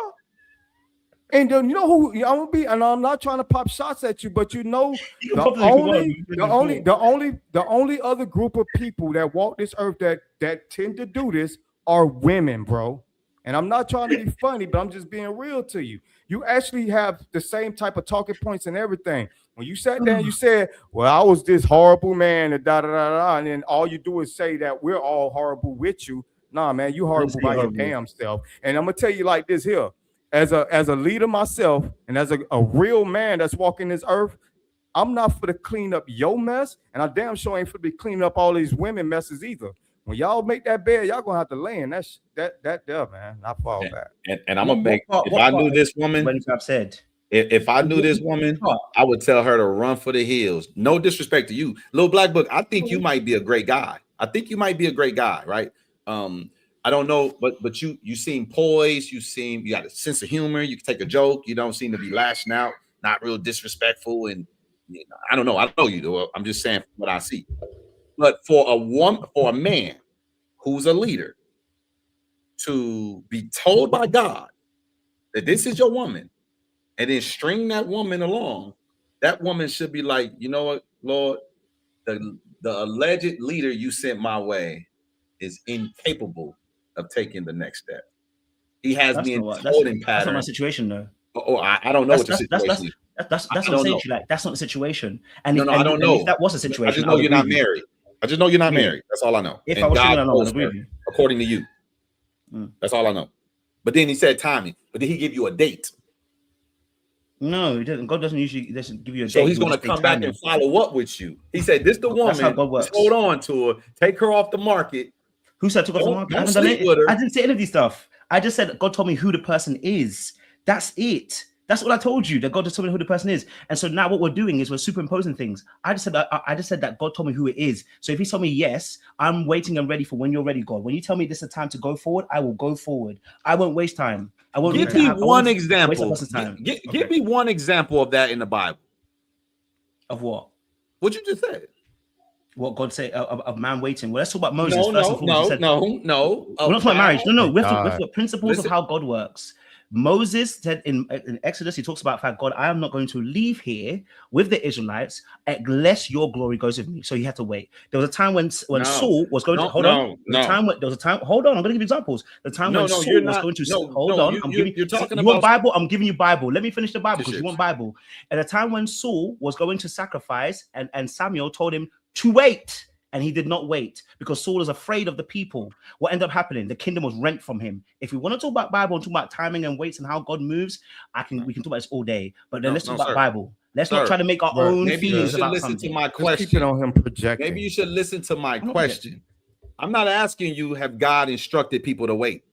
And then you know who I'm gonna be, and I'm not trying to pop shots at you, but you know the only other group of people that walk this earth that tend to do this are women, bro. And I'm not trying to be funny, but I'm just being real to you. You actually have the same type of talking points and everything. When you sat down, you said, well, I was this horrible man, and and then all you do is say that we're all horrible with you. Nah, man, you horrible by your damn self. And I'm gonna tell you like this here. As a leader myself, and as a real man that's walking this earth, I'm not for to clean up your mess, and I damn sure ain't for to be cleaning up all these women messes either. When y'all make that bed, y'all gonna have to lay in that there, man. Not fall back. And I'm gonna make. If I knew this woman, if I knew this woman, I would tell her to run for the hills. No disrespect to you, Little Black Book. I think you might be a great guy. Right? I don't know, but you seem poised. You got a sense of humor. You can take a joke. You don't seem to be lashing out. Not real disrespectful. And I don't know. I know you do. I'm just saying what I see. But for a man who's a leader to be told by God that this is your woman, and then string that woman along, that woman should be like, you know what, Lord, the alleged leader you sent my way is incapable of taking the next step. He has me in holding pattern. That's not my situation, though. I don't know what the situation is. That's what I'm saying. Like, that's not the situation. And no, I don't know. If that was a situation, I just know you're not married. I just know you're not married. That's all I know. If I was single, I know, I agree with you. According to you. That's all I know. But then he said timing. But then he give you a date. No, he doesn't. God doesn't give you a date. So he's going to come back and follow up with you. He said, this the woman. That's how God works. Hold on to her. Take her off the market. Who said took off the market? I didn't say any of these stuff. I just said God told me who the person is. That's it. That's what I told you, that God just told me who the person is. And so now what we're doing is we're superimposing things. I just said that God told me who it is. So if he told me yes, I'm waiting and ready for when you're ready, God. When you tell me this is time to go forward, I will go forward. I won't waste time. I won't Give me one example. Give me one example of that in the Bible. Of what? What you just said. What God said of man waiting. Well, let's talk about Moses first and foremost. No. We're not talking about marriage. No. We have to principles of how God works. Moses said in Exodus, he talks about fact, God, I am not going to leave here with the Israelites unless your glory goes with me. So he had to wait. There was a time when Saul was going to hold on. There was a time. Hold on. I'm going to give you examples. The time when Saul was going to hold on. You're talking about. You want Bible? I'm giving you Bible. Let me finish the Bible because you want Bible. At the time when Saul was going to sacrifice, and Samuel told him to wait. And he did not wait because Saul was afraid of the people. What ended up happening? The kingdom was rent from him. If we want to talk about Bible and talk about timing and weights and how God moves, we can talk about this all day. But then let's talk about Bible. Let's not try to make our own feelings about something. To my question. Keep it on him projecting. Maybe you should listen to my question. I'm not asking you, have God instructed people to wait?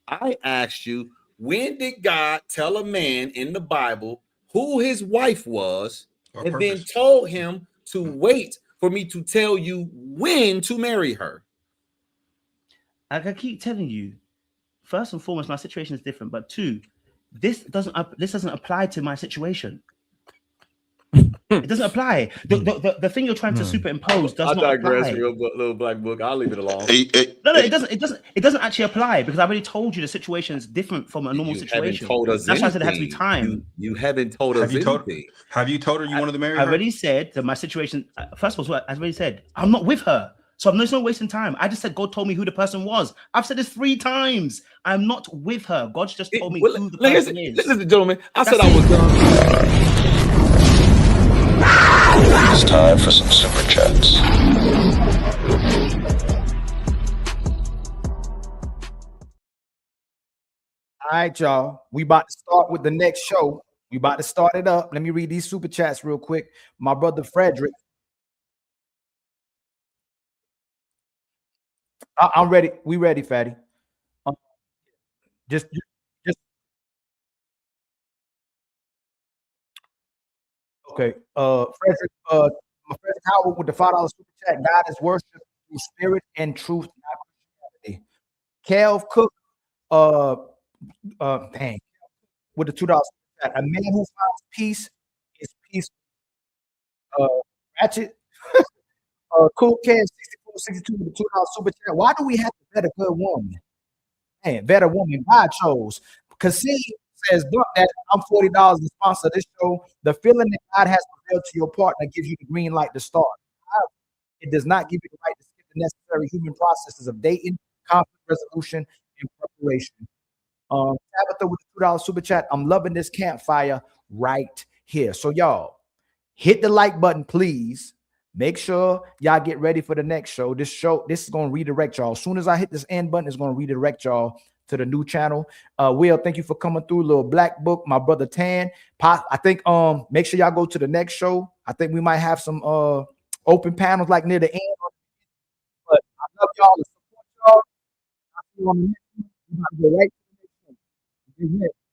I asked you, when did God tell a man in the Bible who his wife was and then told him to wait for me to tell you when to marry her? I keep telling you, first and foremost, my situation is different. But two, this doesn't apply to my situation. It doesn't apply. The thing you're trying to superimpose does not apply. Little black book. I'll leave it alone. No, it doesn't actually apply because I've already told you the situation is different from a normal situation. That's why I said it has to be time. You haven't told us anything. Have you told her you wanted to marry her? I already said that my situation. First of all, I already said I'm not with her, so there's no wasting time. I just said God told me who the person was. I've said this 3 times. I'm not with her. God's just told me who the person is. Listen, gentlemen. I said I was done. It's time for some super chats. All right, y'all. We about to start with the next show. We about to start it up. Let me read these super chats real quick. My brother Frederick. I'm ready. We ready, Fatty. Just okay. Frederick, my friend Howard with the $5 super chat. God is worship through spirit and truth, not Christianity. Calv Cook, with the $2 super chat. A man who finds peace is peaceful. Ratchet, Cool Cat 6462 with the $2 super chat. Why do we have to vet a good woman? Man, vet a woman God chose. Cassine says, "Duck that I'm $40 to sponsor this show. The feeling that God has revealed to your partner gives you the green light to start. However, it does not give you the right to skip the necessary human processes of dating, conflict resolution, and preparation." Tabitha with the $2 super chat. I'm loving this campfire right here. So y'all, hit the like button, please. Make sure y'all get ready for the next show. This is going to redirect y'all. As soon as I hit this end button, it's going to redirect y'all to the new channel. Will, thank you for coming through. Little Black Book, my brother Tan. I think make sure y'all go to the next show. I think we might have some open panels like near the end. But I love y'all and support y'all. I'll see you on the next one. We're about to go right to the next one.